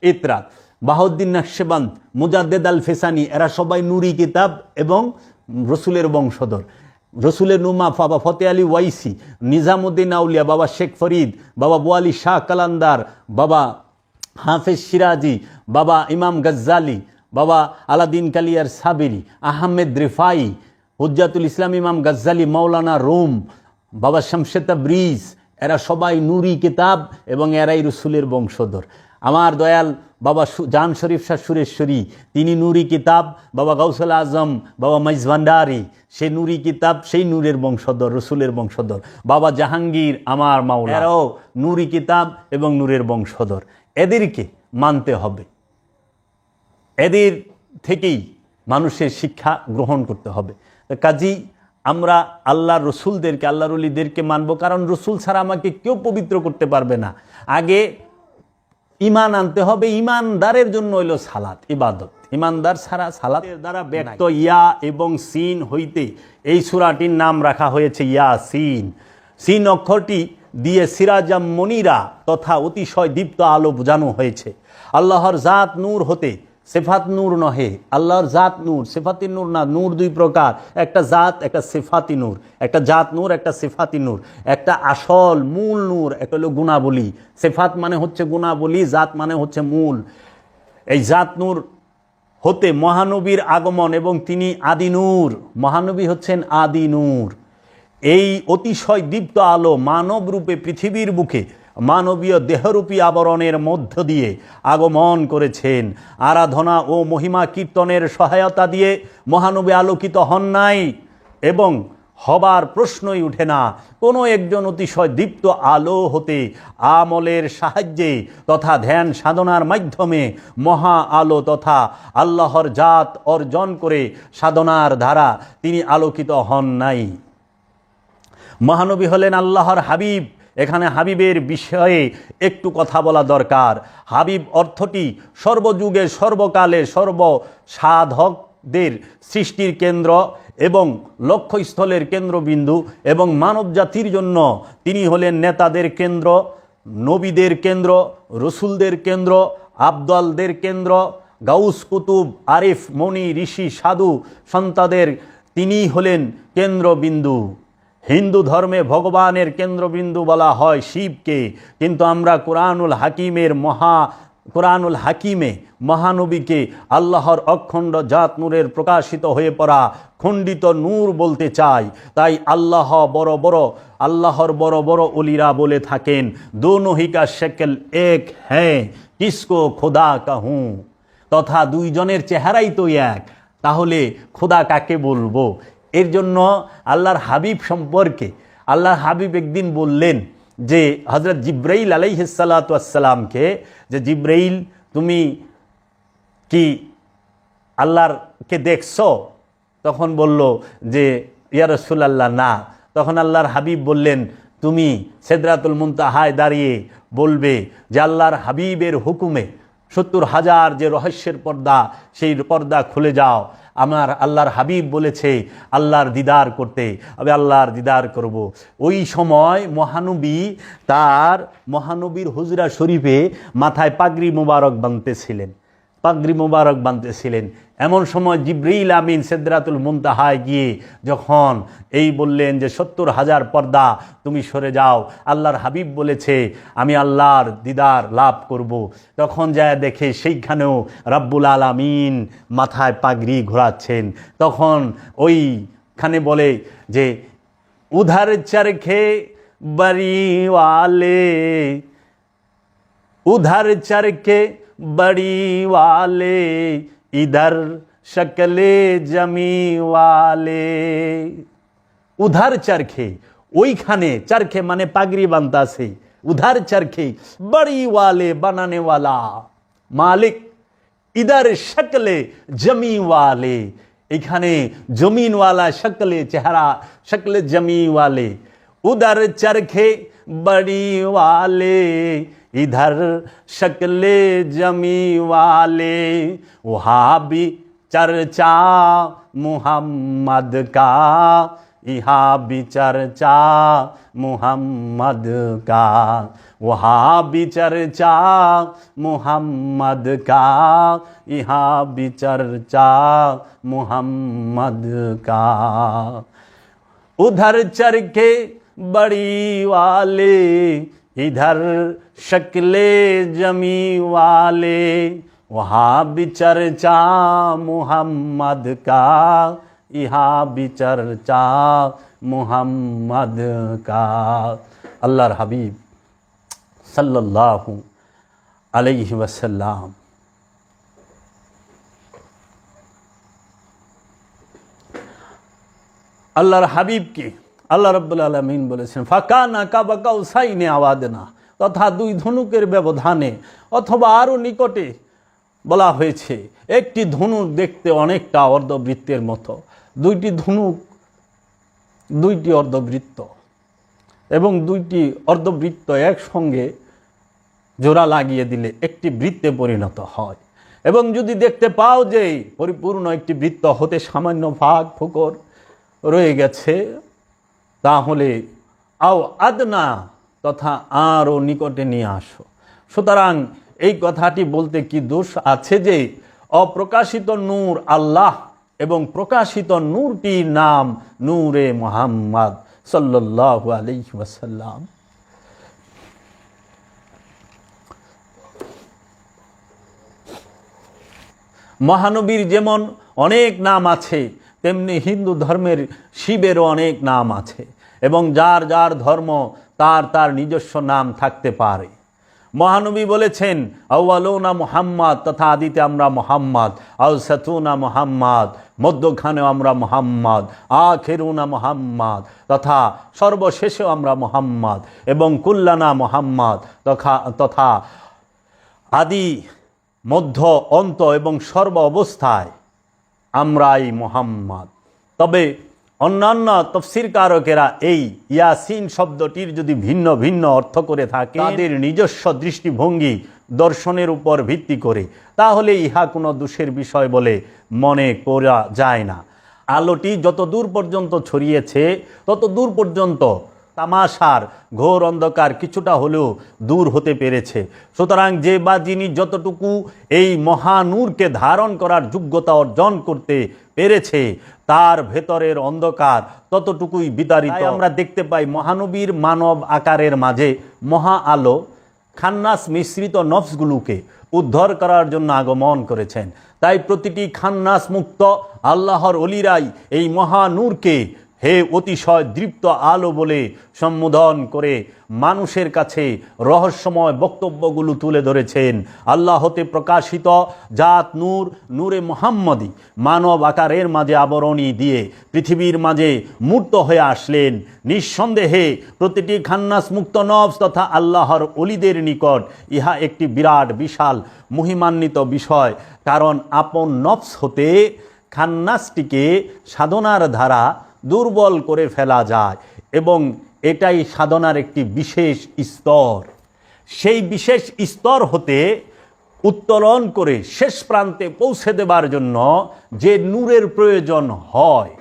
ইতরাত। বাহাউদ্দিন নকশবন্দ, মুজাদ্দেদ আল ফেসানি, এরা সবাই নূরি কিতাব এবং রসুলের বংশধর। রসুলের নুমা বাবা ফতে আলী ওয়াইসি, নিজামুদ্দিন আউলিয়া বাবা শেখ ফরিদ, বাবা বোয়ালি শাহ কালান্দার, বাবা হাফেজ সিরাজি, বাবা ইমাম গজ্জালি, বাবা আলাদিন কালিয়ার সাবিরি, আহমেদ রিফাই, হুজ্জাতুল ইসলাম ইমাম গজ্জালি, মাওলানা রুম, বাবা শামসে তাবরিজ, এরা সবাই নূরি কিতাব এবং এরাই রসুলের বংশধর। আমার দয়াল বাবা জান শরীফ শাহ সুরেশ্বরী, তিনি নূরি কিতাব। বাবা গাউসুল আজম, বাবা মাইজ ভান্ডারি, সে নূরি কিতাব, সেই নূরের বংশধর, রসুলের বংশধর। বাবা জাহাঙ্গীর আমার মাওলা, এরাও নূরি কিতাব এবং নূরের বংশধর। এদেরকে মানতে হবে, এদের থেকেই মানুষের শিক্ষা গ্রহণ করতে হবে। কাজী আমরা আল্লাহর রসুলদেরকে, আল্লাহর ওলিদেরকে মানব, কারণ রসুল ছাড়া আমাকে কেউ পবিত্র করতে পারবে না। আগে ইমান আনতে হবে। ইমানদারের জন্য হইল সালাত ইবাদত। ইমানদার ছাড়া সালাতের দ্বারা ব্যক্ত ইয়া এবং সিন হইতে এই সূরাটির নাম রাখা হয়েছে ইয়াসিন। সিন অক্ষরটি দিয়ে সিরাজাম মনিরা তথা অতিশয় দীপ্ত আলো বোঝানো হয়েছে। আল্লাহর জাত নূর হতে, সেফাত নূর নহে। আল্লাহর জাত নূর, সেফাতি নূর না। নূর দুই প্রকার, একটা জাত, একটা সেফাতি নূর। একটা জাত নূর, একটা সেফাতি নূর। একটা আসল মূল নূর, একটা হলো গুণাবলী। সেফাত মানে হচ্ছে গুণাবলী, জাত মানে হচ্ছে মূল। এই জাত নূর হতে মহানবীর আগমন এবং তিনি আদি নূর। মহানবী হচ্ছেন আদি নূর। এই অতিশয় দীপ্ত আলো মানব রূপে পৃথিবীর বুকে মানবীয় দেহরূপী আবরণের মধ্য দিয়ে আগমন করেছেন। আরাধনা ও মহিমা কীর্তনের সহায়তা দিয়ে মহানবী আলোকিত হন নাই এবং হবার প্রশ্নই উঠে না। কোনো একজন অতিশয় দীপ্ত আলো হতে আমলের সাহায্যে তথা ধ্যান সাধনার মাধ্যমে মহা আলো তথা আল্লাহর জাত অর্জন করে সাধনার দ্বারা তিনি আলোকিত হন নাই। মহানবী হলেন আল্লাহর হাবিব। এখানে হাবিবের বিষয়ে একটু কথা বলা দরকার। হাবিব অর্থটি সর্বযুগে সর্বকালে সর্বসাধকদের সৃষ্টির কেন্দ্র এবং লক্ষ্যস্থলের কেন্দ্রবিন্দু এবং মানব জাতির জন্য তিনি হলেন নেতাদের কেন্দ্র, নবীদের কেন্দ্র, রসুলদের কেন্দ্র, আবদালদের কেন্দ্র, গাউস কুতুব, আরিফ, মনি, ঋষি, সাধু সন্তাদের তিনিই হলেন কেন্দ্রবিন্দু। হিন্দু ধর্মে ভগবানের কেন্দ্রবিন্দু বলা হয় শিবকে, কিন্তু আমরা কোরআনুল হাকিমে মহানবীকে আল্লাহর অখণ্ড জাত নূরের প্রকাশিত হয়ে পড়া খণ্ডিত নূর বলতে চাই। তাই আল্লাহর বড় বড় ওলিরা বলে থাকেন, দোনো হি কা শক্ল এক হ্যাঁ কিসকো খোদা কাহুঁ, তথা দুইজনের চেহারাই তো এক, তাহলে খোদা কাকে বলবো? এর জন্য আল্লাহর হাবিব সম্পর্কে আল্লাহর হাবিব একদিন বললেন যে হযরত জিব্রাইল আলাইহিস সালাতু ওয়াস সালামকে, যে জিব্রাইল তুমি কি আল্লাহরকে দেখছো? তখন বলল যে ইয়া রাসূলুল্লাহ না। তখন আল্লাহর হাবিব বললেন, তুমি সিদরাতুল মুনতাহায় দাঁড়িয়ে বলবে যে আল্লাহর হাবিবের হুকুমে ৭০,০০০ যে রহস্যের পর্দা, সেই পর্দা খুলে যাও। আমার আল্লাহর হাবিব বলেছে আল্লাহর দিদার করতে, আমি আল্লাহর দিদার করব। ওই সময় মহানবীর হুজরা শরীফে মাথায় পাগড়ি মোবারক বাঁধতেছিলেন। এমন সময় জিবরিল আমিন সিদরাতুল মুনতাহায় গিয়ে যখন এই বললেন যে ৭০,০০০ পর্দা তুমি সরে যাও, আল্লাহর হাবিব বলেছে আমি আল্লাহর দিদার লাভ করব। তখন যায় দেখে সেইখানেও রব্বুল আলামিন মাথায় পাগড়ি ঘোরাচ্ছেন। তখন ওইখানে বলে যে উধার চরখে বাড়িওয়ালে, उधर चरखे बड़ी वाले, इधर शक्ले जमी वाले। उधर चरखे ওইখানে চরখে মানে পাগড়ি বাঁধতা আছে, উধার চরখে বড়ি ওয়ালে বানানে ওয়ালা মালিক, ইদার শকলে জমি ওয়ালে, এখানে জমিনওয়ালা শকলে চেহারা, শকলে জমি ওয়ালে, উদার চরখে বড়ি ওয়ালে, इधर शक्ले जमी वाले, वहाँ भी चर्चा मुहम्मद का, यहाँ भी चर्चा मुहम्मद का, वहाँ भी चर्चा मुहम्मद का, यहाँ भी चर्चा मुहम्मद का, उधर चरखे बड़ी वाले, इधर शक्ले जमी वाले, वहाँ भी चर्चा मुहम्मद का, यहाँ भी चर्चा मुहम्मद का। अल्लाहर हबीब सल्लल्लाहु अलैहि वसल्लम আল্লাহর হাবিবকে আল্লাহ রাব্বুল আলামিন বলেছেন ফাকানা কাবা কাউসাইনি আওয়াদনা, তথা দুই ধনুকের ব্যবধানে অথবা আরও নিকটে বলা হয়েছে একটি ধনুক দেখতে অনেকটা অর্ধবৃত্তের মতো, দুইটি ধনুক দুইটি অর্ধবৃত্ত, এবং দুইটি অর্ধবৃত্ত একসঙ্গে জোড়া লাগিয়ে দিলে একটি বৃত্তে পরিণত হয়। এবং যদি দেখতে পাও যে পরিপূর্ণ একটি বৃত্ত হতে সামান্য ফাঁক ফোকর রয়ে গেছে, তাহলে আও আদনা, তথা আরও নিকটে নিয়ে আসো। সুতরাং এই কথাটি বলতে কি দোষ আছে যে অপ্রকাশিত নূর আল্লাহ এবং প্রকাশিত নূরটির নাম নূরে মুহাম্মদ সাল্লাল্লাহু আলাইহি ওয়াসাল্লাম। মহানবীর যেমন অনেক নাম আছে, তেমনি হিন্দু ধর্মের শিবেরও অনেক নাম আছে, এবং যার যার ধর্ম তার তার নিজস্ব নাম থাকতে পারে। মহানবী বলেছেন আউয়ালুনা মুহাম্মদ, তথা আদিতে আমরা মুহাম্মদ, আওসাতুনা মুহাম্মদ, মধ্যখানেও আমরা মুহাম্মদ, আখিরুনা মুহাম্মদ, তথা সর্বশেষেও আমরা মুহাম্মদ, এবং কুল্লানা মুহাম্মদ, তথা আদি মধ্য অন্ত এবং সর্ব অবস্থায় আমরাই মুহাম্মদ। তবে অন্যান্য তফসিরকারকেরা এই ইয়াসিন শব্দটির যদি ভিন্ন ভিন্ন অর্থ করে থাকে তাদের নিজস্ব দৃষ্টিভঙ্গি দর্শনের উপর ভিত্তি করে, তাহলে ইহা কোনো দোষের বিষয় বলে মনে করা যায় না। আলোটি যত দূর পর্যন্ত ছড়িয়েছে তত দূর পর্যন্ত তামাশার ঘোর অন্ধকার কিছুটা হলেও দূর হতে পেরেছে। সুতরাং যে বা যিনি যতটুকু এই মহানূরকে ধারণ করার যোগ্যতা অর্জন করতে পেরেছে, তার ভেতরের অন্ধকার ততটুকুই বিতাড়িত। আমরা দেখতে পাই মহানবীর মানব আকারের মাঝে মহা আলো খান্নাস মিশ্রিত নফসগুলোকে উদ্ধার করার জন্য আগমন করেছেন। তাই প্রতিটি খান্নাস মুক্ত আল্লাহর ওলিরাই এই মহানূরকে হে অতিশয় দৃপ্ত আলো বলে সম্বোধন করে মানুষের কাছে রহস্যময় বক্তব্যগুলো তুলে ধরেছেন। আল্লাহ হতে প্রকাশিত জাত নূর, নূরে মুহাম্মদী মানব আকারের মাঝে আবরণী দিয়ে পৃথিবীর মাঝে মূর্ত হয়ে আসলেন। নিঃসন্দেহে প্রতিটি খান্নাস মুক্ত নফস তথা আল্লাহর ওলিদের নিকট ইহা একটি বিরাট বিশাল মহিমান্বিত বিষয়, কারণ আপন নফস হতে খান্নাসটিকে সাধনার ধারা দুর্বল করে ফেলা যায়, এবং এটাই সাধনার একটি বিশেষ স্তর। সেই বিশেষ স্তর হতে উত্তোলন করে শেষ প্রান্তে পৌঁছে দেবার জন্য যে নূরের প্রয়োজন হয়,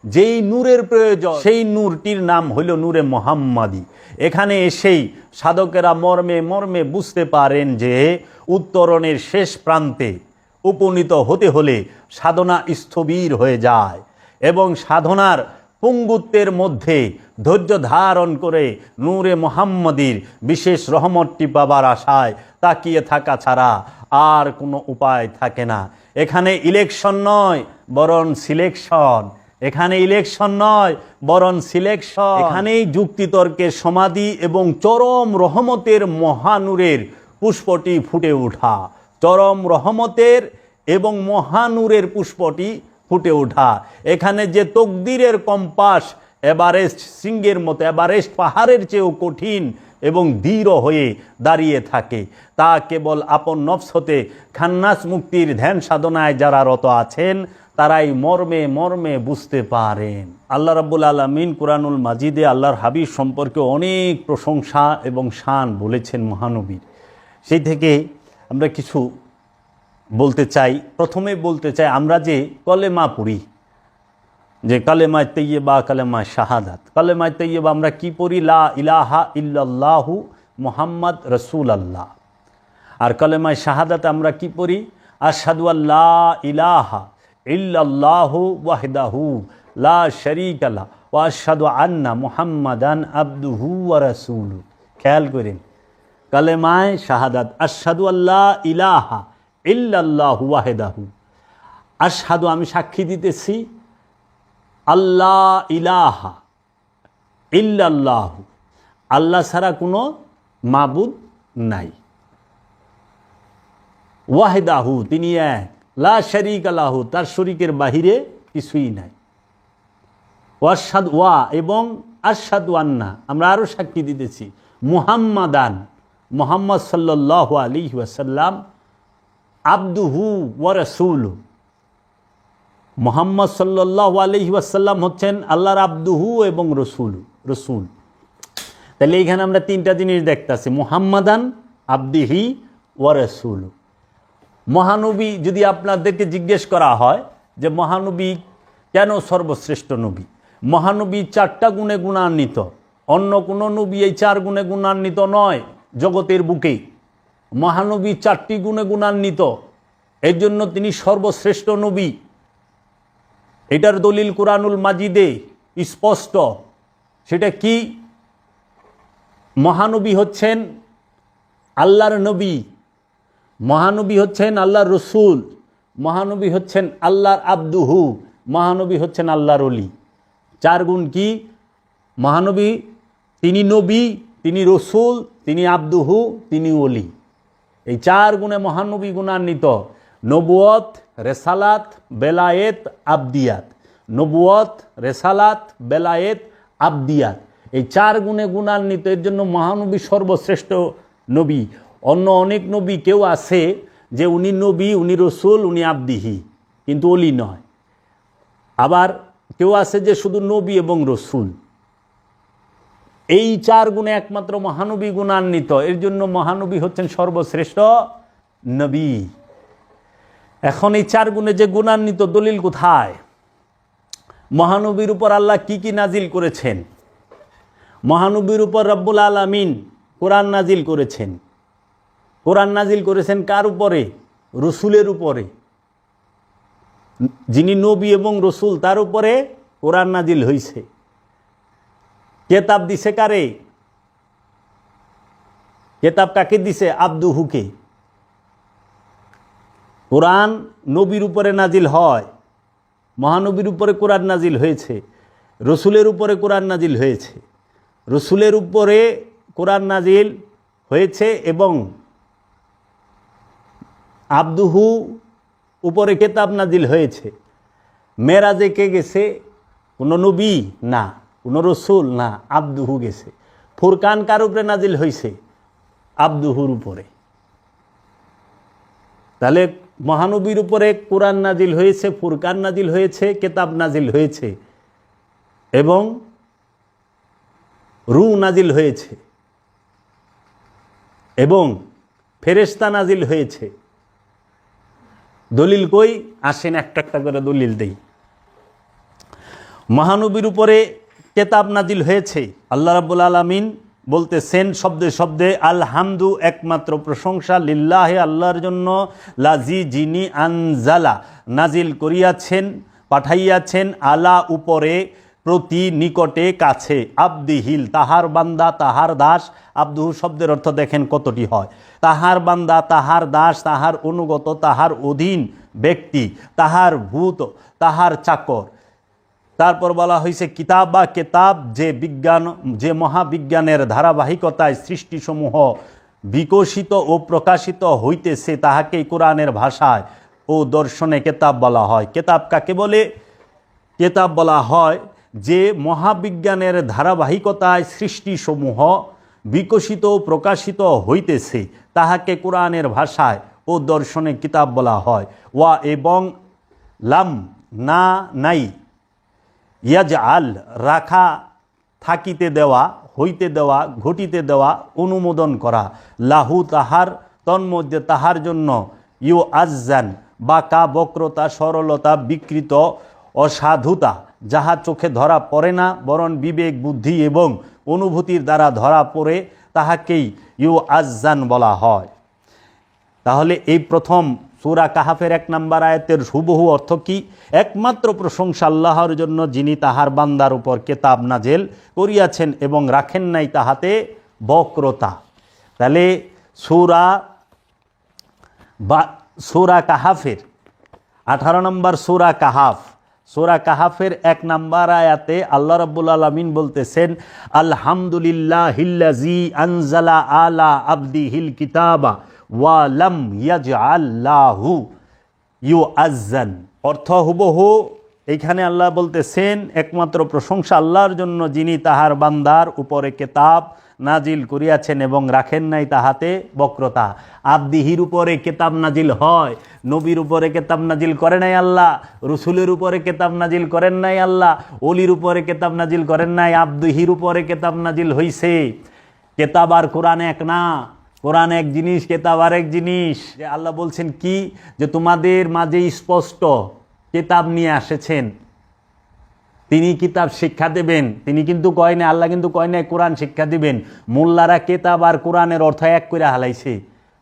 যেই নূরের প্রয়োজন, সেই নূরটির নাম হইল নূরে মুহাম্মাদী। এখানে এসেই সাধকেরা মর্মে মর্মে বুঝতে পারেন যে উত্তরণের শেষ প্রান্তে উপনীত হতে হলে সাধনা স্থবির হয়ে যায়, এবং সাধনার পুঙ্গুত্বের মধ্যে ধৈর্য ধারণ করে নূরে মুহাম্মদীর বিশেষ রহমতটি পাবার আশায় তাকিয়ে থাকা ছাড়া আর কোনো উপায় থাকে না। এখানে ইলেকশন নয় বরং সিলেকশন, এখানে ইলেকশন নয় বরং সিলেকশন। এখানেই যুক্তিতর্কের সমাধি এবং চরম রহমতের মহানূরের পুষ্পটি ফুটে ওঠা, চরম রহমতের এবং মহানূরের পুষ্পটি ফুটে ওঠা। এখানে যে তকদিরের কম্পাস এভারেস্ট শৃঙ্গের মতো, এভারেস্ট পাহাড়ের চেয়েও কঠিন এবং দৃঢ় হয়ে দাঁড়িয়ে থাকে। তা কেবল আপন নফস হতে খান্নাস মুক্তির ধ্যান সাধনায় যারা রত আছেন তারাই মর্মে মর্মে বুঝতে পারেন। আল্লাহ রাব্বুল আলামিন কুরআনুল মাজিদে আল্লাহর হাবিব সম্পর্কে অনেক প্রশংসা এবং শান বলেছেন মহানবীর। সেই থেকে আমরা কিছু বলতে চাই। প্রথমে বলতে চাই, আমরা যে কলেমা পড়ি, যে কালেমায় তৈয়বা, কালেমায় শাহাদাত। কালেমায় তৈয়বা আমরা কি পড়ি? লা ইলাহা ইল্লাল্লাহু মুহাম্মদ রাসূলুল্লাহ। আর কালেমায় শাহাদাত আমরা কি পড়ি? আশহাদু আল্লা ইলাহা ইল্লাল্লাহু ওয়াহদাহু লা শারীকা লা ওয়া আশহাদু আন্না মুহাম্মাদান আবদুহু ওয়া রাসূলুহু। খেয়াল করেন, কালেমায় শাহাদাত আশহাদু আল্লা ইলাহা ইল্লাল্লাহু ওয়াহদাহু, আশহাদু আমি সাক্ষী দিতেছি, আল্লাহ ইলাহা ইল্লাল্লাহু আল্লাহ ছাড়া কোনো মাবুদ নাই, ওয়াহদাহু তিনি এক, লা শারীকা লাহু তার শরীকের বাহিরে কিছুই নাই, ওয়াশহাদু ওয়া এবং আশহাদু আন্না আমরা আরও সাক্ষী দিতেছি, মুহাম্মাদান মুহাম্মদ সাল্লাল্লাহু আলাইহি ওয়াসাল্লাম, আবদুহু ওয়া রাসূলুহু মুহাম্মদ সাল্লাল্লাহু আলাইহি ওয়াসাল্লাম হচ্ছেন আল্লাহর আবদুহু এবং রসুল। তাহলে এইখানে আমরা তিনটা জিনিস দেখতেছি, মুহাম্মাদান, আবদিহি ওয়া রাসূলুহু। মহানবী যদি আপনাদেরকে জিজ্ঞেস করা হয় যে মহানবী কেন সর্বশ্রেষ্ঠ নবী, মহানবী 4টা গুণে গুণান্বিত, অন্য কোনো নবী এই 4 গুণে গুণান্বিত নয় জগতের বুকে। মহানবী 4টি গুণে গুণান্বিত, এর জন্য তিনি সর্বশ্রেষ্ঠ নবী। এটার দলিল কুরআনুল মাজিদে স্পষ্ট। সেটা কি? মহানবী হচ্ছেন আল্লাহর নবী, মহানবী হচ্ছেন আল্লাহর রসুল, মহানবী হচ্ছেন আল্লাহর আবদুহু, মহানবী হচ্ছেন আল্লাহর ওলি। 4 গুণ কি? মহানবী তিনি নবী, তিনি রসুল, তিনি আবদুহু, তিনি ওলি। এই 4 গুণে মহানবী গুণান্বিত। নবুয়ত, রেসালাত, বেলায়েত, আবদিয়াত। নবুয়ত, রেসালাত, বেলায়েত, আবদিয়াত, এই 4 গুণে গুণান্বিত। এর জন্য মহানবী সর্বশ্রেষ্ঠ নবী। অন্য অনেক নবী কেউ আছে যে উনি নবী, উনি রসুল, উনি আবদিহি, কিন্তু ওলি নয়। আবার কেউ আছে যে শুধু নবী এবং রসুল। এই 4 গুণে একমাত্র মহানবী গুণান্বিত। এর জন্য মহানবী হচ্ছেন সর্বশ্রেষ্ঠ নবী। এখন এই 4 গুণে যে গুণান্বিত, দলিল কোথায়? মহানবীর উপর আল্লাহ কি কি নাজিল করেছেন? মহানবীর উপর রব্বুল আলামিন কোরআন নাজিল করেছেন। কোরআন নাজিল করেছেন কার উপরে? রসুলের উপরে। যিনি নবী এবং রসুল তার উপরে কোরআন নাজিল হয়েছে। কেতাব দিছে কারে? কেতাব কাকে দিছে? আবদুহুকে। কোরআন নবীর উপরে নাজিল হয়, মহানবীর উপরে কোরআন নাজিল হয়েছে, রসুলের উপরে কোরআন নাজিল হয়েছে, রসুলের উপরে কোরআন নাজিল হয়েছে এবং আবদুহু উপরে কেতাব নাজিল হয়েছে। মেরাজে কে গেছে? কোনো নবী না, কোনো রসুল না, আবদুহু গেছে। ফুরকান কার উপরে নাজিল হয়েছে? আবদুহুর উপরে। তাহলে মহানবীর উপরে কোরআন নাজিল হয়েছে, ফুরকান নাজিল হয়েছে, কেতাব নাজিল হয়েছে এবং রূহ নাজিল হয়েছে এবং ফেরেশতা নাজিল হয়েছে। দলিল কই? আসেন একটা একটা করে দলিল দেই। মহানবীর উপরে কেতাব নাজিল হয়েছে। আল্লাহ রাব্বুল আলামিন বলতেছেন শব্দে শব্দে, আলহামদু একমাত্র প্রশংসা লিল্লাহে আল্লাহর জন্য, লাজি যিনি আনজালা নাজিল করিয়াছেন, পাঠাইয়াছেন, আলা উপরে, প্রতি, নিকটে, কাছে, আবদিহিল তাহার বান্দা, তাহার দাস। আবদুহু শব্দের অর্থ দেখেন কতটি হয়। তাহার বান্দা, তাহার দাস, তাহার অনুগত, তাহার অধীন ব্যক্তি, তাহার ভূত, তাহার চাকর। তারপর বলা হয়েছে কিতাব বা কেতাব, যে মহাবিজ্ঞানের ধারাবাহিকতায় সৃষ্টিসমূহ বিকশিত ও প্রকাশিত হইতেছে, তাহাকেই কোরআনের ভাষায় ও দর্শনে কেতাব বলা হয়। কেতাব কাকে বলে? কেতাব বলা হয় যে মহাবিজ্ঞানের ধারাবাহিকতায় সৃষ্টিসমূহ বিকশিত ও প্রকাশিত হইতেছে তাহাকে কোরআনের ভাষায় ও দর্শনে কিতাব বলা হয়। ওয়া এবং লাম না নাই ইয়াজআল রাখা, থাকিতে দেওয়া, হইতে দেওয়া, ঘটিতে দেওয়া, অনুমোদন করা, লাহু তাহার, তন্মধ্যে তাহার জন্য, ইউ আজ্জান বাঁকা, বক্রতা, সরলতা, বিকৃত, অসাধুতা, যাহা চোখে ধরা পড়ে না বরং বিবেক, বুদ্ধি এবং অনুভূতির দ্বারা ধরা পড়ে তাহাকেই ইউ আজ্জান বলা হয়। তাহলে এই প্রথম সূরা কাহাফের 1 নম্বর আয়াতের হুবহু অর্থ কি? একমাত্র প্রশংসা আল্লাহর জন্য, যিনি তাহার বান্দার উপর কিতাব নাজেল করিয়াছেন এবং রাখেন নাই তাহাতে বক্রতা। তাহলে সূরা কাহাফের 18 নম্বর সূরা কাহাফের 1 নম্বর আয়াতে আল্লাহ রাব্বুল আলামিন বলতেছেন, আলহামদুলিল্লাহিল্লাযী আনজালা আলা আবদিহিল কিতাবা ওয়া লাম ইয়াজআল লাহু ইউআজ্জান। অর্থ হুবহু এইখানে আল্লাহ বলতেছেন একমাত্র প্রশংসা আল্লাহর জন্য, যিনি তাহার বান্দার উপরে কিতাব নাজিল করিয়াছেন এবং রাখেন নাই তাহাতে বক্রতা। আবদিহির উপরে কিতাব নাজিল হয়, নবীর উপরে কিতাব নাজিল করে নাই আল্লাহ, রসুলের উপরে কিতাব নাজিল করেন নাই আল্লাহ, অলির উপরে কিতাব নাজিল করেন নাই, আবদিহির উপরে কিতাব নাজিল হইছে। কিতাব আর কোরআন এক না, কোরআন এক জিনিস, কিতাব আর এক জিনিস। যে আল্লাহ বলছেন কি, যে তোমাদের মাঝে স্পষ্ট কিতাব নিয়ে আসেছেন, তিনি কিতাব শিক্ষা দেবেন। তিনি কিন্তু কয় না, আল্লাহ কিন্তু কয় না কোরআন শিক্ষা দিবেন। মোল্লারা কিতাব আর কোরআনের অর্থ এক করে হালাইছে।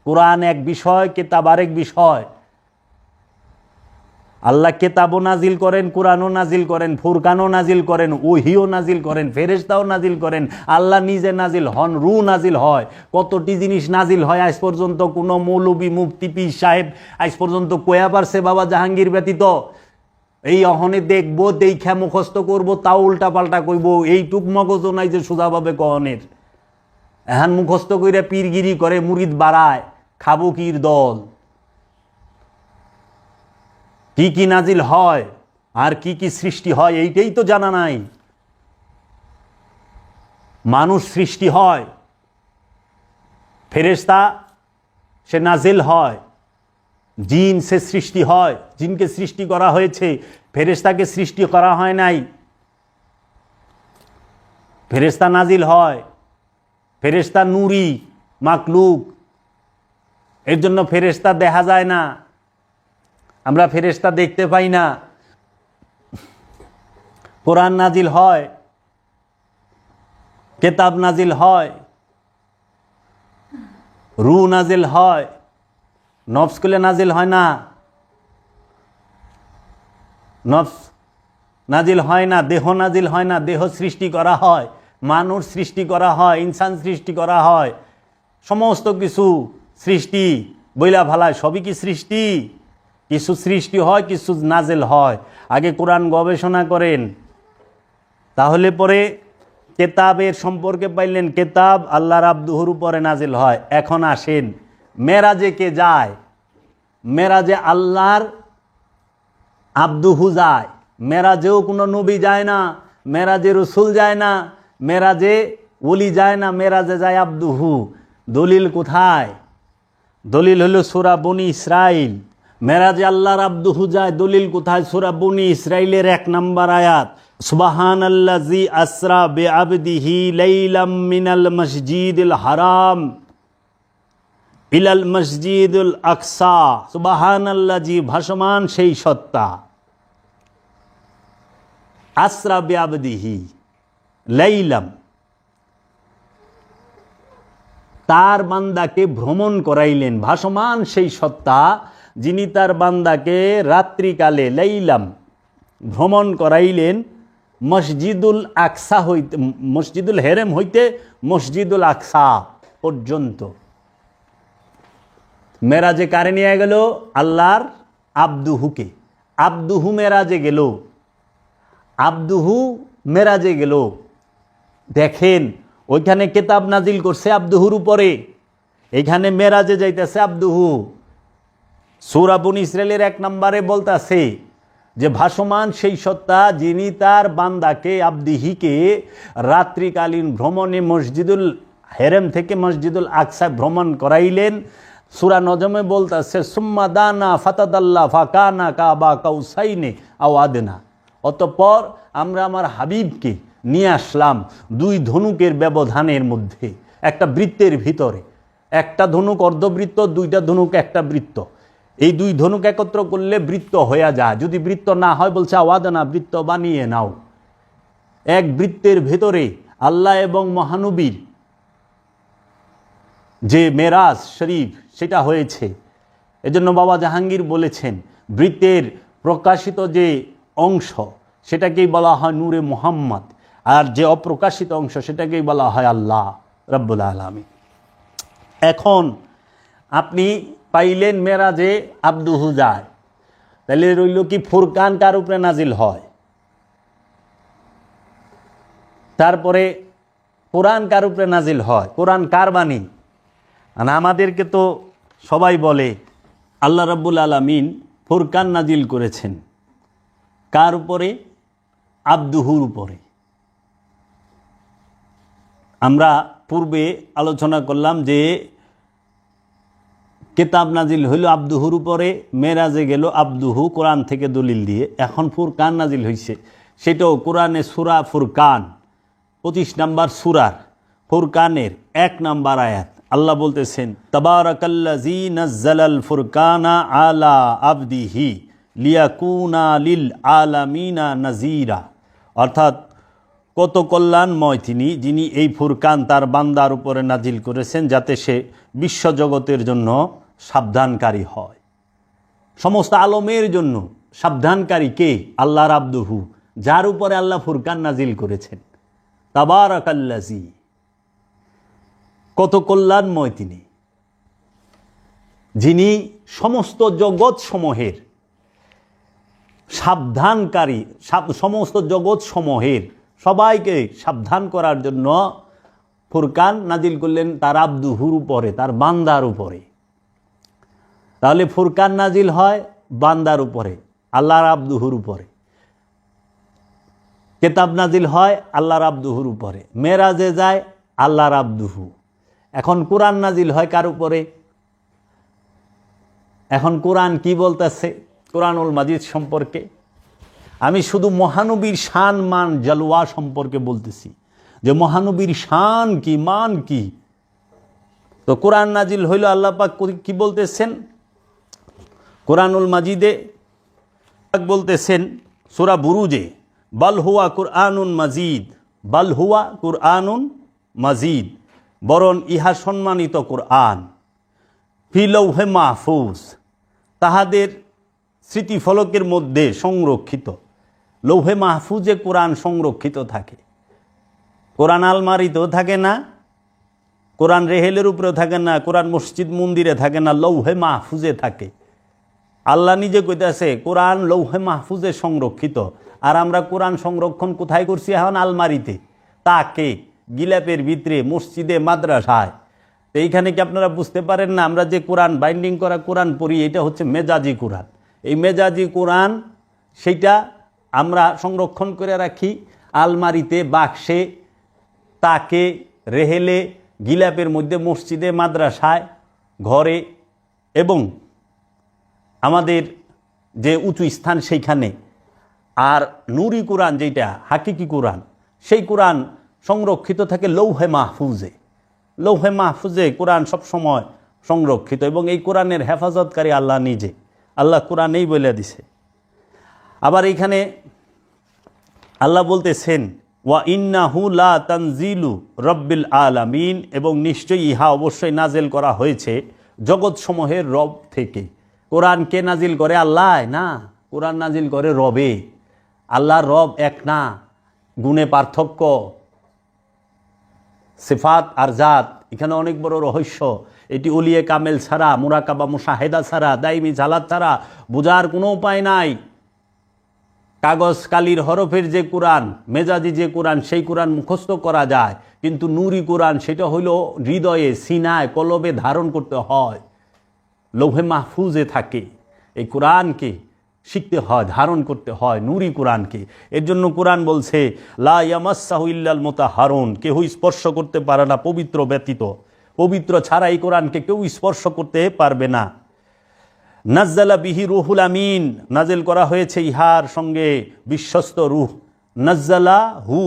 কোরআন এক বিষয়, কিতাব আরেক বিষয়। আল্লাহ কিতাবও নাজিল করেন, কোরআনও নাজিল করেন, ফুরকানও নাজিল করেন, ওহিও নাজিল করেন, ফেরেশতাও নাজিল করেন, আল্লাহ নিজে নাজিল হন, রু নাজিল হয়। কতটি জিনিস নাজিল হয় আজ পর্যন্ত কোনো মৌলবী, মুফতি, পীর সাহেব আজ পর্যন্ত কয়া পারছে বাবা জাহাঙ্গীর ব্যতীত? এই অহনে দেখবো, দেখা মুখস্থ করবো, তাও উল্টা পাল্টা কইব, এইটুক মগজ নাই যে সোজাভাবে কহনের। এহান মুখস্থ কইরা পীরগিরি করে, মুরিদ বাড়ায়, খাবো কির দল। কি কি নাজিল হয় আর কি কি সৃষ্টি হয় এইটাই তো জানা নাই। মানুষ সৃষ্টি হয়, ফেরেশতা সে নাজিল হয়, জিন সে সৃষ্টি হয়, জিনকে সৃষ্টি করা হয়েছে, ফেরেশতাকে সৃষ্টি করা হয় নাই। ফেরেশতা নাজিল হয়, ফেরেশতা নূরি মাকলুক, এর জন্য ফেরেশতা দেখা যায় না, আমরা ফেরেশতা দেখতে পাই না। কোরআন নাজিল হয়, কিতাব নাজিল হয়, রু নাজিল হয়, নফসগুলো নাজিল হয় না, নফস নাজিল হয় না, দেহ নাজিল হয় না, দেহ সৃষ্টি করা হয়, মানুষ সৃষ্টি করা হয়, ইনসান সৃষ্টি করা হয়, সমস্ত কিছু সৃষ্টি বইলা ভালায় সবই কি সৃষ্টি? কিছু সৃষ্টি হয়, কিছু নাজিল হয়। আগে কোরআন গবেষণা করেন, তাহলে পরে কেতাবের সম্পর্কে পাইলেন। কেতাব আল্লাহর আব্দুহুর উপরে নাজিল হয়। এখন আসেন, মেরাজে কে যায়? মেরাজে আল্লাহর আব্দুহু যায়। মেরাজেও কোনো নবী যায় না, মেরাজে রসুল যায় না, মেরাজে ওলি যায় না, মেরাজে যায় আব্দুহু। দলিল কোথায়? দলিল হলো সূরা বনী ইসরাইল। মেরাজে আল্লাহর আব্দুহু যায়, দলিল কোথায়? সূরা বনী ইসরাইলের 1 নম্বর আয়াত, সুবহানাল্লাযী আসরা বিআবদিহি লাইলাম মিনাল মসজিদিল হারাম ইলাল মসজিদুল আকসা। সুবহানাল্লাযী, ভাসমান সেই সত্তা, আসরা বিআবদিহি লাইলাম, তার বান্দাকে ভ্রমণ করাইলেন। ভাসমান সেই সত্তা যিনি তার বান্দাকে রাত্রিকালে লাইলাম ভ্রমণ করাইলেন মসজিদুল আকসা হইতে, মসজিদুল হেরেম হইতে মসজিদুল আকসা পর্যন্ত। মেরাজে কারে নিয়ে গেল? আল্লাহর আব্দুহুকে। আব্দুহু মেরাজে গেল, আব্দুহু মেরাজে গেল। দেখেন, ওইখানে কিতাব নাজিল করছে আব্দুহুর উপরে, এখানে মেরাজে যাইতেছে আব্দুহু। সূরা বনী ইসরাইলের 1 নম্বরে বলতাছে যে ভাসমান সেই সত্তা যিনি তার বান্দাকে আবদিহিকে রাত্রিকালীন ভ্রমণে মসজিদুল হেরেম থেকে মসজিদুল আকসা ভ্রমণ করাইলেন। সূরা নজমে বলতেছে সুম্মা দানা ফাতাদাল্লা ফাকানা কাবা কাউসাইনে আও আদনা। অতঃপর আমরা আমার হাবিবকে নিয়ে আসলাম দুই ধনুকের ব্যবধানের মধ্যে, একটা বৃত্তের ভিতরে। একটা ধনুক অর্ধবৃত্ত, দুইটা ধনুক একটা বৃত্ত। এই দুই ধনুক একত্র করলে বৃত্ত হয়ে যায়। যদি বৃত্ত না হয় বলছে আওয়াদনা, বৃত্ত বানিয়ে নাও। এক বৃত্তের ভেতরে আল্লাহ এবং মহানবীর যে মেরাজ শরীফ সেটা হয়েছে। এজন্য বাবা জাহাঙ্গীর বলেছেন বৃত্তের প্রকাশিত যে অংশ সেটাকেই বলা হয় নূরে মুহাম্মদ, আর যে অপ্রকাশিত অংশ সেটাকেই বলা হয় আল্লাহ রাব্বুল আলামিন। এখন আপনি পাইলেন মেরাজে আব্দুহু যায়, তাহলে রইল কি ফুরকান কার উপরে নাজিল হয়? তারপরে কোরআন কার উপরে নাজিল হয়? কোরআন কার বাণী? আর আমাদেরকে তো সবাই বলে আল্লাহ রাব্বুল আলামিন ফুরকান নাজিল করেছেন কার উপরে? আব্দুহুর উপরে। আমরা পূর্বে আলোচনা করলাম যে কিতাব নাজিল হইল আব্দুহুর উপরে, মেরাজে গেল আব্দুহু কোরআন থেকে দলিল দিয়ে। এখন ফুরকান নাজিল হয়েছে, সেটাও কোরআনে সূরা ফুরকান 25 নম্বর সূরার ফুরকানের 1 নম্বর আয়াত। আল্লাহ বলতেছেন তাবারাকাল্লাযী নাজ্জালাল ফুরকানা আলা আবদিহি লিয়াকুনা লিল আলামিনা নাযীরা। অর্থাৎ কত কল্যাণময় তিনি, যিনি এই ফুরকান তার বান্দার উপরে নাজিল করেছেন যাতে সে বিশ্বজগতের জন্য সাবধানকারী হয়। সমস্ত আলমের জন্য সাবধানকারী কে? আল্লাহর আব্দুহু, যার উপরে আল্লাহ ফুরকান নাজিল করেছেন। তাবারাকাল্লাযী, কত কল্যাণময় তিনি, যিনি সমস্ত জগৎ সমূহের সাবধানকারী, সমস্ত জগৎ সমূহের সবাইকে সাবধান করার জন্য ফুরকান নাজিল করলেন তার আব্দুহুর উপরে, তার বান্দার উপরে। তাহলে ফুরকান নাজিল হয় বান্দার উপরে, আল্লাহর আব্দুহুর উপরে। কিতাব নাজিল হয় আল্লাহর আব্দুহুর উপরে, মেরাজে যায় আল্লাহর আব্দুহু। এখন কোরআন নাজিল হয় কার উপরে? এখন কোরআন কি বলতেছে কোরআনুল মাজিদ সম্পর্কে? আমি শুধু মহানবীর শান মান জালওয়া সম্পর্কে বলতেছি যে মহানবীর শান কি, মান কি। তো কোরআন নাজিল হইল, আল্লাহ পাক কি বলতেছেন কোরআনুল মাজিদে? বলতেছেন সূরা বুরুজে, বাল হুয়া কুরআনুন মাজিদ, বাল হুয়া কুরআনুন মাজিদ, বরং ইহা সম্মানিত কোরআন, ফি লাউহে মাহফুজ, তাহাদের স্মৃতিফলকের মধ্যে সংরক্ষিত। লৌহে মাহফুজে কোরআন সংরক্ষিত থাকে। কোরআন আলমারিতেও থাকে না, কোরআন রেহেলের উপরেও থাকে না, কোরআন মসজিদ মন্দিরে থাকে না, লৌহে মাহফুজে থাকে। আল্লাহ নিজে কইতেছে কোরআন লৌহে মাহফুজে সংরক্ষিত। আর আমরা কোরআন সংরক্ষণ কোথায় করছি? এখন আলমারিতে, তাকে গিলাপের ভিতরে, মসজিদে, মাদ্রাসায়। তো এইখানে কি আপনারা বুঝতে পারেন না আমরা যে কোরআন বাইন্ডিং করা কোরআন পড়ি এটা হচ্ছে মেজাজি কোরআন। এই মেজাজি কোরআন সেইটা আমরা সংরক্ষণ করে রাখি আলমারিতে, বাক্সে, তাকে, রেহেলে, গিলাপের মধ্যে, মসজিদে, মাদ্রাসায়, ঘরে এবং আমাদের যে উঁচু স্থান সেইখানে। আর নুরি কোরআন যেটা হাকিকি কোরআন, সেই কোরআন সংরক্ষিত থাকে লৌহে মাহফুজে। লৌহে মাহফুজে কোরআন সবসময় সংরক্ষিত এবং এই কোরআনের হেফাজতকারী আল্লাহ নিজে। আল্লাহ কোরআনেই বলে দিছে। আবার এইখানে আল্লাহ বলতেছেন ওয়া ইন্নাহু লা তানজিলু রব্বিল আলামিন, এবং নিশ্চয়ই ইহা অবশ্যই নাজিল করা হয়েছে জগৎসমূহের রব থেকে। কোরআন কে নাজিল করে? আল্লাহ না, কোরআন নাজিল করে রবে। আল্লাহর রব এক না, গুণে পার্থক্য, সিফাত আর জাত, এখানে অনেক বড় রহস্য। এটি উলিয়ে কামেল ছাড়া, মুরাকাবা মুশাহেদা ছাড়া, দাইমি জালাত ছাড়া বোঝার কোনো উপায় নাই। কাগজ কালির হরফের যে কোরআন, মেজাজি যে কোরআন, সেই কোরআন মুখস্থ করা যায়, কিন্তু নুরি কোরআন সেটা হইল হৃদয়ে, সিনায়, কলবে ধারণ করতে হয়, লৌহে মাহফুজে থাকে। এই কোরআনকে শিখতে হয়, ধারণ করতে হয় নূরি কোরআনকে। এর জন্য কোরআন বলছে লা ইয়ামাসসাহু ইল্লাল মুতাহহারুন, কেউ স্পর্শ করতে পারে না পবিত্র ব্যতীত, পবিত্র ছাড়া এই কোরআনকে কেউ স্পর্শ করতে পারবে না। নাজ্জালা বিহি রুহুল আমিন, নাজিল করা হয়েছে ইহার সঙ্গে বিশ্বস্ত রূহ। নাজ্জালা হু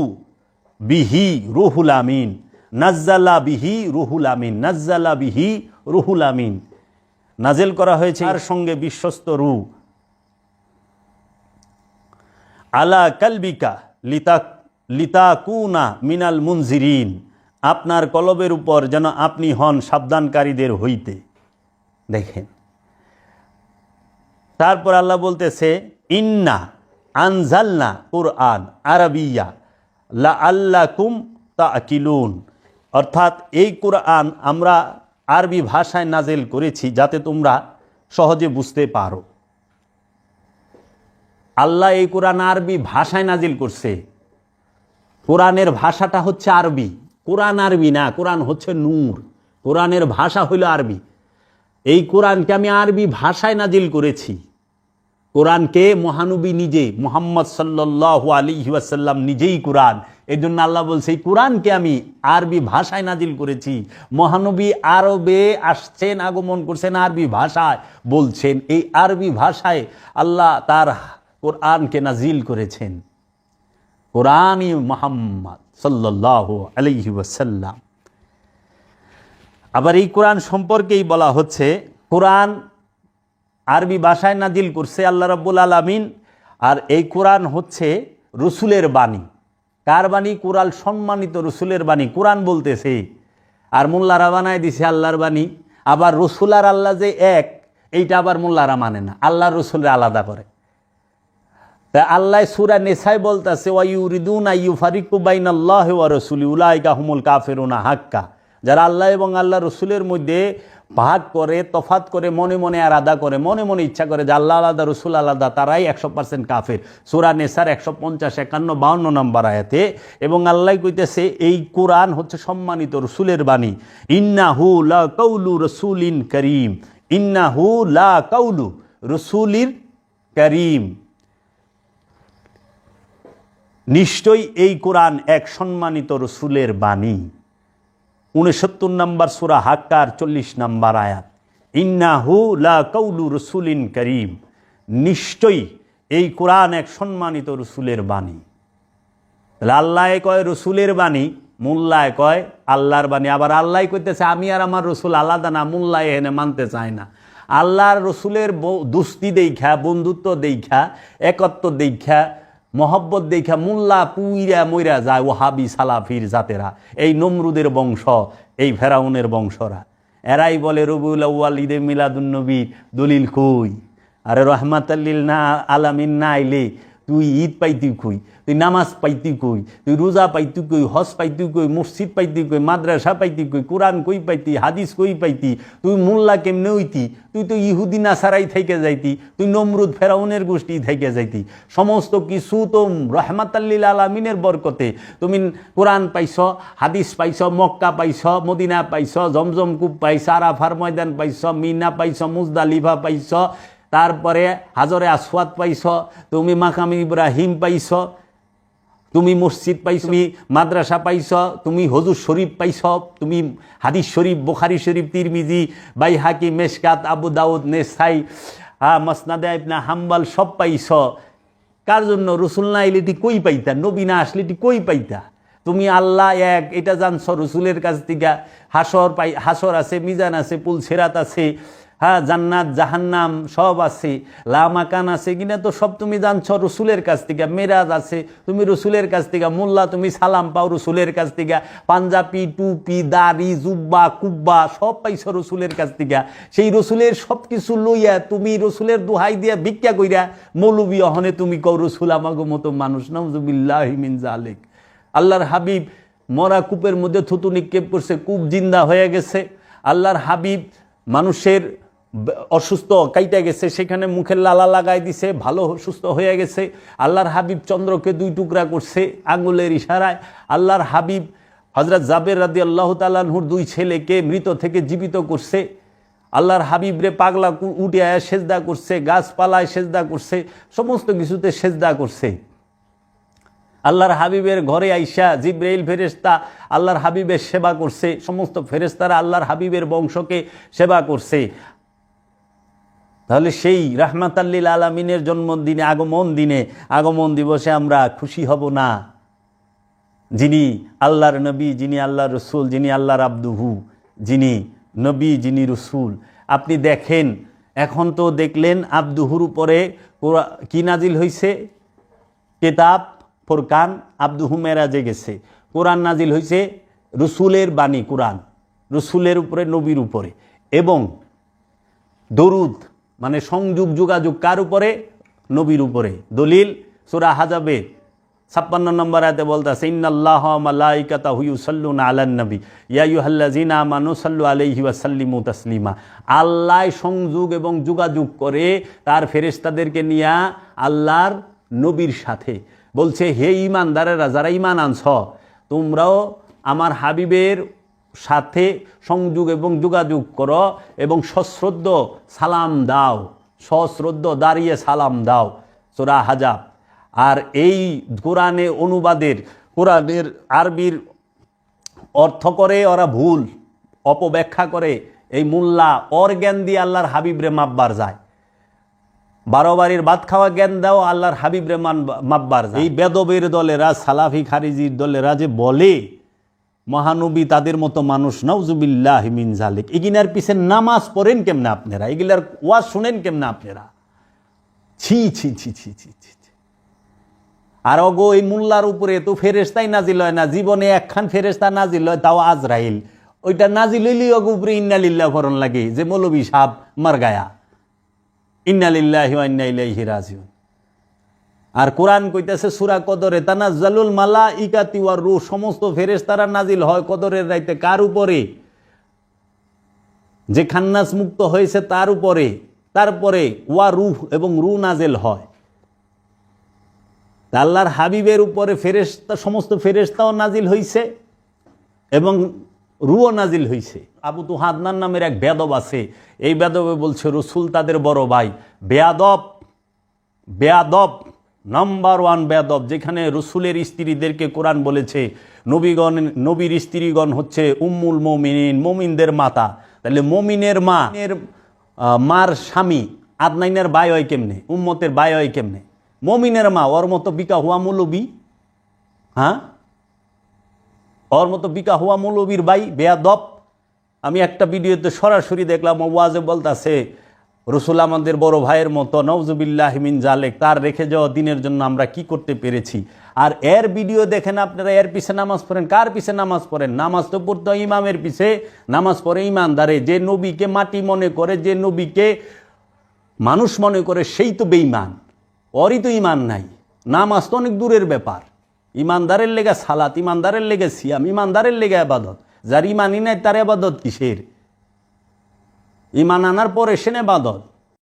বিহি রুহুল আমিন, নাজ্জালা বিহি রুহুল আমিন, নাজ্জালা বিহি রুহুল আমিন, নাজিল করা হয়েছে ইহার সঙ্গে বিশ্বস্ত রূহ। আলা কালবিকা লিতাকুনা মিনাল মুনজিরিন, আপনার কলবের উপর যেন আপনি হন সাবধানকারীদের হইতে। দেখেন, তারপর আল্লাহ বলতেছে ইন্না আনজালনা কুরআন আরাবিয়া লাআল্লাকুম তাকিলুন, অর্থাৎ এই কুরআন আমরা আরবি ভাষায় নাজিল করেছি যাতে তোমরা সহজে বুঝতে পারো। আল্লাহ এই কোরআন আরবি ভাষায় নাজিল করছে। কোরআনের ভাষাটা হচ্ছে আরবি, কোরআন আরবি না, কোরআন হচ্ছে নূর, কোরআনের ভাষা হইল আরবি। এই কোরআনকে আমি আরবি ভাষায় নাজিল করেছি। কোরআনকে মহানবী নিজে মুহাম্মদ সাল্লাল্লাহু আলাইহি ওয়াসাল্লাম নিজেই কোরআন। এই জন্য আল্লাহ বলছে এই কোরআনকে আমি আরবি ভাষায় নাজিল করেছি। মহানবী আরবে আসছেন, আগমন করছেন, আরবি ভাষায় বলছেন। এই আরবি ভাষায় আল্লাহ তার কোরআনকে নাজিল করেছেন, কোরআনই মুহাম্মদ সাল্লাল্লাহু আলাইহি ওয়াসাল্লাম। আবার এই কোরআন সম্পর্কেই বলা হচ্ছে কোরআন আরবি ভাষায় নাজিল করছে আল্লাহ রাব্বুল আলামিন। আর এই কোরআন হচ্ছে রসুলের বাণী। কার বাণী? কোরআন সম্মানিত রসুলের বাণী। কোরআন বলতেছে আর মোল্লারা বানায় দিছে আল্লাহর বাণী। আবার রসুল আর আল্লাহ যে এক, এইটা আবার মোল্লারা মানে না, আল্লাহ রসুলের আলাদা করে। তা আল্লাহ সূরা নিসায় বলতেছে ওয়া ইউরিদুনা ইউফারিকু বাইনাল্লাহি ওয়া রাসূলি উলাইকা হুমুল কাফিরুনা হাক্কা, যারা আল্লাহ এবং আল্লাহ রসুলের মধ্যে ভাগ করে, তফাত করে, মনে মনে আলাদা করে, মনে মনে ইচ্ছা করে যে আল্লাহ আলাদা রসুল আলাদা, তারাই 100% কাফের। সূরা নিসার 150, 51, 52 নম্বর আয়াতে। এবং আল্লাহ কইতেছে এই কোরআন হচ্ছে সম্মানিত রসুলের বাণী। ইন্নাহু লা কাউলু রাসূলিন কারীম, ইন্নাহু লা কাউলু রাসূলির কারীম, নিশ্চয়ই এই কোরআন এক সম্মানিত রসুলের বাণী। 69 নম্বর সূরা হাক্কার 40 নম্বর আয়াত। ইন্নাহু লা কাউলু রাসূলিন কারীম, নিশ্চয়ই এই কোরআন এক সম্মানিত রসুলের বাণী। তাহলে আল্লাহ কয় রসুলের বাণী, মোল্লায় কয় আল্লাহর বাণী। আবার আল্লাহ কইতেছে আমি আর আমার রসুল আলাদা না, মোল্লায় এনে মানতে চায় না। আল্লাহর রসুলের দোস্তি দেখা, বন্ধুত্ব দেখা, একত্ব দেখা, মহব্বত দেখা মোল্লা পুইরা মইরা যায় ওহাবি সালাফির জাতেরা, এই নমরুদের বংশ, এই ফেরাউনের বংশরা। এরাই বলে রবিউল আউয়াল ঈদে মিলাদুন্নবীর দলিল কই? আরে রহমাতাল্লিল না আলামিন না আইলে তুই ঈদ পাইতি কই, তুই নামাজ পাইতি কই, তুই রোজা পাইতি কই, হজ পাইতি কই, মসজিদ পাইতি কই, মাদ্রাসা পাইতি কই, কোরআন কই পাইতি, হাদিস কই পাইতি, তুই মোল্লা কেমনে হইতি? তুই তো ইহুদি নাসারাই থেকে যাইতি, তুই নমরুদ ফেরাউনের গোষ্ঠী থেকে যাইতি। সমস্ত কিছু তো রহমাতাল্লিল আলামিনের বরকতে তুমি কোরআন পাইছ, হাদিস পাইছ, মক্কা পাইছ, মদিনা পাইছ, জমজম কূপ পাইছ, আরাফার ময়দান পাইছ, মিনা পাইছ, মুজদালিফা পাইছ, তারপরে হাজরে আসওয়াদ পাইছ, তুমি মাকাম ইব্রাহিম পাইছ, তুমি মসজিদ পাইছ, তুমি মাদ্রাসা পাইছ, তুমি হুজুর শরীফ পাইছ, তুমি হাদিস শরীফ, বুখারী শরীফ, তিরমিজি, বাইহাকি, মেশকাত, আবু দাউদ, নেসাই, মাসনাদে ইবনে হাম্বল সব পাইছ। কার জন্য? রসুল না এলিটি কই পাইতা, নবী না আসলিটি কই পাইতা? তুমি আল্লাহ এক এটা জানছ রসুলের কাছ থেকে। হাসর আছে, মিজান আছে, পুল সিরাত আছে, জান্নাত জাহান্নাম সব আছে, লামাকান আছে কিনা তো সব তুমি জানছো রসুলের কাছ থেকে। মেরাজ আছে, তুমি রসুলের কাছ থেকে। মোল্লা তুমি সালাম পাও রসুলের কাছ থেকে। পাঞ্জাবি, টুপি, দাড়ি, জুব্বা, কুব্বা সব পাইছো রসুলের কাছ থেকে। সেই রসুলের সব কিছু লইয়া তুমি রসুলের দোহাই দিয়া ভিক্ষা কইরা মৌলবি অহনে তুমি কও রসুল আমাগো মতো মানুষ। নাউজুবিল্লাহি মিন যালিক। আল্লাহর হাবিব মরা কূপের মধ্যে থুতু নিক্ষেপ করছে, কূপ জিন্দা হয়ে গেছে। আল্লাহর হাবিব মানুষের অসুস্থ কাইটা গেছে, সেখানে মুখের লালা লাগাই দিছে, ভালো সুস্থ হয়ে গেছে। আল্লাহর হাবিব চন্দ্রকে 2 টুকরা করছে আঙ্গুলের ইশারায়। আল্লাহর হাবিব হযরত জাবের রাদিয়াল্লাহু তাআলা আনহুর 2 ছেলেকে মৃত থেকে জীবিত করছে। আল্লাহর হাবিবরে পাগলা উঠিয়া সেজদা করছে, গাছপালায় সেজদা করছে, সমস্ত কিছুতে সেজদা করছে। আল্লাহর হাবিবের ঘরে আইসা জিব্রাইল ফেরেশতা আল্লাহর হাবিবের সেবা করছে, সমস্ত ফেরেশতারা আল্লাহর হাবিবের বংশকে সেবা করছে। তাহলে সেই রাহমাতাল্লিল আলামিনের জন্মদিনে, আগমন দিবসে আমরা খুশি হব না? যিনি আল্লাহর নবী, যিনি আল্লাহর রসুল, যিনি আল্লাহর আব্দুহু, যিনি নবী, যিনি রসুল। আপনি দেখেন, এখন তো দেখলেন আব্দুহুর উপরে কি নাজিল হয়েছে? কিতাব ফুরকান, আব্দুহু মেরাজে গেছে। কোরআন নাজিল হয়েছে, রসুলের বাণী কোরআন, রসুলের উপরে, নবীর উপরে। এবং দরুদ মানে সংযোগ, যোগাযোগ কার উপরে? নবীর উপরে। দলিল সূরা হাজাবে 56 নম্বর আয়াতে বলতেছে, ইন্নাল্লাহা ওয়া মালাইকাতাহু ইউসাল্লুনা আলান নবী ইয়া আইয়ুহাল্লাযীনা আমানু সাল্লু আলাইহি ওয়া সাল্লিমু তাসলিমা। আল্লাহ সংযোগ এবং যোগাযোগ করে তার ফেরেশতাদেরকে নিয়ে আল্লাহর নবীর সাথে। বলছে, হে ঈমানদারেরা, যারা ঈমান আনছ, তোমরাও আমার হাবিবের সাথে সংযোগ এবং যোগাযোগ করো এবং সশ্রদ্ধ সালাম দাও, সশ্রদ্ধ দাঁড়িয়ে সালাম দাও। সূরা হাজাব। আর এই কোরআনে অনুবাদের, কোরআনের আরবির অর্থ করে ওরা ভুল, অপব্যাখ্যা করে। এই মোল্লা ওর জ্ঞান দিয়ে আল্লাহর হাবিবরে মাপবার যায়। 12 বাড়ির ভাত খাওয়া জ্ঞান দাও, আল্লাহর হাবিবরে মাপবার যায়। এই বেদবের দলেরা, সালাফি খারিজির দলেরা যে বলে মহানবী তাদের মতো মানুষ, নাউজুবিল্লাহি মিন জালিক। এগিনার পিছে নামাজ পড়েন কেমনে আপনারা? এগুলার ওয়াজ শুনেন কেমনে আপনারা? ছি ছি ছি ছি ছি ছি। আর অগো এই মোল্লার উপরে তো ফেরেশতাই নাজিল হয় না, জীবনে একখান ফেরেশতা নাজিল হয়, তাও আজরাইল। ওইটা নাজিল হইলেই অগো উপরে ইন্না লিল্লাহ ফরন লাগে, যে মৌলবী সাহেব মার গায়া, ইন্না লিল্লাহি ওয়া ইন্না ইলাইহি রাজিউন। আর কোরআন কইতাছে সূরা কদরে, তানাজ্জালুল মালাইকাতি ওয়ার রূহ, সমস্ত ফেরেশতারা নাজিল হয় কদরের রাইতে। কার উপরে? যে খান্নাস মুক্ত হয়েছে তার উপরে। তারপরে ওয়া রূহ, এবং রূহ নাজিল হয়। আল্লাহর হাবিবের উপরে ফেরেশতা, সমস্ত ফেরেশতাও নাজিল হইছে এবং রূহও নাজিল হইছে। আবু তুহা আদনান নামের এক বেদব আছে, এই বেদবে বলছে রসুল তাদের বড় ভাই। বেয়াদব নাম্বার 1 বেয়াদব। যেখানে রসুলের স্ত্রীদেরকে কোরআন বলেছে নবীর স্ত্রীগণ হচ্ছে উম্মুল মুমিনিন, মুমিনদের মাতা। তাহলে মুমিনের মার স্বামী আদনাইনের ভাই হয় কেমনে? উম্মতের ভাই হয় কেমনে? মুমিনের মা, ওর মতো বিকা হুয়া মৌলবী? হ্যাঁ, ওর মতো বিকা হুয়া মৌলবীর ভাই বেয়াদব। আমি একটা ভিডিওতে সরাসরি দেখলাম, ওয়াজে বলতাছে রসুল আমাদের বড় ভাইয়ের মতো, নাউজুবিল্লাহি মিন জালিক। তার রেখে যাওয়া দিনের জন্য আমরা কি করতে পেরেছি। আর এর ভিডিও দেখেন আপনারা, এর পিছে নামাজ পড়েন। কার পিছে নামাজ পড়েন? নামাজ তো পড়তে হয় ইমামের পিছে। নামাজ পড়ে ইমানদারে। যে নবীকে মাটি মনে করে, যে নবীকে মানুষ মনে করে, সেই তো বেঈমান। ওরই তো ইমান নাই। নামাজ তো অনেক দূরের ব্যাপার। ইমানদারের লেগে সালাত, ইমানদারের লেগে সিয়াম, ইমানদারের লেগে আবাদত। যার ইমানই নাই তার আবাদত কিসের? ইমান আনার পরে সে আবাদত।